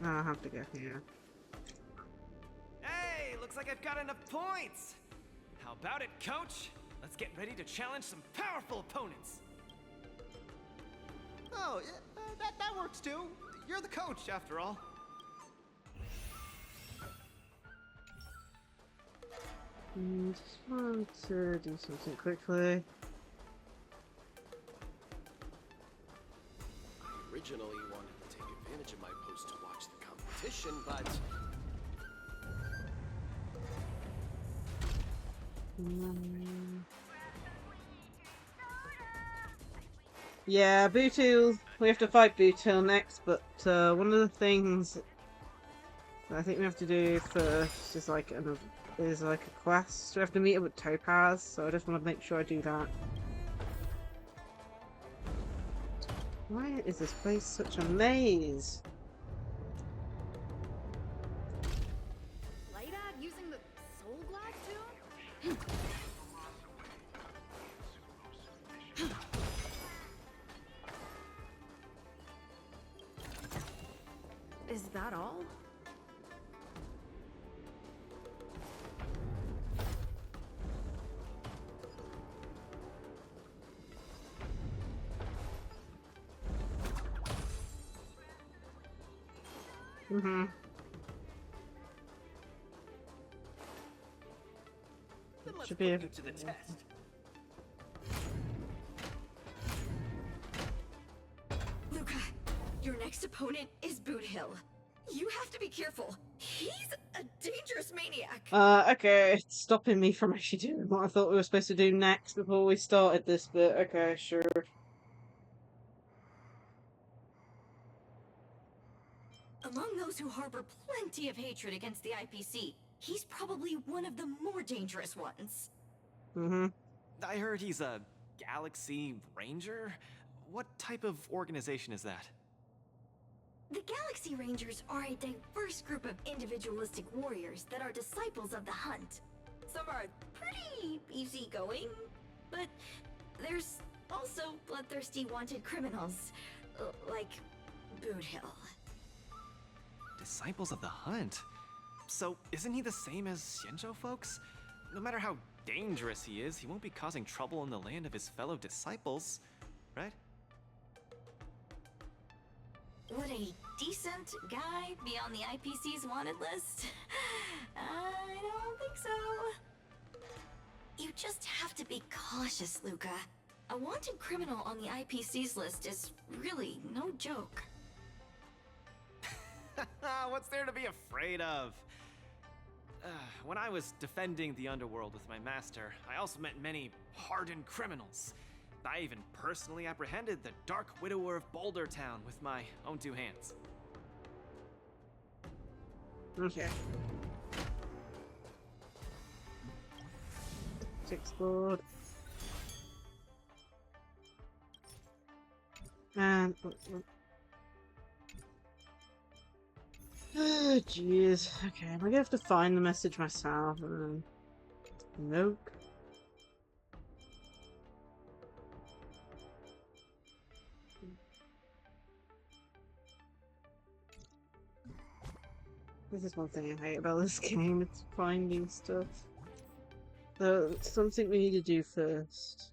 I'll have to go here. Hey, looks like I've got enough points. How about it, coach? Let's get ready to challenge some powerful opponents. Oh, that works too. You're the coach, after all. Just want to do something quickly. I originally wanted to take advantage of my post to watch the competition, but... Yeah, Bootil. We have to fight Bootil next, but one of the things I think we have to do first is like a quest. We have to meet up with Topaz, so I just want to make sure I do that. Why is this place such a maze? Light out using the soul glass too? Is that all? Should be able to the test. Luca, your next opponent is Boot Hill. You have to be careful. He's a dangerous maniac. Okay, it's stopping me from actually doing what I thought we were supposed to do next before we started this bit. Okay, sure. Among those who harbor plenty of hatred against the IPC, he's probably one of the more dangerous ones. I heard he's a Galaxy Ranger? What type of organization is that? The Galaxy Rangers are a diverse group of individualistic warriors that are disciples of the hunt. Some are pretty easygoing, but there's also bloodthirsty wanted criminals, like Boot Hill. Disciples of the hunt? So isn't he the same as Xianzhou folks? No matter how dangerous he is, he won't be causing trouble in the land of his fellow disciples, right? Would a decent guy be on the IPC's wanted list? I don't think so. You just have to be cautious, Luca. A wanted criminal on the IPC's list is really no joke. What's there to be afraid of? When I was defending the underworld with my master, I also met many hardened criminals. I even personally apprehended the Dark Widower of Boulder Town with my own 2 hands. Okay. Let's explore. And oh, jeez. Okay, am I gonna have to find the message myself? Nope. This is one thing I hate about this game, it's finding stuff. So, it's something we need to do first.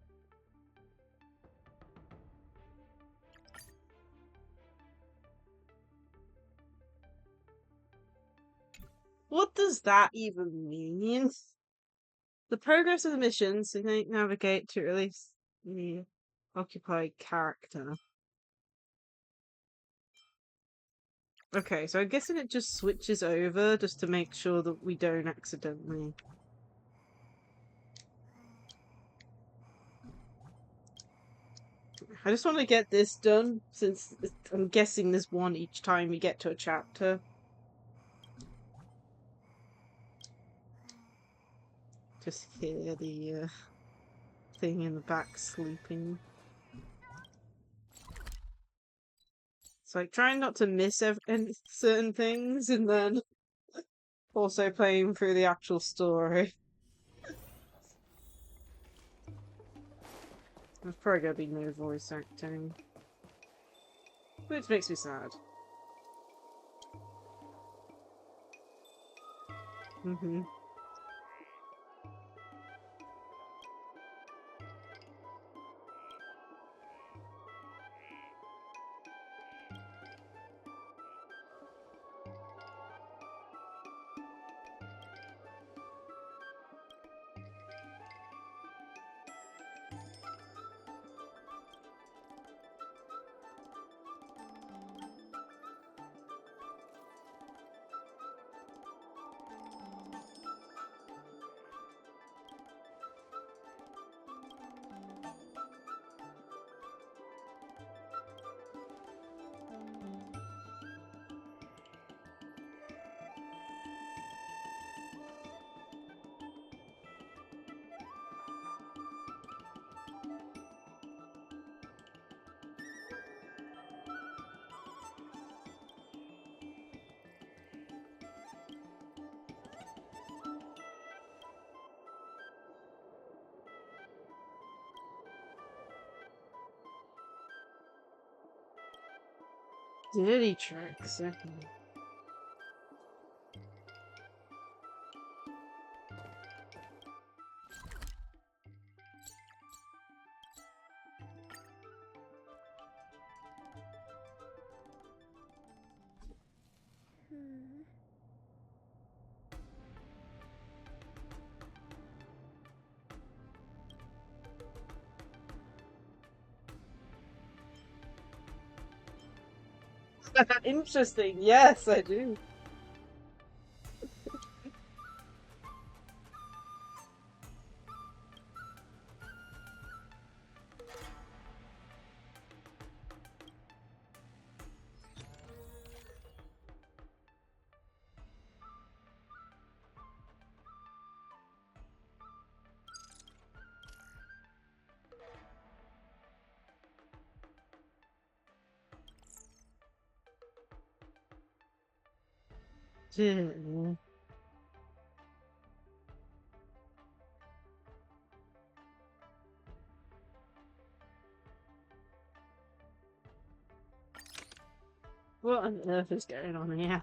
What does that even mean? The progress of the mission, so navigate to release the occupied character. Okay, so I'm guessing it just switches over just to make sure that we don't accidentally. I just want to get this done, since I'm guessing there's one each time we get to a chapter. Just hear the thing in the back sleeping. It's like trying not to miss certain things, and then also playing through the actual story. There's probably gonna be no voice acting, which makes me sad. Dirty tricks. Interesting. Yes, I do. Yeah. What on earth is going on here?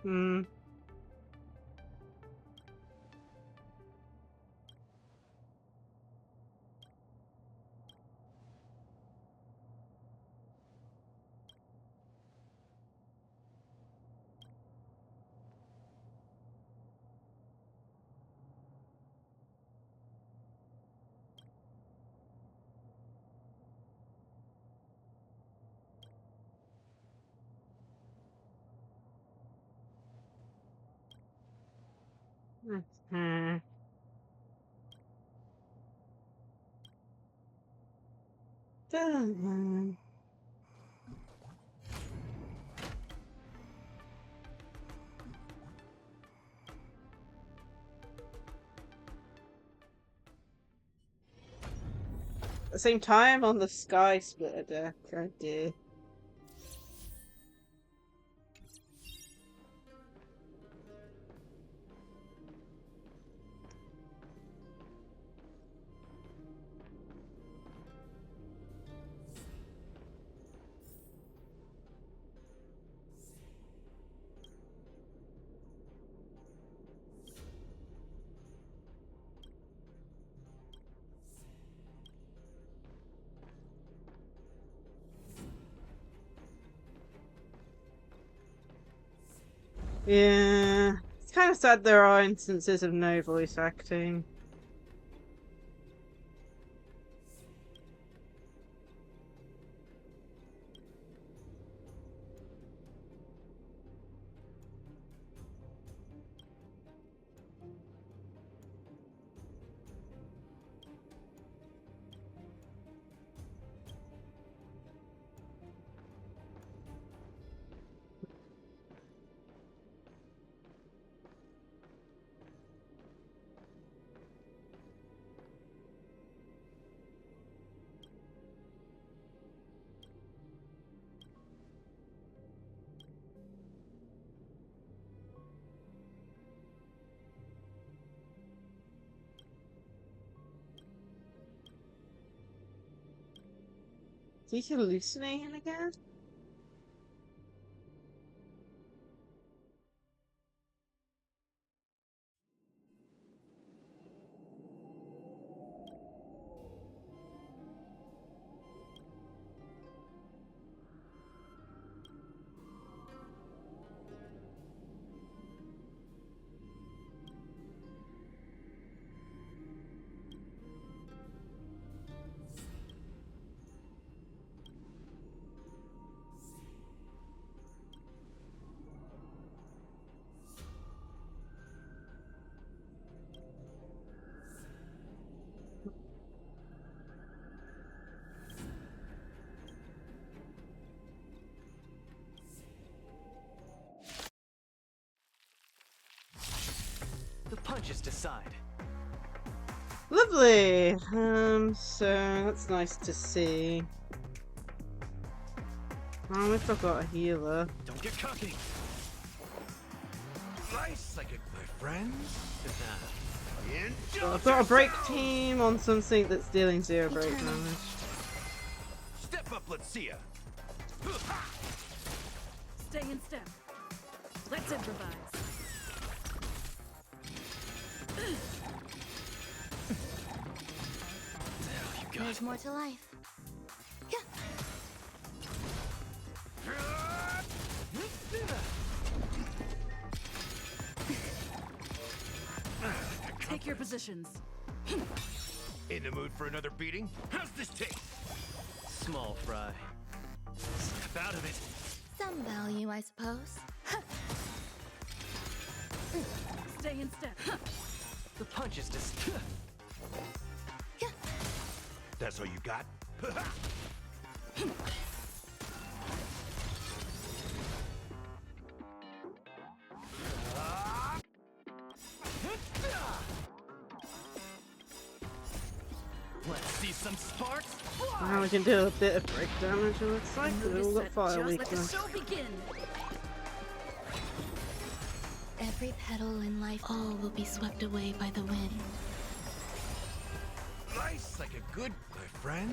Hmm. Hmm. Dun. At the same time on the sky splitter deck. Oh dear. Yeah, it's kind of sad there are instances of no voice acting. Is he hallucinating again? The punches decide. Lovely. So that's nice to see. Oh, if I've got a healer. Don't get cocky. Nice, like my friends. Well, I've got a break team on something that's dealing 0 break damage. Step up, let's see ya. Stay in step. Let's improvise. There's more to life. Take your positions. In the mood for another beating? How's this taste? Small fry. Step out of it. Some value, I suppose. Stay in step. The punches just. That's all you got? Let's see some sparks. Now we can do a bit of break damage, it looks like. We've all got fire Just let the weakness. show begin. Every petal in life, all will be swept away by the wind. Nice, like a good, my friends.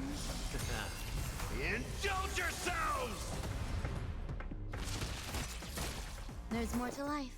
Indulge yourselves! There's more to life.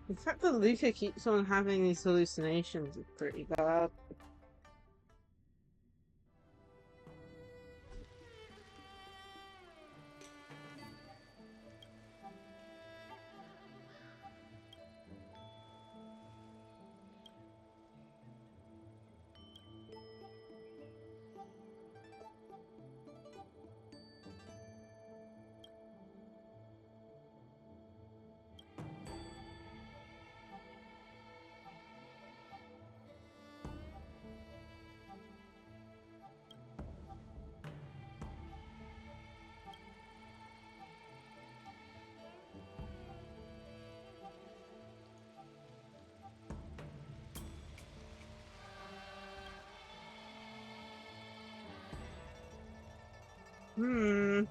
The fact that Luca keeps on having these hallucinations is pretty bad. Hmm.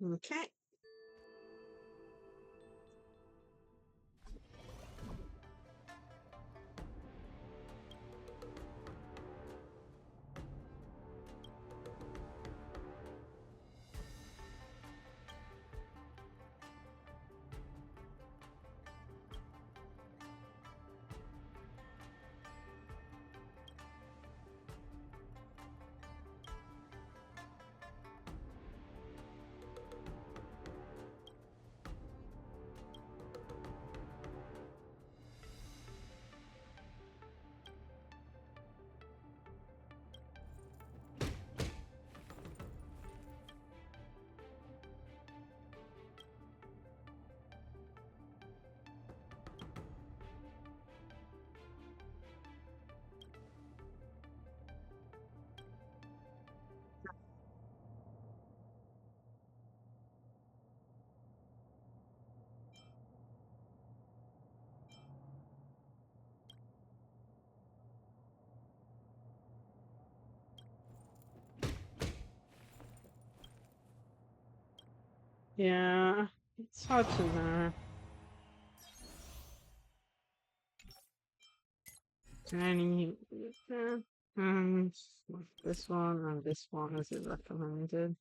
Okay. Yeah, it's hard to know. Any this one and this one is it recommended?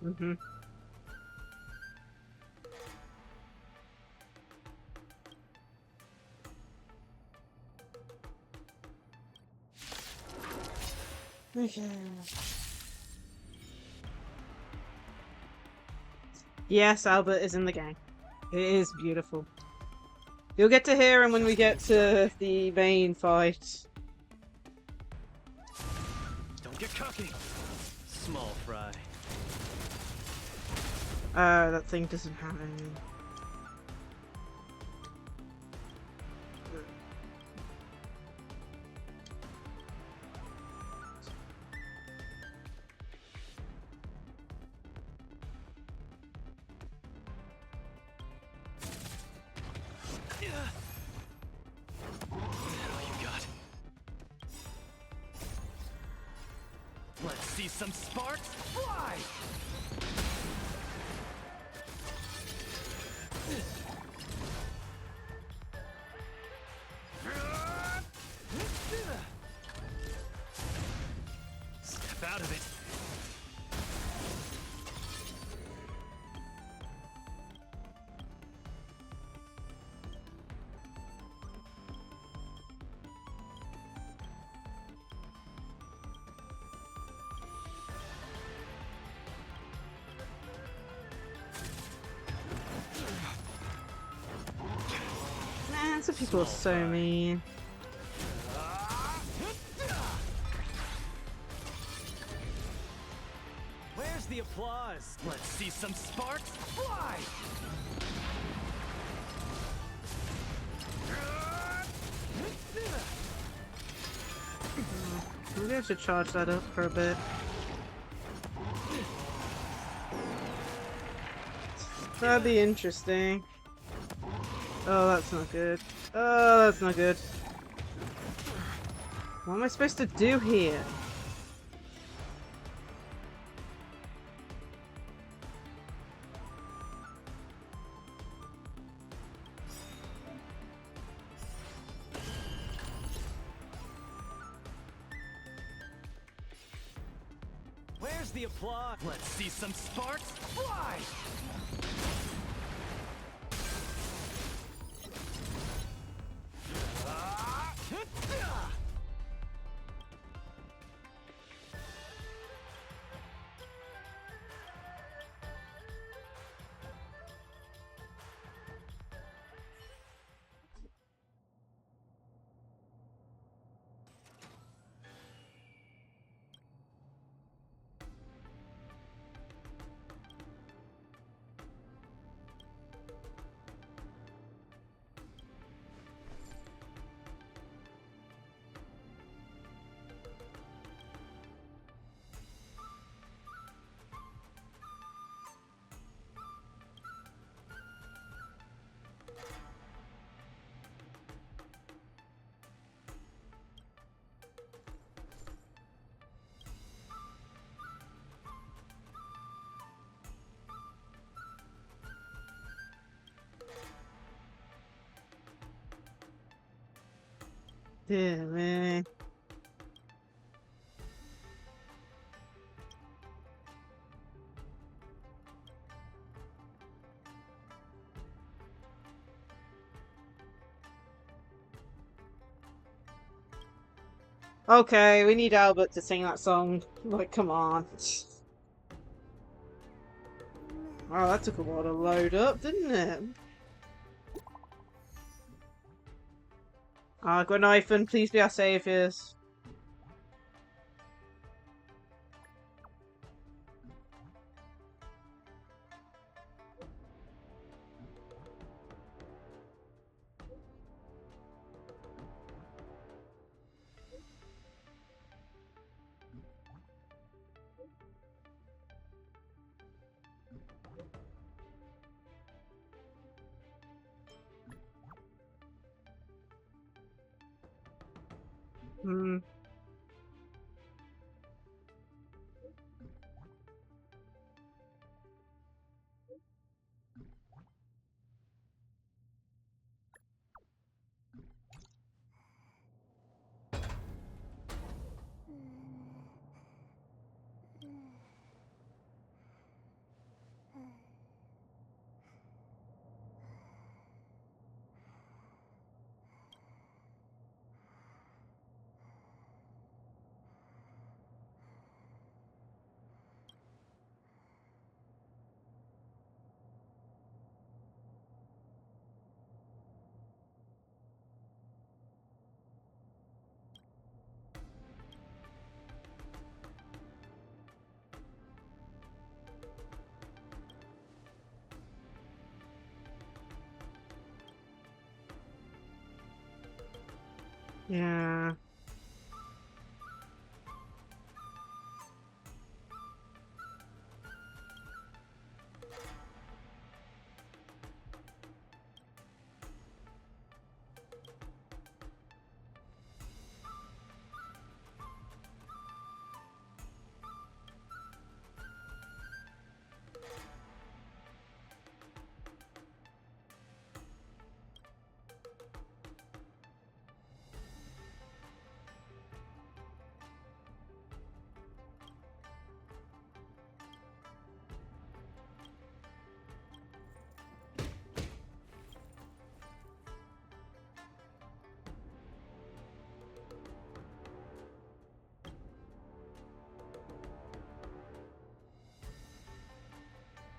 Mm-hmm. Okay. Yes, Albert is in the game. It is beautiful. You'll get to hear him when we get to the main fight. Don't get cocky. Small fry. That thing doesn't have any. Let's see some sparks fly! Step out of it. Man, some people are so mean. Where's the applause? Let's see some sparks fly! Maybe I should charge that up for a bit. That'd be interesting. Oh, that's not good. Oh, that's not good. What am I supposed to do here? Where's the applause? Let's see some sparks fly! Yeah, man. Okay, we need Albert to sing that song. Like, come on. Wow, that took a while to load up, didn't it? Gwenithan, please be our saviors. Hmm. Yeah.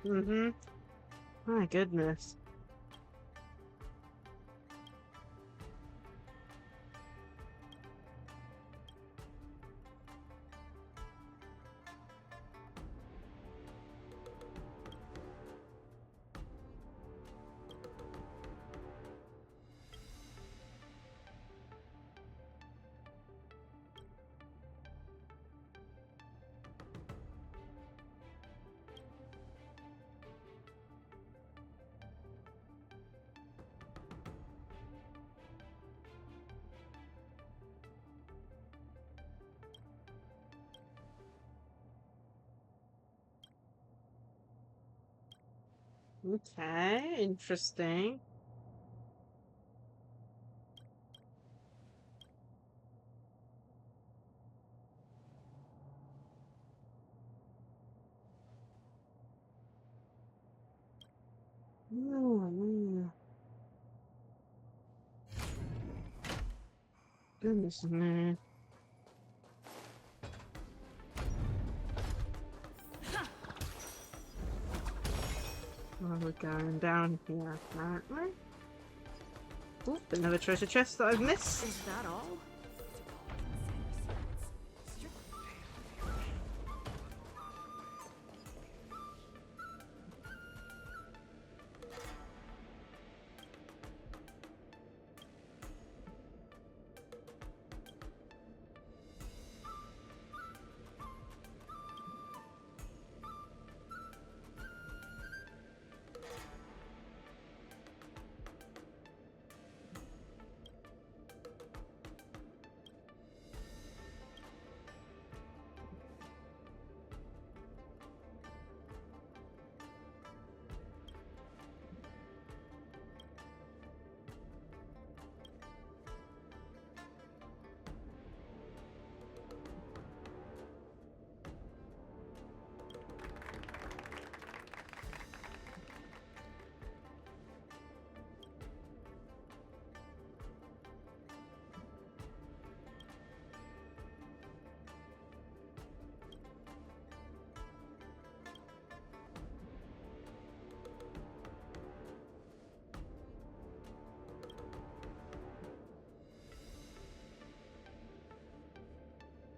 Mm-hmm. My goodness. Okay, interesting. Oh, goodness me. Oh, we're going down here, apparently. Oh, another treasure chest that I've missed. Is that all?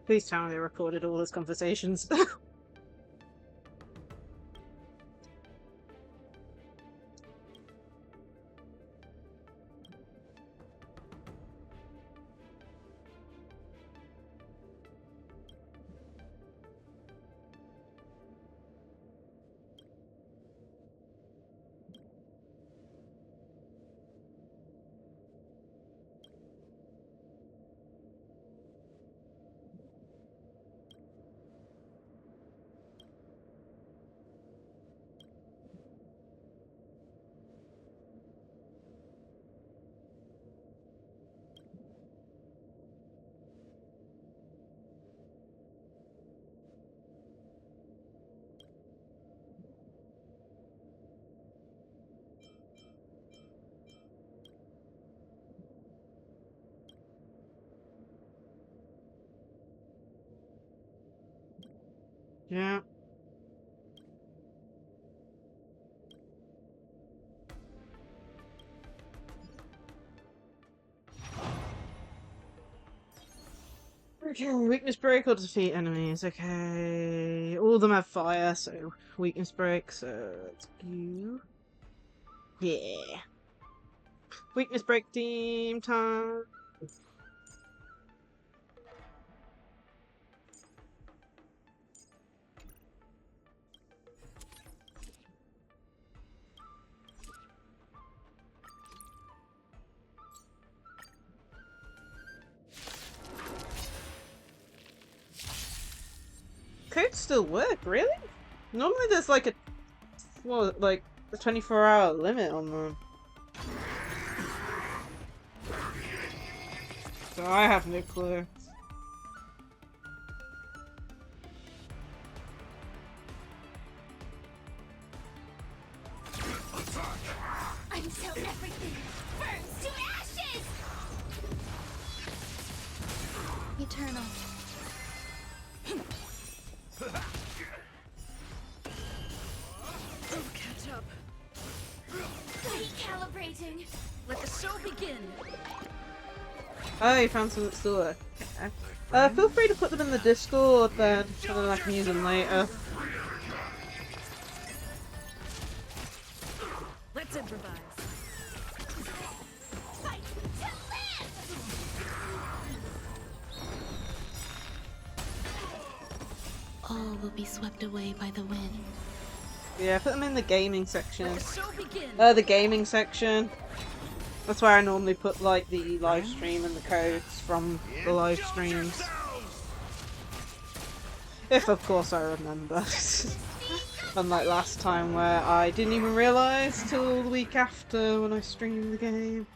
Please tell me they recorded all those conversations. Yeah. Okay, weakness break or defeat enemies. Okay, all of them have fire, so weakness break. So let's go. Yeah, weakness break team time. upgrades still work, really? Normally there's like a, what, like a 24-hour limit on them. So I have no clue. Until everything burns to ashes! Eternal. Catch up. Recalibrating. Let the show begin. Oh, you found some that still work. Okay. Feel free to put them in the Discord then, so then I can use them later. Let's improvise. All will be swept away by the wind. Yeah, put them in the gaming section. Let the show begin. The gaming section. That's where I normally put like the live stream and the codes from the live streams. If of course I remember. Unlike last time where I didn't even realise till the week after when I streamed the game.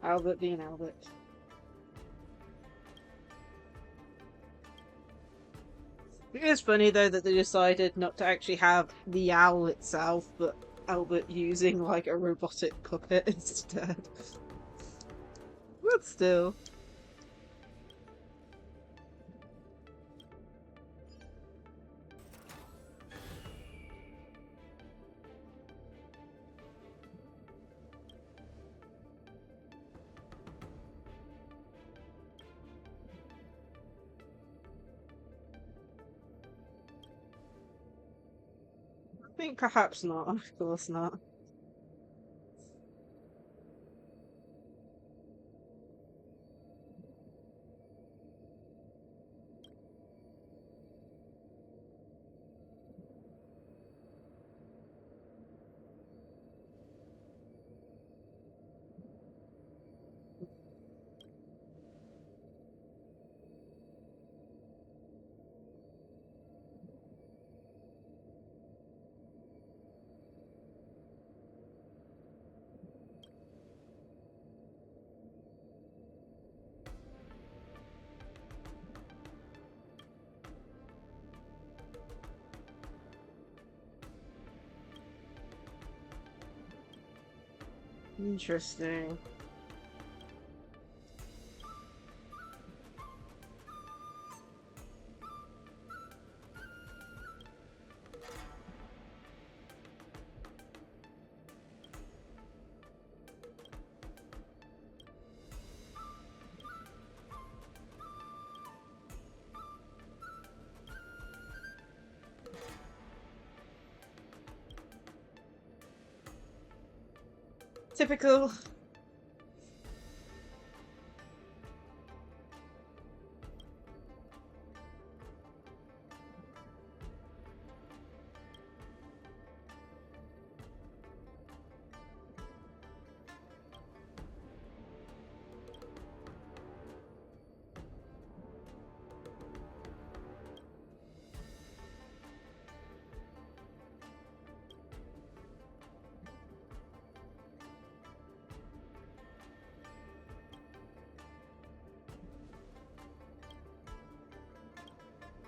Albert being Albert. It is funny though that they decided not to actually have the owl itself, but Albert using like a robotic puppet instead. But still. I think perhaps not, of course not. Interesting. Typical.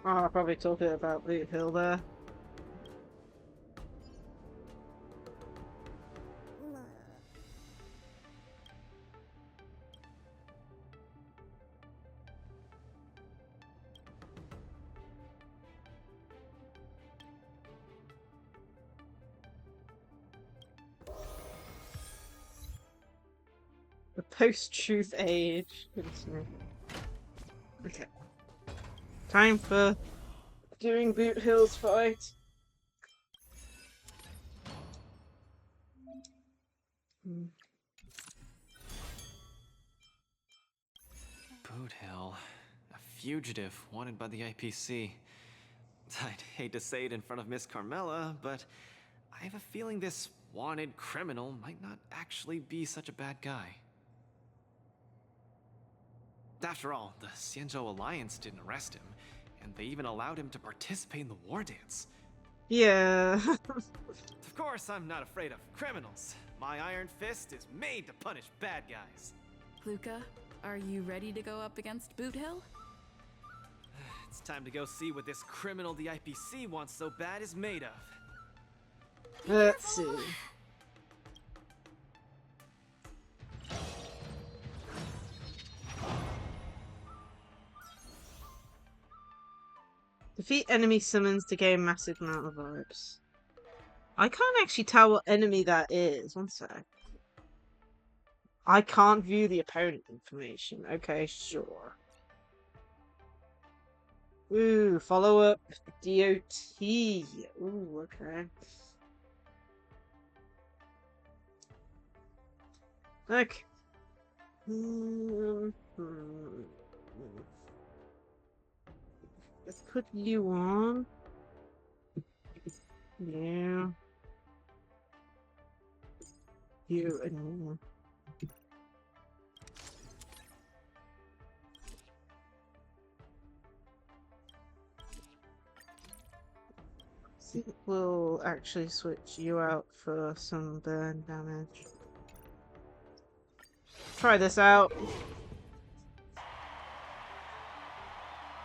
Oh, I'll probably talk a bit about Boot Hill there. The post-truth age. Goodness me. Okay. Time for doing Boot Hill's fight. Boot Hill. A fugitive wanted by the IPC. I'd hate to say it in front of Miss Carmela, but I have a feeling this wanted criminal might not actually be such a bad guy. After all, the Xianzhou Alliance didn't arrest him, and they even allowed him to participate in the war dance. Yeah. Of course, I'm not afraid of criminals. My iron fist is made to punish bad guys. Luca, are you ready to go up against Boot Hill? It's time to go see what this criminal the IPC wants so bad is made of. Let's see. Defeat enemy summons to gain massive amount of vibes. I can't actually tell what enemy that is. One sec. I can't view the opponent information. Okay, sure. Ooh, follow up DOT. Ooh, okay. Okay. Let's put you on. Yeah. You and me. I think we'll actually switch you out for some burn damage. Try this out.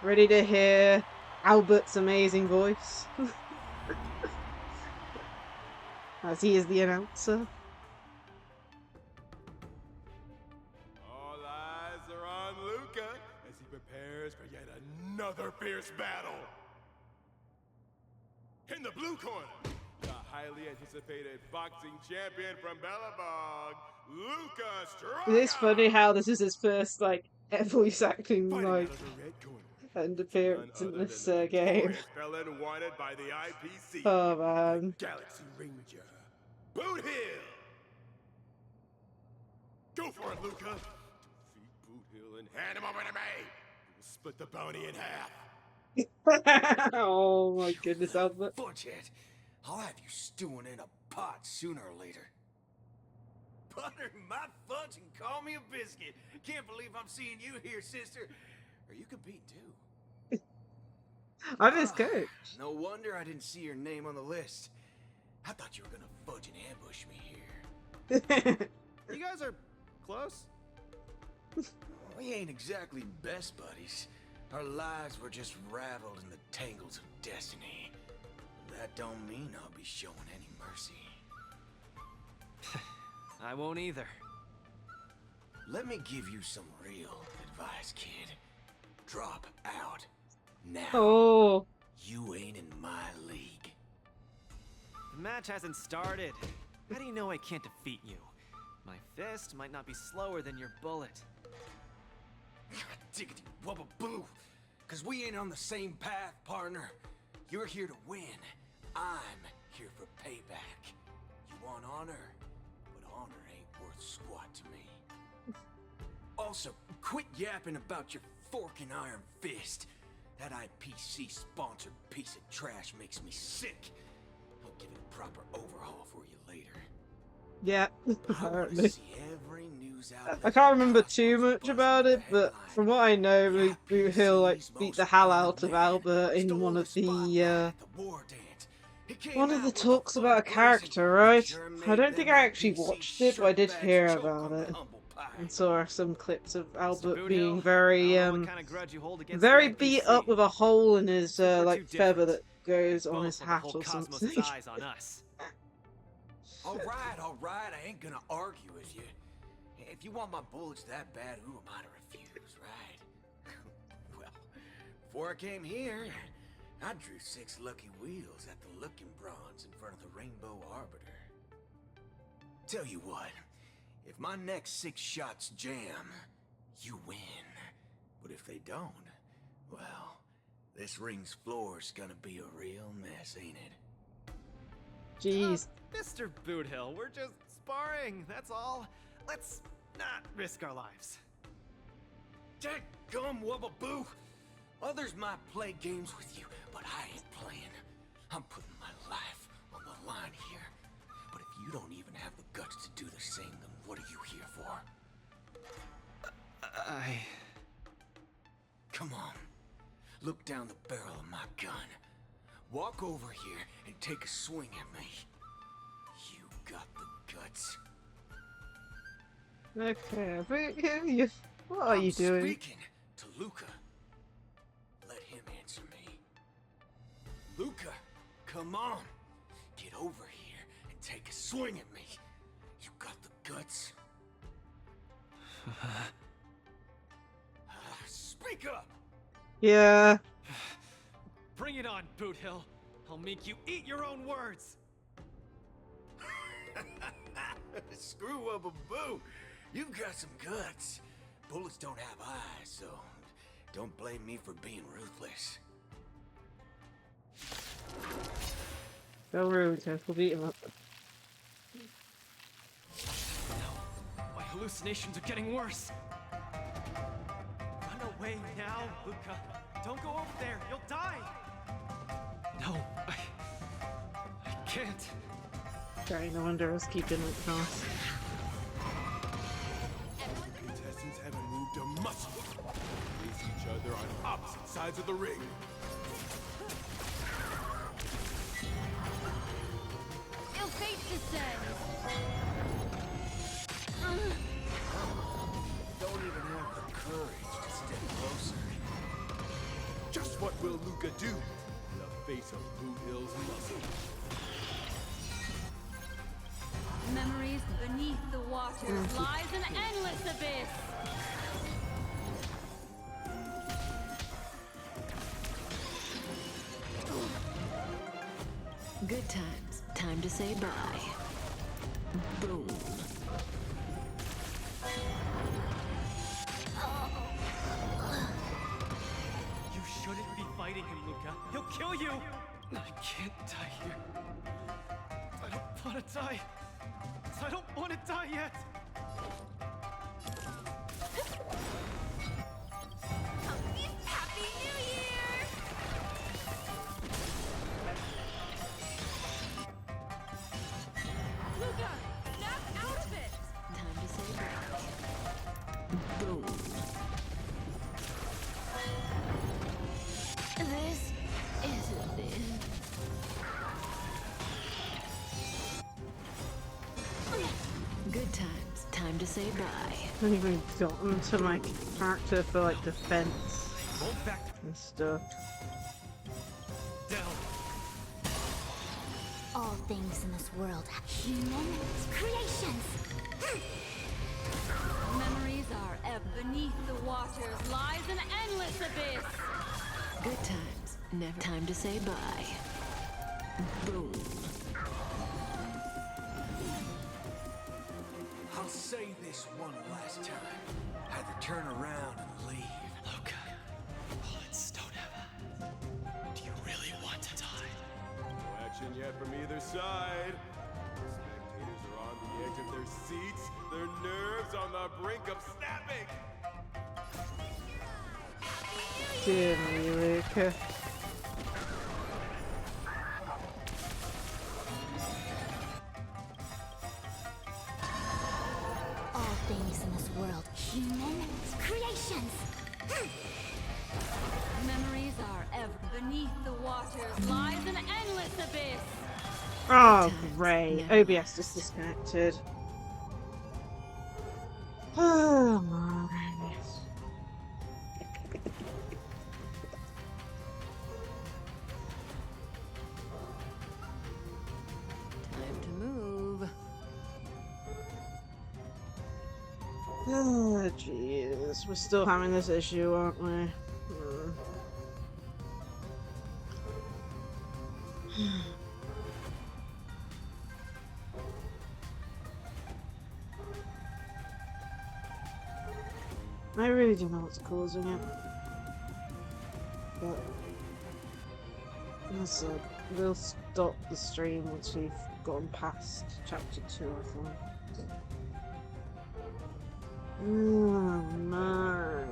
Ready to hear Albert's amazing voice? As he is the announcer. All eyes are on Luca as he prepares for yet another fierce battle. In the blue corner, the highly anticipated boxing champion from Belobog, Luca Strong. It is funny how this is his first voice acting and appearance in this game. Felon wanted by the IPC. Oh man. Galaxy Ranger. Boot Hill. Go for it, Luca. Defeat Boot Hill and hand him over to me. We'll split the bounty in half. Oh my goodness, Albert. Fudgehead, I'll have you stewing in a pot sooner or later. Butter my fudge and call me a biscuit. Can't believe I'm seeing you here, sister. Or you compete too. I'm his coach. No wonder I didn't see your name on the list. I thought you were gonna fudge and ambush me here. You guys are close? We ain't exactly best buddies. Our lives were just raveled in the tangles of destiny. That don't mean I'll be showing any mercy. I won't either. Let me give you some real advice, kid. Drop out. Now. Oh. You ain't in my league. The match hasn't started. How do you know I can't defeat you? My fist might not be slower than your bullet. Diggity wubba boo! Cause we ain't on the same path, partner. You're here to win. I'm here for payback. You want honor? But honor ain't worth squat to me. Also, quit yapping about your forking iron fist. That IPC-sponsored piece of trash makes me sick. I'll give it a proper overhaul for you later. Yeah, apparently. Every news outlet I can't remember too much about it, but from what I know, Boot Hill beat the hell out of Albert in one of the talks about a character, right? I don't think I actually watched it, but I did hear about it. and saw some clips of Albert Boot being Hill, very I don't know what kind of grudge you hold against very the beat IPC, up with a hole in his we're like too feather different. that goes on Both his want the hat whole or cosmos' something. eyes on us. All right, I ain't gonna argue with you. If you want my bullets that bad, who am I to refuse, right? Well, before I came here, I drew 6 lucky wheels at the Looking Bronze in front of the Rainbow Arbiter. Tell you what, if my next 6 shots jam, you win. But if they don't, well, this ring's floor's gonna be a real mess, ain't it? Jeez. Mr. Boothill, we're just sparring, that's all. Let's not risk our lives. Dadgum Wubbaboo! Others might play games with you, but I ain't playing. I'm putting my life on the line here. But if you don't even have the guts to do the same, then what are you here for? Come on. Look down the barrel of my gun. Walk over here and take a swing at me. You got the guts. Okay, but what are you doing? Speaking to Luca. Let him answer me. Luca, come on. Get over here and take a swing at me. You got the guts. Speak up. Yeah. Bring it on, Boothill. I'll make you eat your own words. Screw up a boo. You've got some guts. Bullets don't have eyes, so don't blame me for being ruthless. Go rude, we'll beat him up. My hallucinations are getting worse. Run away now, Luca. Don't go over there. You'll die. No, I can't. Sorry, no wonder I was keeping it fast. Contestants haven't moved a muscle. They face each other on opposite sides of the ring. Ill fate descends. Don't even have the courage to step closer. Just what will Luca do in the face of Boothill's muscle? Memories beneath the waters lies an endless abyss. Good times. Time to say bye. Boom. You shouldn't be fighting him, Luca. He'll kill you. I can't die here. I don't want to die. I don't want to die yet. Happy New Year! Luca, snap out of it. Time to say bye. Boom. This isn't it. Good times. Time to say bye. I haven't even gotten to my character for like defense and stuff. All things in this world, human creations. Memories are ebb beneath the waters lies an endless abyss. Good times. Never time to say bye. Boom. I'll say this one last time. Either turn around and leave. Luca, bullets don't have eyes. Do you really want to die? No action yet from either side. Spectators are on the edge of their seats, their nerves on the brink of snapping. Dear me, Luca. All things in this world, human creations. Memories are ever beneath the waters lies an endless abyss. Oh, great. OBS just disconnected. Oh my. Time to move. Oh, jeez. We're still having this issue, aren't we? I really don't know what's causing it. But as I said, we'll stop the stream once we've gone past chapter 2, I think. Oh man.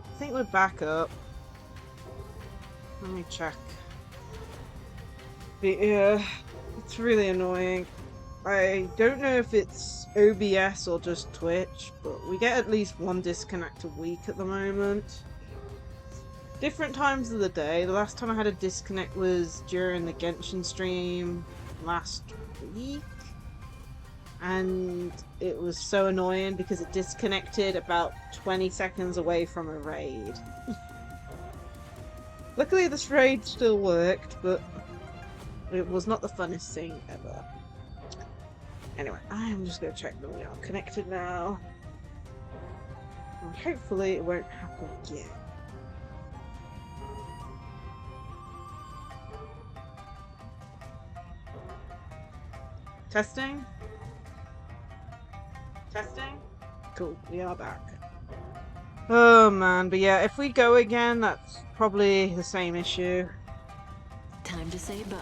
I think we're back up. Let me check. But yeah, it's really annoying. I don't know if it's OBS or just Twitch, but we get at least one disconnect a week at the moment. Different times of the day. The last time I had a disconnect was during the Genshin stream last week. And it was so annoying because it disconnected about 20 seconds away from a raid. Luckily this raid still worked, but it was not the funnest thing ever. Anyway, I'm just going to check that we are connected now. And hopefully it won't happen again. Testing? Testing? Cool, we are back. Oh man, but yeah, if we go again, that's probably the same issue. Time to say bye.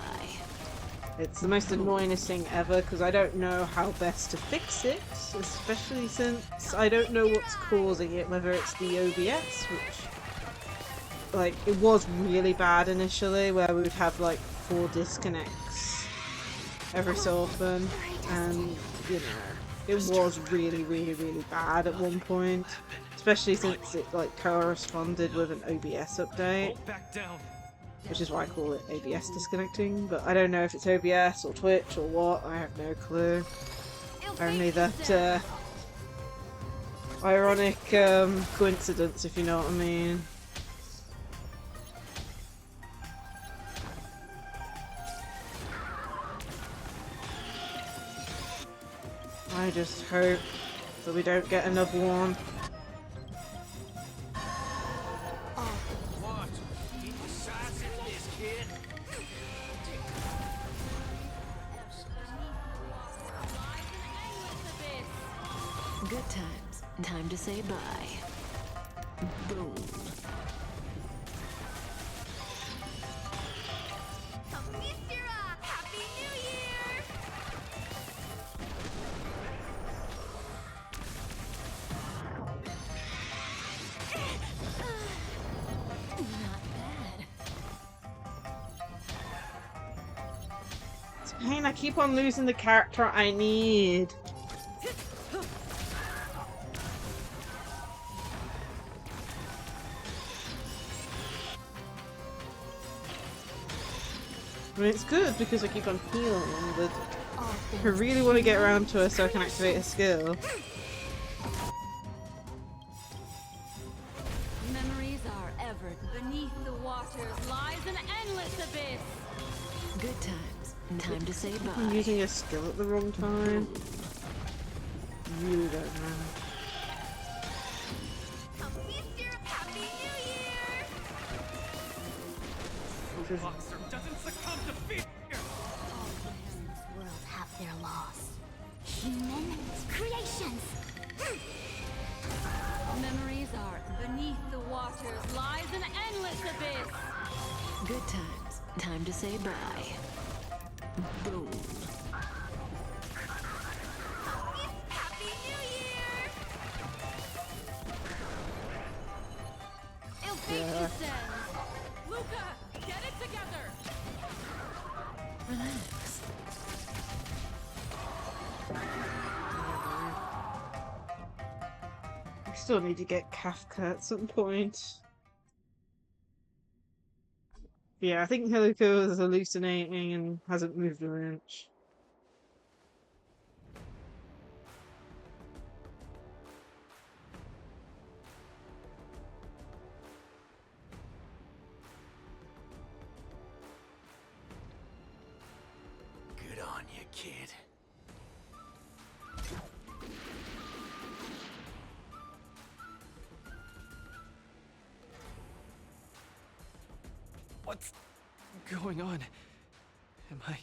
It's the most annoyingest thing ever, because I don't know how best to fix it, especially since I don't know what's causing it, whether it's the OBS, which, like, it was really bad initially, where we would have, like, 4 disconnects every so often, and, you know, it was really, really, really bad at one point, especially since it like corresponded with an OBS update, which is why I call it OBS disconnecting, but I don't know if it's OBS or Twitch or what, I have no clue. Only that ironic coincidence, if you know what I mean. I just hope that we don't get another one. Good times. Time to say bye. Boom. Happy New Year! Not bad. It's a pain, I keep on losing the character I need. I mean, it's good because I keep on healing, but I really want to get around to her so I can activate a skill. Memories are ever beneath the waters lies an endless abyss. Good times. Time to say bye. I'm using a skill at the wrong time. You don't know. Happy New Year! Boxer doesn't succumb to fear! All players in this world have their laws. Human creations! Memories are beneath the waters lies an endless abyss. Good times. Time to say bye. Boom. Happy New Year! ENVtuber! Luca, get it together! Relax. I still need to get Kafka at some point. Yeah, I think Helico is hallucinating and hasn't moved an inch. Good on you, kid. What's going on? Am I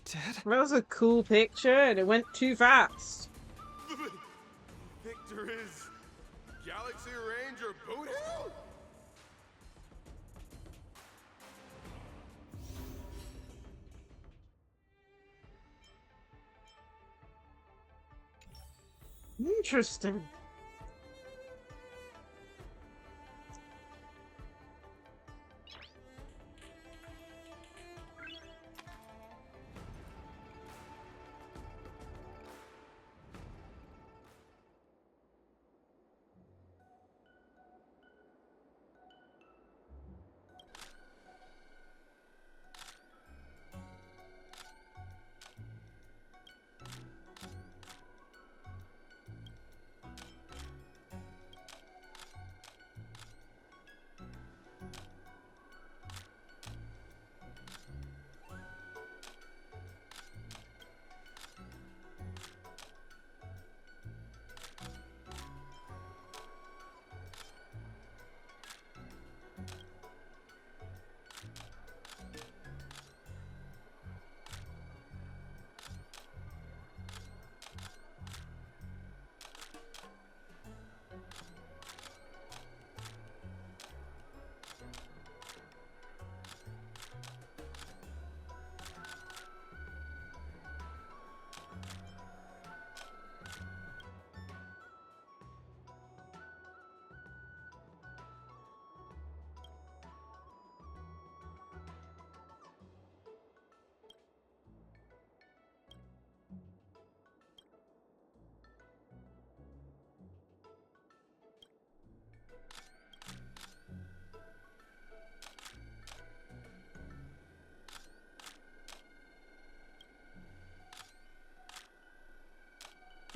dead? That was a cool picture and it went too fast. Victor is Galaxy Ranger Boothill? Interesting.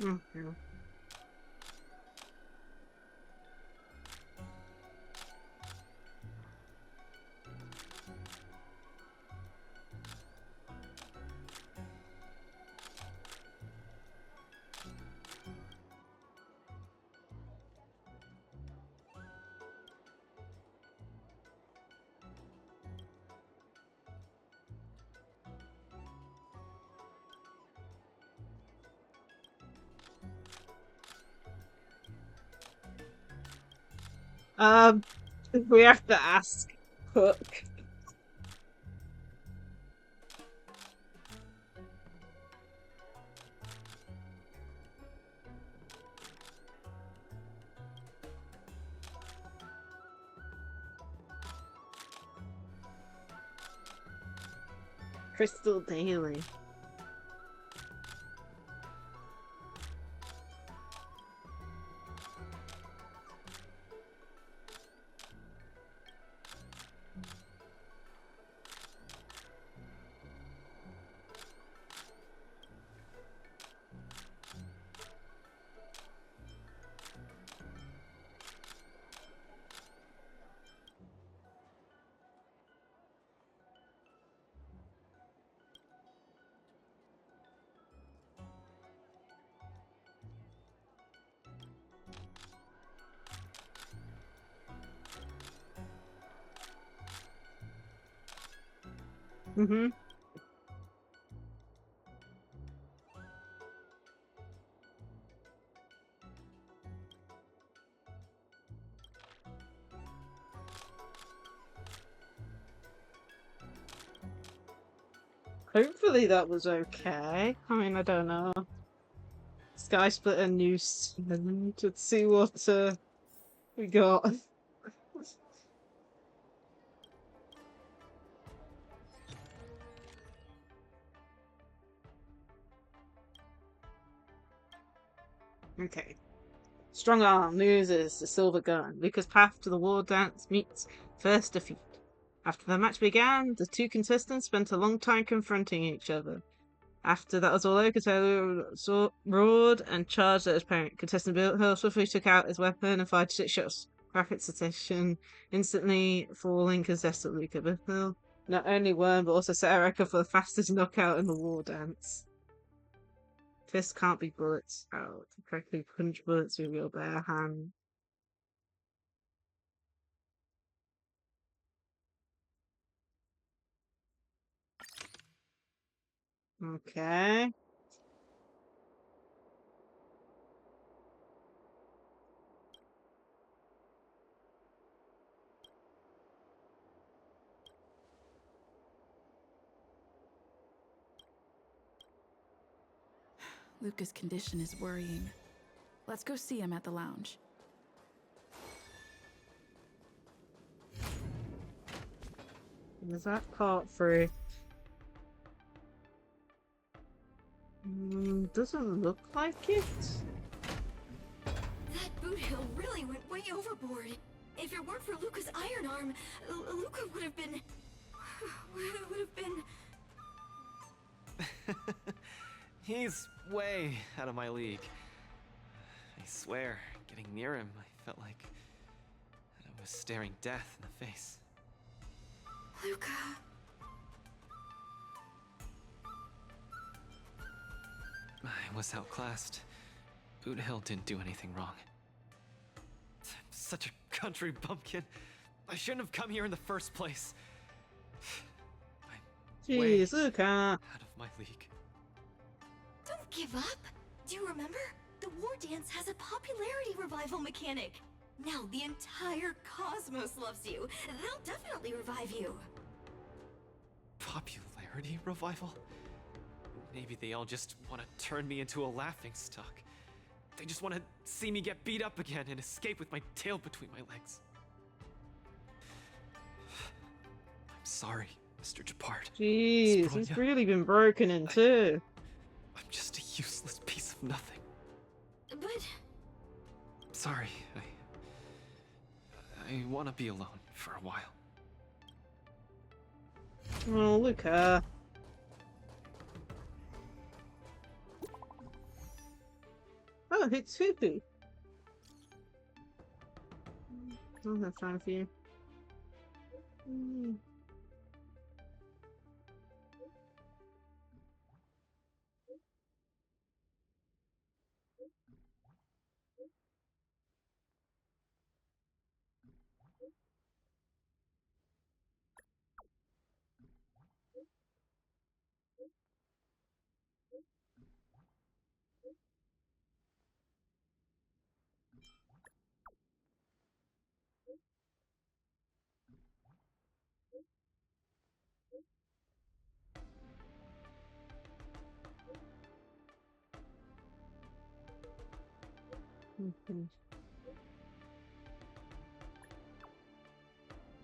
Mm-hmm. We have to ask Hook. Crystal Daily. Mm-hmm. Hopefully that was okay. I mean, I don't know. Sky Splitter new season. Let's see what we got. Okay. Strong Arm loses the silver gun. Lucas' path to the war dance meets first defeat. After the match began, the two contestants spent a long time confronting each other. After that was all over, Costello roared and charged at his parent. Contestant Bill Hill swiftly took out his weapon and fired 6 shots. Rapid succession, instantly falling contestant Luca. Bill Hill not only won, but also set a record for the fastest knockout in the war dance. Fists can't be bullets out. Correctly punch bullets with your bare hand. Okay. Luca's condition is worrying. Let's go see him at the lounge. Was that part 3? Doesn't look like it. That boot hill really went way overboard. If it weren't for Luca's iron arm, Luca would have been... He's way out of my league. I swear, getting near him, I felt like I was staring death in the face. Luca... I was outclassed. Boot Hill didn't do anything wrong. I'm such a country bumpkin. I shouldn't have come here in the first place. I'm way Jeez, Luca. out of my league. Don't give up! Do you remember? The War Dance has a popularity revival mechanic. Now the entire cosmos loves you. They'll definitely revive you. Popularity revival? Maybe they all just want to turn me into a laughingstock. They just want to see me get beat up again and escape with my tail between my legs. I'm sorry, Mr. Gepard. Jeez, he's really been broken in too. I'm just a useless piece of nothing. But... Sorry, I want to be alone for a while. Oh, Luca. Oh, it's Fufu. I don't have time for you.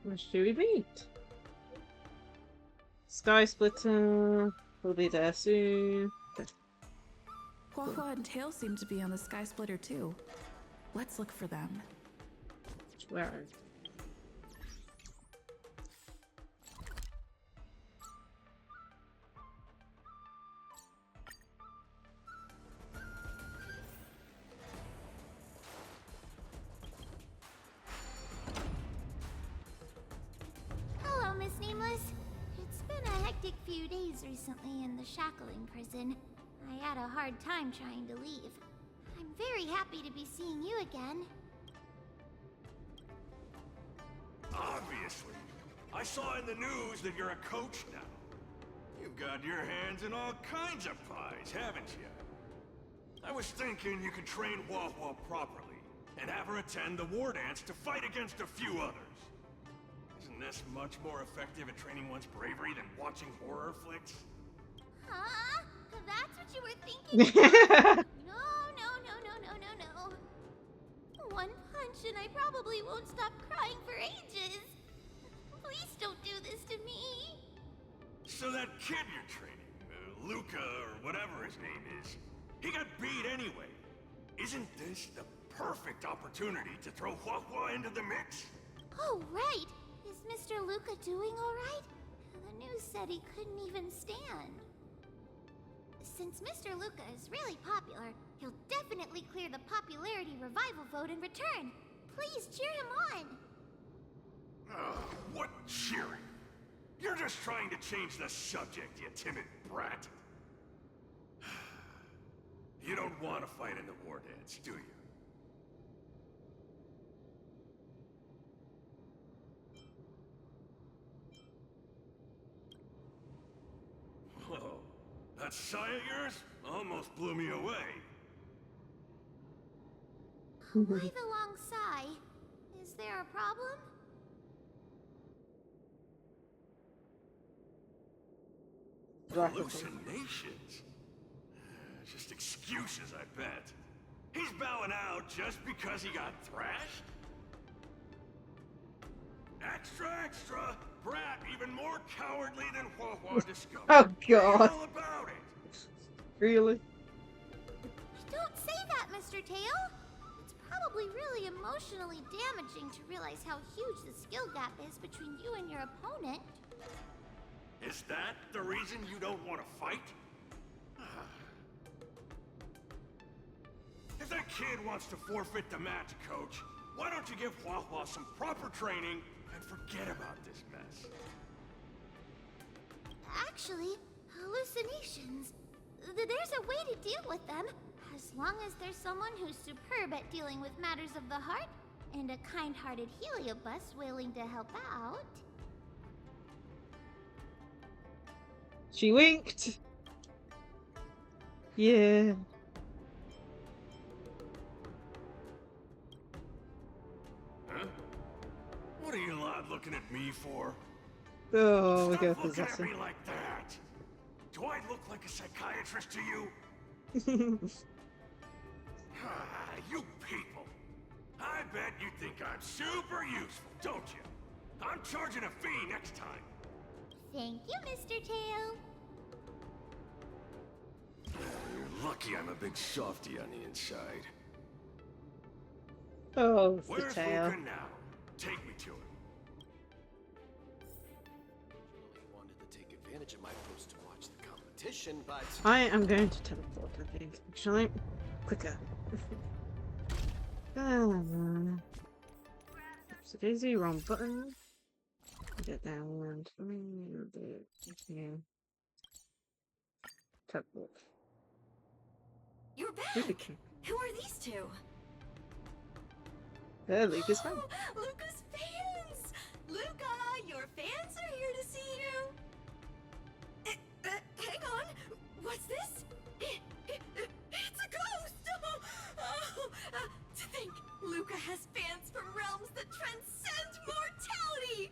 What should we beat? Sky Splitter will be there soon. Huahua and Tail seem to be on the Sky Splitter too. Let's look for them. Where? Hello, Miss Nameless. It's been a hectic few days recently in the shackling prison. I had a hard time trying to leave. I'm very happy to be seeing you again. Obviously. I saw in the news that you're a coach now. You've got your hands in all kinds of pies, haven't you? I was thinking you could train Huahua properly, and have her attend the war dance to fight against a few others. Isn't this much more effective at training one's bravery than watching horror flicks? Huh? That's what you were thinking about? No. One punch and I probably won't stop crying for ages. Please don't do this to me. So that kid you're training, Luca or whatever his name is, he got beat anyway. Isn't this the perfect opportunity to throw Huahua into the mix? Oh, right. Is Mr. Luca doing all right? The news said he couldn't even stand. Since Mr. Luca is really popular, he'll definitely clear the popularity revival vote in return. Please cheer him on. What cheering? You're just trying to change the subject, you timid brat. You don't want to fight in the war dance, do you? Whoa, that sigh of yours almost blew me away. Why the long sigh? Is there a problem? Hallucinations? Just excuses, I bet. He's bowing out just because he got thrashed? Extra! Brat even more cowardly than Huahua discovered. Oh god. All about it. Really? Don't say that, Mr. Tail. It's probably really emotionally damaging to realize how huge the skill gap is between you and your opponent. Is that the reason you don't want to fight? If that kid wants to forfeit the match, Coach, why don't you give Huahua some proper training and forget about this mess? Actually, hallucinations. There's a way to deal with them, as long as there's someone who's superb at dealing with matters of the heart, and a kind-hearted Heliobus willing to help out. She winked. Yeah. Huh? What are you lot looking at me for? Oh, we Stop go looking at possessing. me like that. Do I look like a psychiatrist to you? You people. I bet you think I'm super useful, don't you? I'm charging a fee next time. Thank you, Mr. Tail. You're lucky I'm a big softy on the inside. Oh, it's the Where's tail. Luca now? Take me to him. Really wanted to take advantage of my post to watch the competition, but I am going to teleport, I think, actually. Quicker. So daisy, wrong button. Get down and yeah. Teleport. You're back! Luca. Who are these two? Luca's fine. Luca's fans! Luca, your fans are here to see you! Hang on! What's this? It's a ghost! To think, Luca has fans from realms that transcend mortality!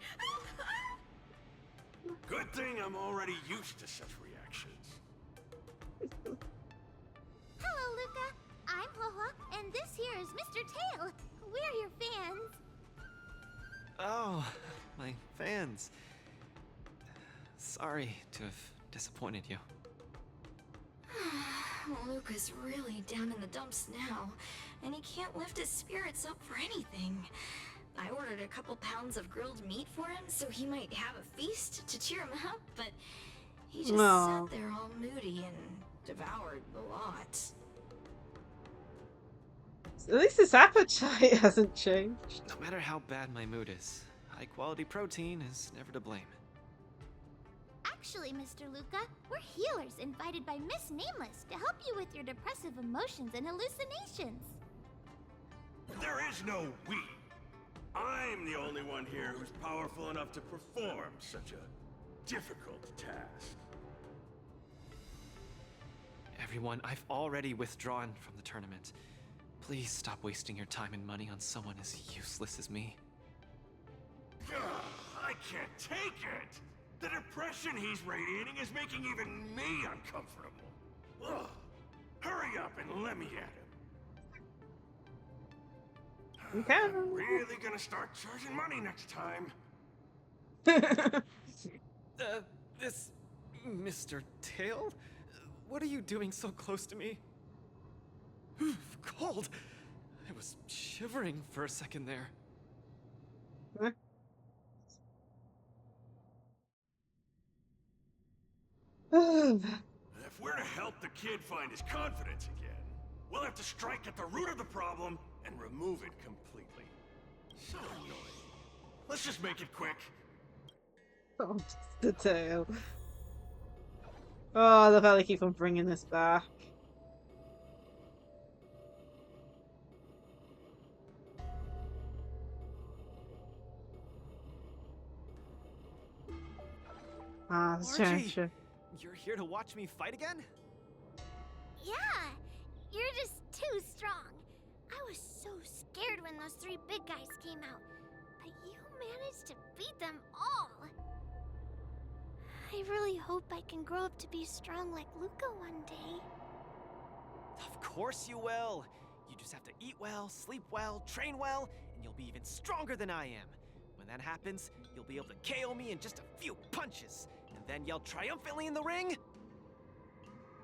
Good thing I'm already used to such reactions. Hello, Luca. I'm Huahua, and this here is Mr. Tail. We're your fans. Oh, my fans. Sorry to have disappointed you. Luca's really down in the dumps now, and he can't lift his spirits up for anything. I ordered a couple pounds of grilled meat for him so he might have a feast to cheer him up, but he just sat there all moody and devoured a lot. At least his appetite hasn't changed. No matter how bad my mood is, high-quality protein is never to blame. Actually, Mr. Luca, we're healers invited by Miss Nameless to help you with your depressive emotions and hallucinations. There is no we. I'm the only one here who's powerful enough to perform such a difficult task. Everyone, I've already withdrawn from the tournament. Please stop wasting your time and money on someone as useless as me. I can't take it! The depression he's radiating is making even me uncomfortable. Ugh. Hurry up and let me at him. Okay. I'm really gonna start charging money next time. This... Mr. Tail? What are you doing so close to me? Cold! I was shivering for a second there. Huh? If we're to help the kid find his confidence again, we'll have to strike at the root of the problem and remove it completely. So annoying. Let's just make it quick. Oh, the tail. Oh, the fact they keep on bringing this back. Ah, Margie, sure. You're here to watch me fight again? Yeah, you're just too strong. I was so scared when those 3 big guys came out, but you managed to beat them all. I really hope I can grow up to be strong like Luca one day. Of course you will. You just have to eat well, sleep well, train well, and you'll be even stronger than I am. When that happens, you'll be able to KO me in just a few punches, and then yell triumphantly in the ring.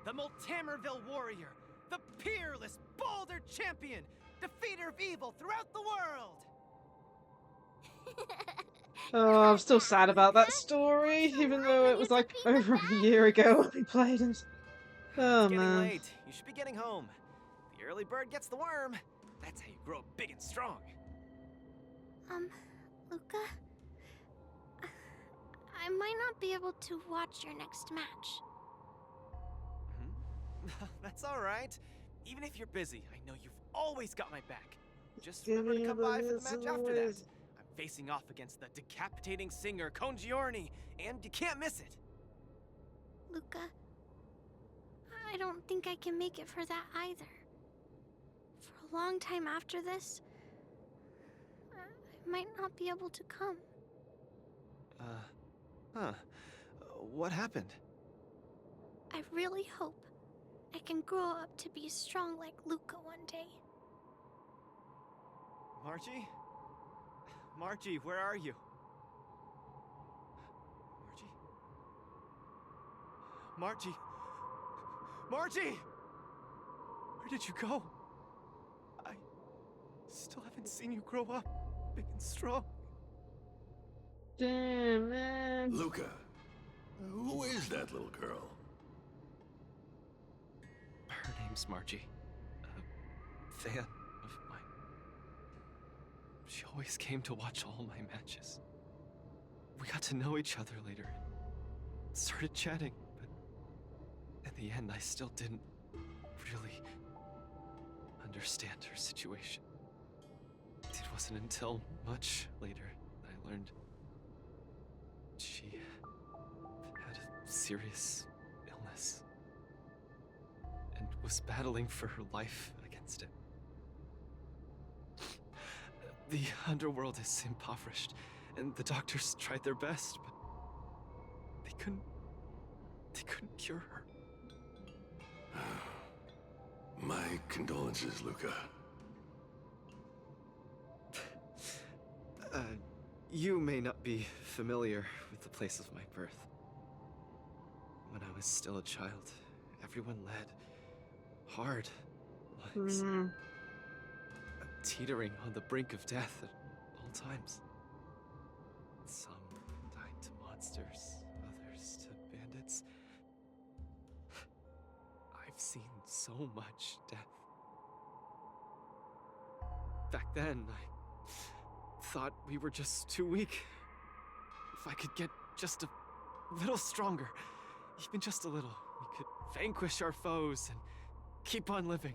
The Multamerville warrior, the peerless Boulder champion, defeater of evil throughout the world. Oh, I'm still sad about that story, even though it was like over a year ago when we played it. Oh, It's getting man. late. You should be getting home. The early bird gets the worm. That's how you grow up big and strong. Luca? I might not be able to watch your next match. That's all right. Even if you're busy, I know you've always got my back. Just remember to come by for the match after that. I'm facing off against the decapitating singer Congiorni, and you can't miss it. Luca, I don't think I can make it for that either. For a long time after this, I might not be able to come. What happened? I really hope I can grow up to be strong like Luca one day. Margie? Margie, where are you? Margie? Margie! Where did you go? I still haven't seen you grow up big and strong. Damn, man. Luca, who is that little girl? Her name's Margie. A fan of mine. She always came to watch all my matches. We got to know each other later and started chatting, but in the end, I still didn't really understand her situation. It wasn't until much later that I learned she had a serious illness and was battling for her life against it. The underworld is impoverished, and the doctors tried their best, but they couldn't cure her. My condolences, Luca. You may not be familiar with the place of my birth. When I was still a child, everyone led hard lives. Teetering on the brink of death at all times. Some died to monsters, others to bandits. I've seen so much death. Back then, I thought we were just too weak. If I could get just a little stronger, even just a little, we could vanquish our foes and keep on living.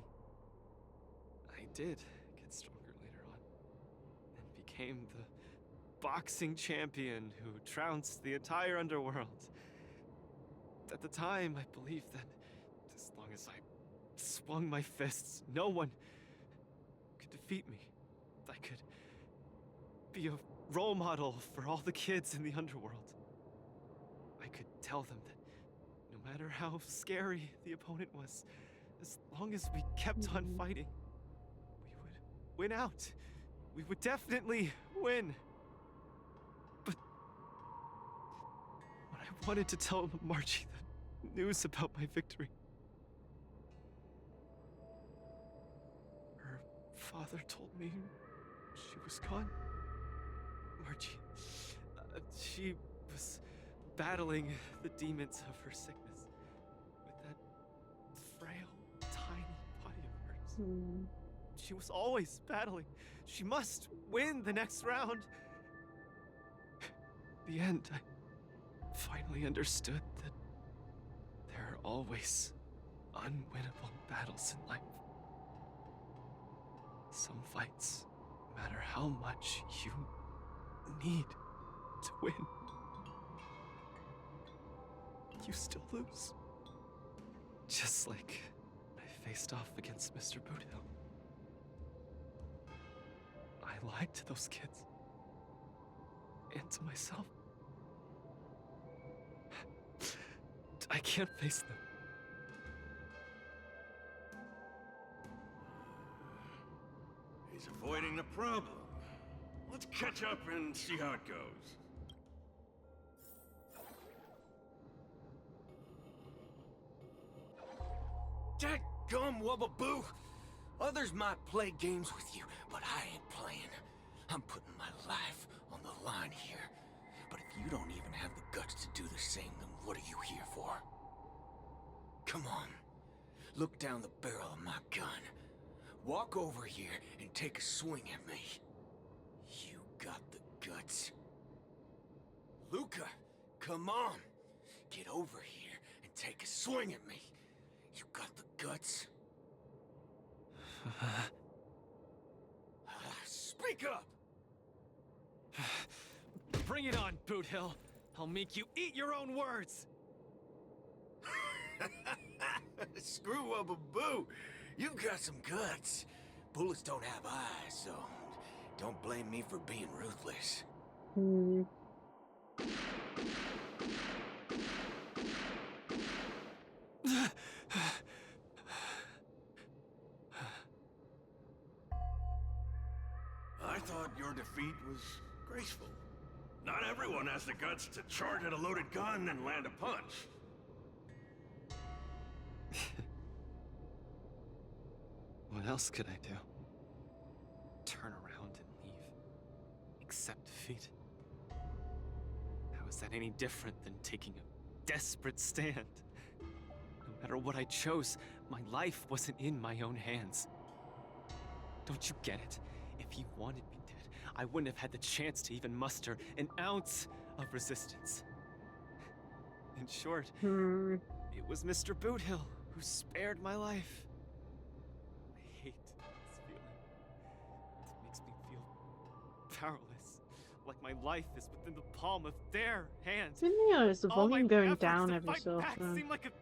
I did get stronger later on, and became the boxing champion who trounced the entire underworld. At the time, I believed that as long as I swung my fists, no one could defeat me. I could be a role model for all the kids in the underworld. tell them that no matter how scary the opponent was, as long as we kept on fighting, we would win out. We would definitely win. But when I wanted to tell Margie the news about my victory, her father told me she was gone. Margie, she was battling the demons of her sickness with that frail, tiny body of hers. She was always battling. She must win the next round. In the end, I finally understood that there are always unwinnable battles in life. Some fights, no matter how much you need to win, you still lose. Just like I faced off against Mr. Boothill. I lied to those kids. And to myself. I can't face them. He's avoiding the problem. Let's catch up and see how it goes. Dadgum Wubbaboo! Others might play games with you, but I ain't playing. I'm putting my life on the line here. But if you don't even have the guts to do the same, then what are you here for? Come on. Look down the barrel of my gun. Walk over here and take a swing at me. You got the guts. Luca, come on. Get over here and take a swing at me. You got the guts. Speak up! Bring it on, Boothill. I'll make you eat your own words. Screw up a boo. You've got some guts. Bullets don't have eyes, so don't blame me for being ruthless. I thought your defeat was graceful. Not everyone has the guts to charge at a loaded gun and land a punch. What else could I do? Turn around and leave. Accept defeat? How is that any different than taking a desperate stand? No matter what I chose, my life wasn't in my own hands. Don't you get it? If he wanted me dead, I wouldn't have had the chance to even muster an ounce of resistance. In short, it was Mr. Boothill who spared my life. I hate this feeling. It makes me feel powerless, like my life is within the palm of their hands. Didn't you notice the All my volume going efforts down to every fight so back often? seem like a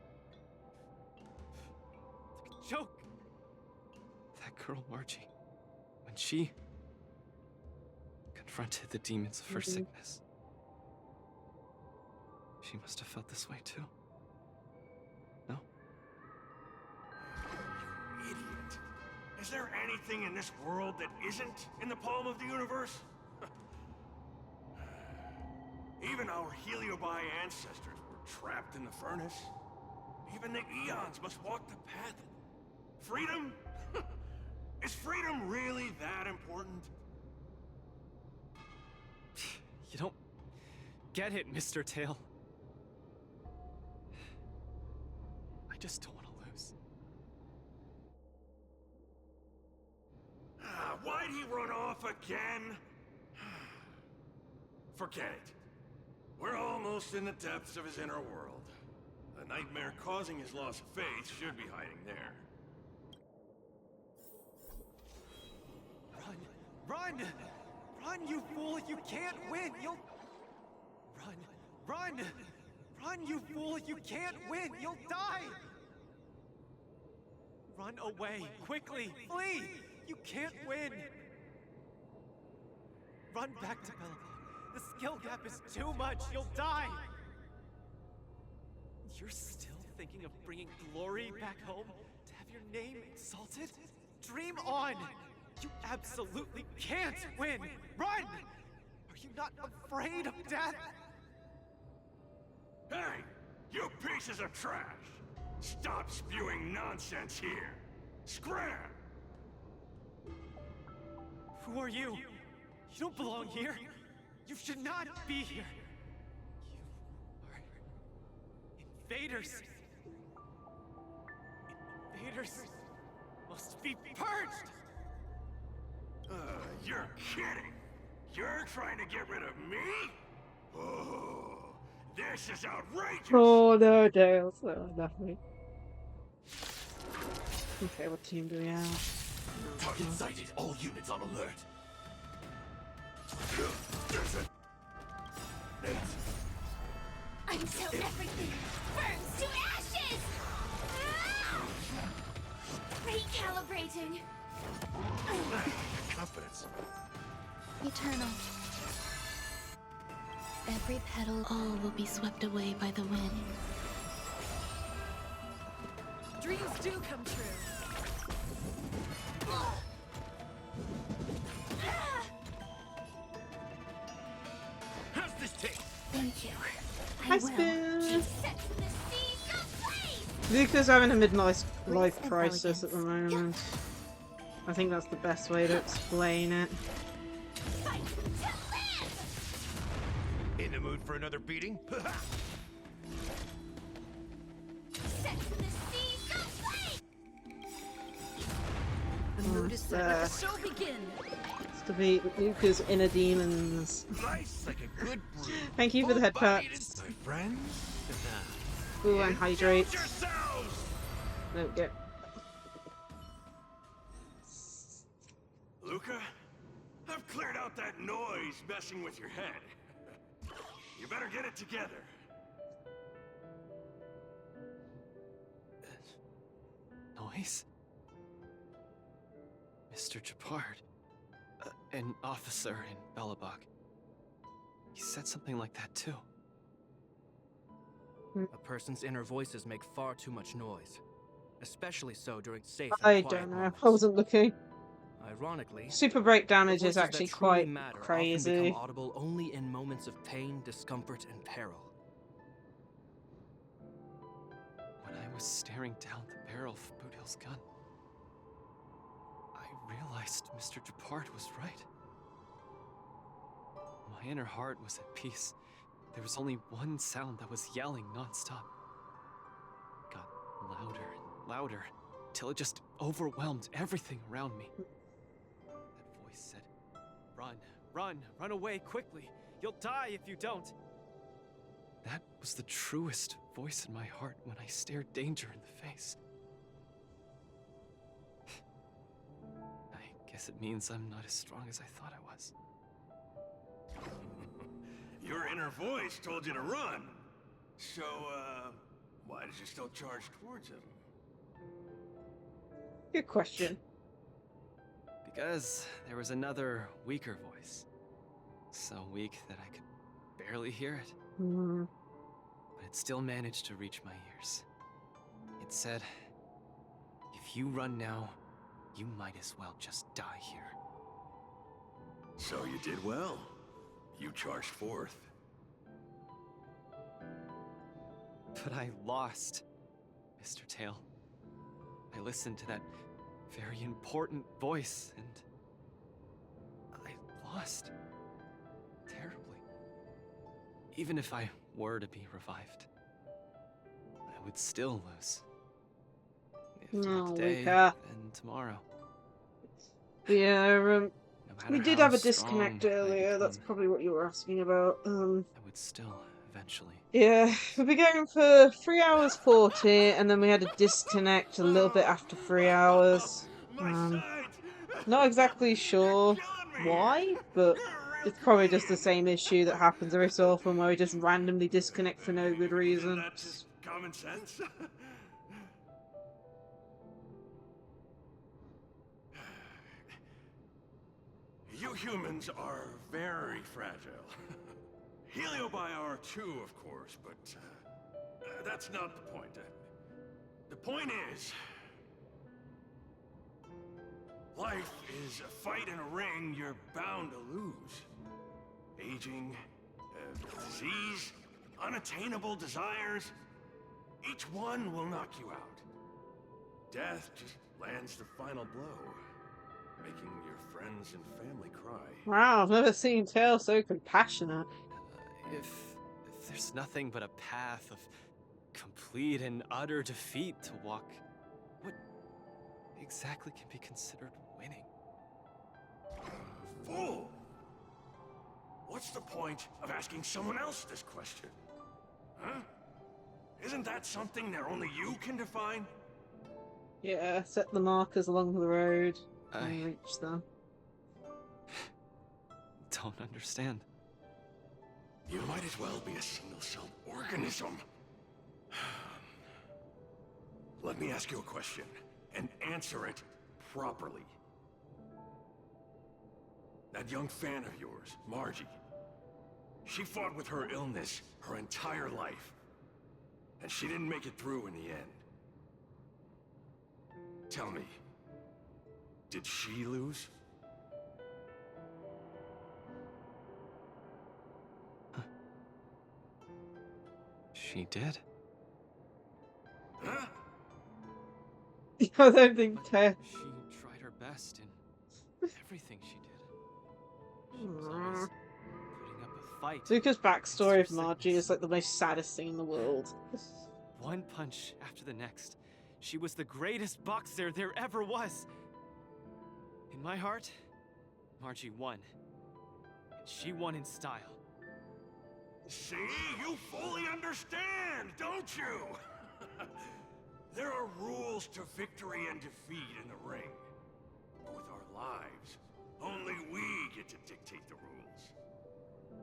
joke. That girl Margie, when she confronted the demons of her sickness, she must have felt this way too. No? You idiot. Is there anything in this world that isn't in the palm of the universe? Even our Heliobi ancestors were trapped in the furnace. Even the eons must walk the path. Freedom? Is freedom really that important? You don't get it, Mr. Tail. I just don't want to lose. Why'd he run off again? Forget it. We're almost in the depths of his inner world. The nightmare causing his loss of faith should be hiding there. Run! Run, you fool! You can't win! You'll... Run! Run, you fool! You can't win! You'll die! Run away! Quickly! Flee! You can't win! Run back to Belleville. The skill gap is too much! You'll die! You're still thinking of bringing glory back home? To have your name insulted? Dream on! You absolutely can't win! Run! Are you not afraid of death? Hey! You pieces of trash! Stop spewing nonsense here! Scram! Who are you? You don't belong here. You should not be here. You are invaders. Invaders must be purged! You're kidding! You're trying to get rid of me? Oh, this is outrageous! Oh no, Dale. So nothing. Okay, what team do we have? Target sighted. All units on alert. Until everything burns to ashes! Recalibrating. Confidence. Eternal. Every petal, all will be swept away by the wind. Dreams do come true. How's this taste? Thank you. Hi, Spoon. Luca's having a midlife crisis at the moment. I think that's the best way to explain it. In the mood for another beating? The mood is set. Let the show begin. It's to beat Luca's inner demons. Nice, like a good brew. Thank you for the head pats. My friends? Ooh, and hydrate. Yourselves! Okay. Luca, I've cleared out that noise messing with your head. You better get it together. Noise? Mr. Japard. An officer in Belobog. He said something like that too. A person's inner voices make far too much noise. Especially so during safe and I quiet don't know. moments. I wasn't looking. Ironically, Super break damage the is voices actually that truly quite matter crazy. often become audible only in moments of pain, discomfort, and peril. When I was staring down the barrel of Boudil's gun, I realized Mr. Japard was right. My inner heart was at peace. There was only one sound that was yelling nonstop. It got louder and louder, till it just overwhelmed everything around me. That voice said, "Run, run, run away quickly. You'll die if you don't." That was the truest voice in my heart when I stared danger in the face. I guess it means I'm not as strong as I thought I was. Your inner voice told you to run. So, why did you still charge towards him? Good question. Because there was another weaker voice. So weak that I could barely hear it. But it still managed to reach my ears. It said, "If you run now, you might as well just die here." So you did well. You charged forth. But I lost, Mr. Tail. I listened to that very important voice, and I lost. Terribly. Even if I were to be revived, I would still lose. If not today, Luca. then tomorrow. Yeah, we did how have a strong disconnect I earlier. That's become, probably what you were asking about. I would still eventually. Yeah, we've been going for 3 hours 40, and then we had a disconnect a little bit after 3 hours. Not exactly sure why, but it's probably just the same issue that happens every so often where we just randomly disconnect for no good reason. That's just common sense. You humans are very fragile. Heliobi are too, of course, but That's not the point. The point is... life is a fight in a ring you're bound to lose. Aging, disease, unattainable desires. Each one will knock you out. Death just lands the final blow, making your friends and family cry. Wow, I've never seen Tail so compassionate. If there's nothing but a path of complete and utter defeat to walk, what exactly can be considered winning? Fool! What's the point of asking someone else this question? Huh? Isn't that something that only you can define? Yeah, set the markers along the road and reach them. Don't understand. You might as well be a single-celled organism. Let me ask you a question, and answer it properly. That young fan of yours, Margie, she fought with her illness her entire life, and she didn't make it through in the end. Tell me, did she lose? She did? Huh? I don't think Tail. She tried her best in everything she did. She was always putting up a fight. Zuko's backstory of Margie is like the most saddest thing in the world. One punch after the next. She was the greatest boxer there ever was. In my heart, Margie won. And she won in style. See? You fully understand, don't you? There are rules to victory and defeat in the ring. With our lives, only we get to dictate the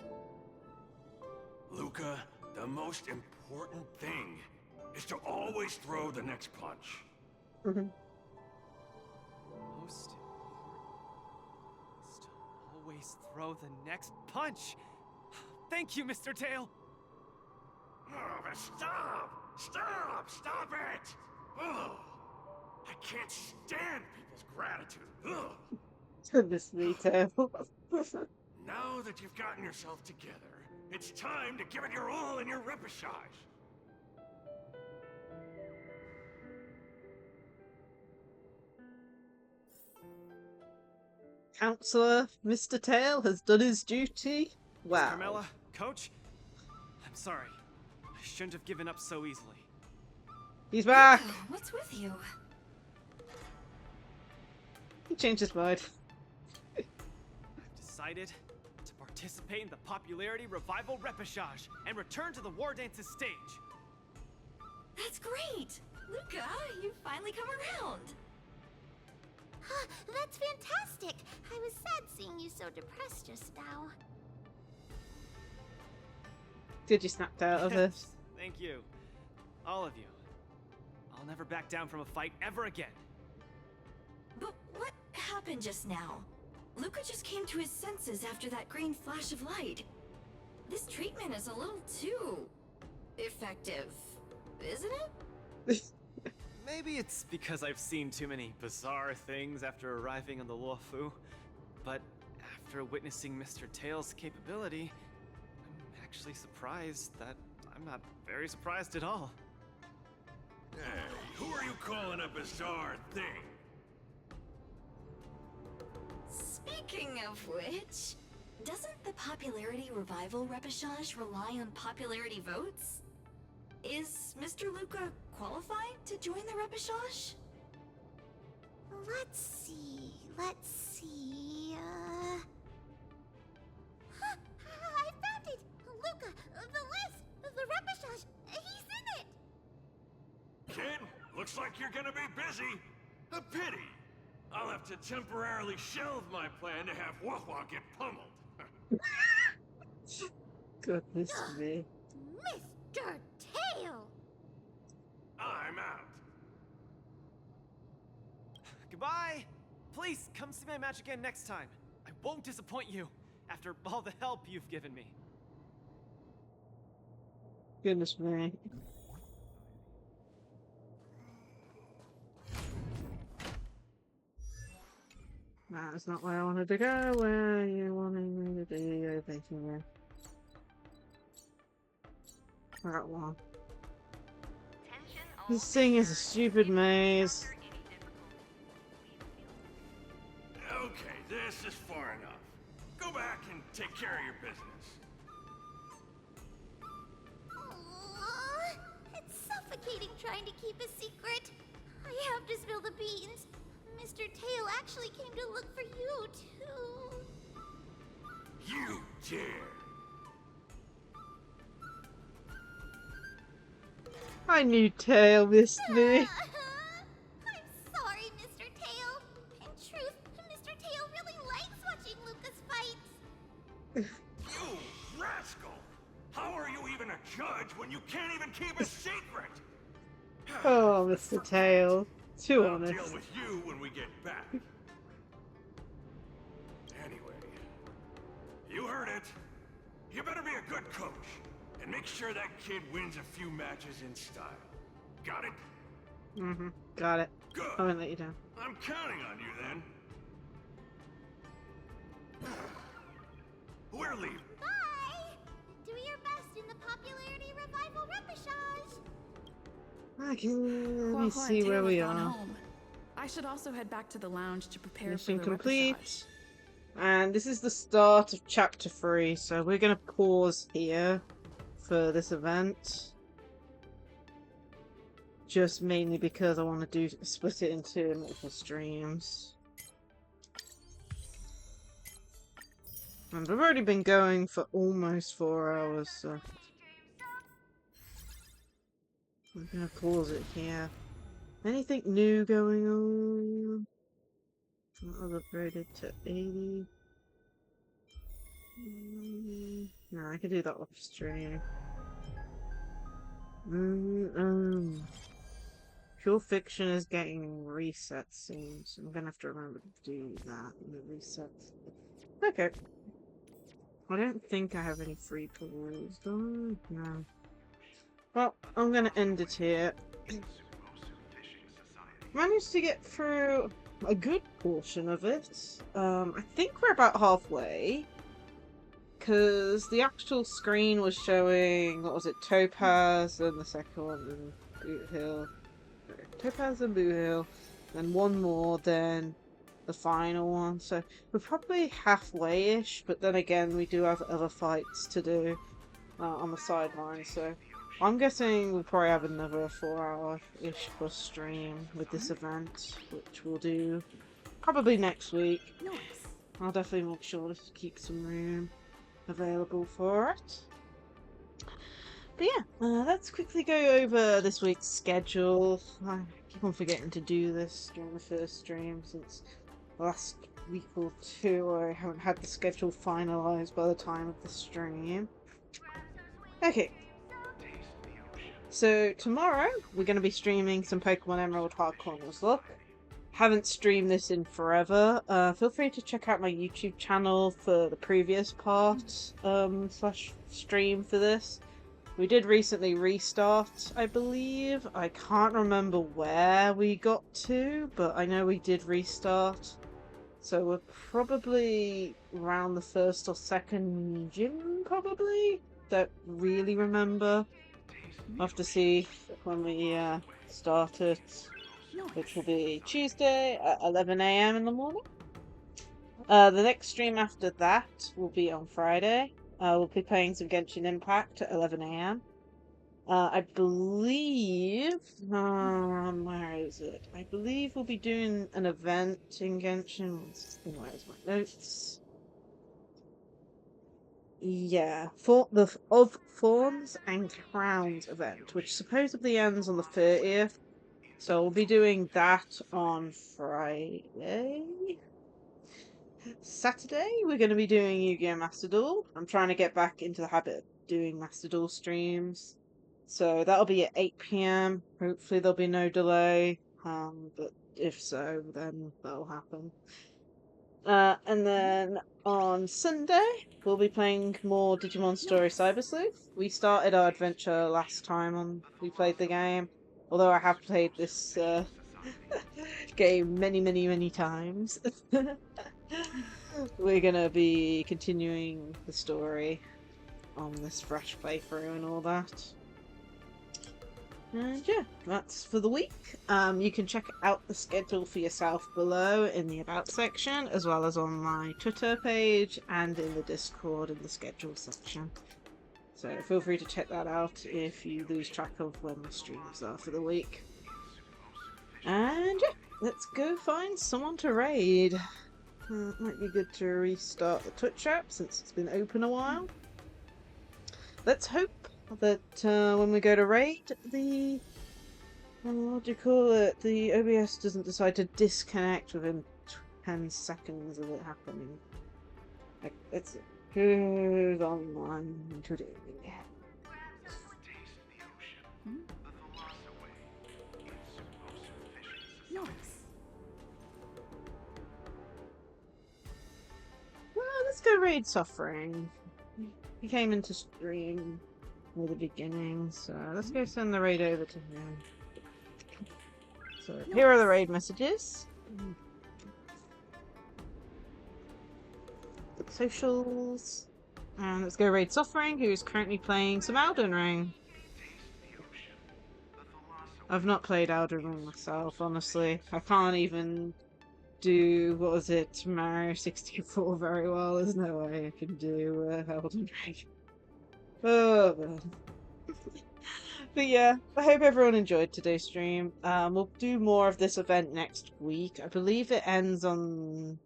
rules. Luca, the most important thing is to always throw the next punch. Most important is to always throw the next punch. Thank you, Mr. Tail. Oh, but stop! Stop! Stop it! Ugh. I can't stand people's gratitude. Ugh. Goodness me, Tail. Now that you've gotten yourself together, it's time to give it your all in your repechage. Counselor, Mr. Tail has done his duty. Wow. Carmela, Coach, I'm sorry. I shouldn't have given up so easily. He's back. What's with you? He changed his mind. I've decided to participate in the Popularity Revival Repechage and return to the War Dance's stage. That's great! Luca, you finally come around. That's fantastic! I was sad seeing you so depressed just now. Did you snapped out of it? Thank you. All of you. I'll never back down from a fight ever again. But what happened just now? Luca just came to his senses after that green flash of light. This treatment is a little too... effective, isn't it? Maybe it's because I've seen too many bizarre things after arriving on the Luofu, but after witnessing Mr. Tail's capability, I'm actually surprised that I'm not very surprised at all. Hey, who are you calling a bizarre thing? Speaking of which, doesn't the Popularity Revival Repechage rely on popularity votes? Is Mr. Luca qualified to join the Repechage? Let's see. I found it! Luca, the list! The Repechage! He's in it! Kid, looks like you're gonna be busy. A pity. I'll have to temporarily shelve my plan to have Wawa get pummeled. Goodness me. Mr. Tail! I'm out. Goodbye! Please, come see my match again next time. I won't disappoint you, after all the help you've given me. Goodness me. That's not where I wanted to go. Where you wanted me to be? You're thinking there. That one. This thing is a stupid maze. Okay, this is far enough. Go back and take care of your business. Aww, it's suffocating trying to keep a secret. I have to spill the beans. Mr. Tail actually came to look for you, too. You dare! I knew Tail missed me. I'm sorry, Mr. Tail. In truth, Mr. Tail really likes watching Lucas fight. You rascal! How are you even a judge when you can't even keep a secret? Oh, Mr. Tail. Too I'll honest. deal with you when we get back. Anyway, you heard it. You better be a good coach and make sure that kid wins a few matches in style. Got it? Mm-hmm. Got it. Good. I won't let you down. I'm counting on you then. We're leaving. Bye! Do your best in the popularity revival repechage. Okay, let me Huahua and see where Tail we have gone are. home. I should also head back to the lounge to prepare Mission for the complete. repechage. And this is the start of chapter 3, so we're gonna pause here for this event. Just mainly because I want to split it into multiple streams. And I've already been going for almost 4 hours, so I'm gonna pause it here. Anything new going on? I've upgraded to 80. No, I can do that off stream. Pure Fiction is getting reset soon, so I'm gonna have to remember to do that in the resets. Okay. I don't think I have any free pulls, do I? No. Well, I'm gonna end it here. Managed to get through a good portion of it. I think we're about halfway. Because the actual screen was showing, what was it, Topaz and the second one, and Boot Hill. Topaz and Boot Hill, then one more, then the final one. So we're probably halfway-ish, but then again, we do have other fights to do on the sideline, so I'm guessing we'll probably have another 4-hour-ish plus stream with this event, which we'll do probably next week. I'll definitely make sure to keep some room available for it. But yeah, let's quickly go over this week's schedule. I keep on forgetting to do this during the first stream since last week or two I haven't had the schedule finalised by the time of the stream. Okay. So tomorrow we're going to be streaming some Pokemon Emerald Hardcore Nuzlocke. Haven't streamed this in forever. Feel free to check out my YouTube channel for the previous part slash stream for this. We did recently restart, I believe. I can't remember where we got to, but I know we did restart. So we're probably around the first or second gym, probably. Don't really remember. I'll have to see when we started, which will be Tuesday at 11 AM in the morning. The next stream after that will be on Friday. We'll be playing some Genshin Impact at 11 AM. I believe... where is it? I believe we'll be doing an event in Genshin. Where's my notes? Yeah, for the Of Thorns and Crowns event, which supposedly ends on the 30th. So we'll be doing that on Friday. Saturday, we're going to be doing Yu-Gi-Oh! Master Duel. I'm trying to get back into the habit of doing Master Duel streams. So that'll be at 8 PM. Hopefully there'll be no delay. But if so, then that'll happen. And then on Sunday, we'll be playing more Digimon Story Cyber Sleuth. We started our adventure last time we played the game. Although I have played this game many, many, many times. We're gonna be continuing the story on this fresh playthrough and all that. And yeah, that's for the week. You can check out the schedule for yourself below in the About section, as well as on my Twitter page and in the Discord in the schedule section. So feel free to check that out if you lose track of when the streams are for the week. And yeah, let's go find someone to raid. It might be good to restart the Twitch app since it's been open a while. Let's hope that when we go to raid, the what do you call it? The OBS doesn't decide to disconnect within 10 seconds of it happening. Like, it's who's online today. Well, let's go raid Suffering. He came into stream near the beginning, so let's go send the raid over to him. So here are the raid messages. Socials. And let's go raid Suffering, who is currently playing some Elden Ring. I've not played Elden Ring myself, honestly. I can't even do, what was it, Mario 64 very well. There's no way I can do Elden Ring. Oh, man. But yeah, I hope everyone enjoyed today's stream. We'll do more of this event next week. I believe it ends on...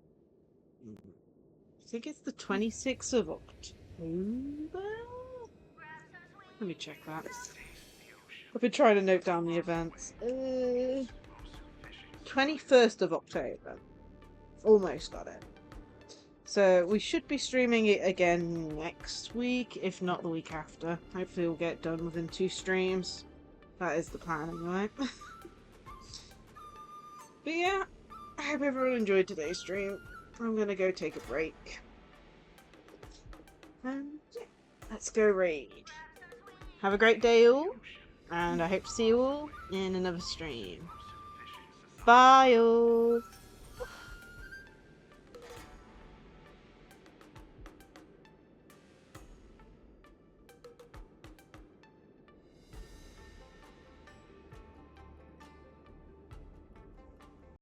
I think it's the 26th of October? Let me check that. I've been trying to note down the events. 21st of October. Almost got it. So we should be streaming it again next week, if not the week after. Hopefully we'll get done within 2 streams. That is the plan anyway. But yeah, I hope everyone enjoyed today's stream. I'm gonna go take a break. And yeah, let's go raid. Have a great day all, and I hope to see you all in another stream. Bye all!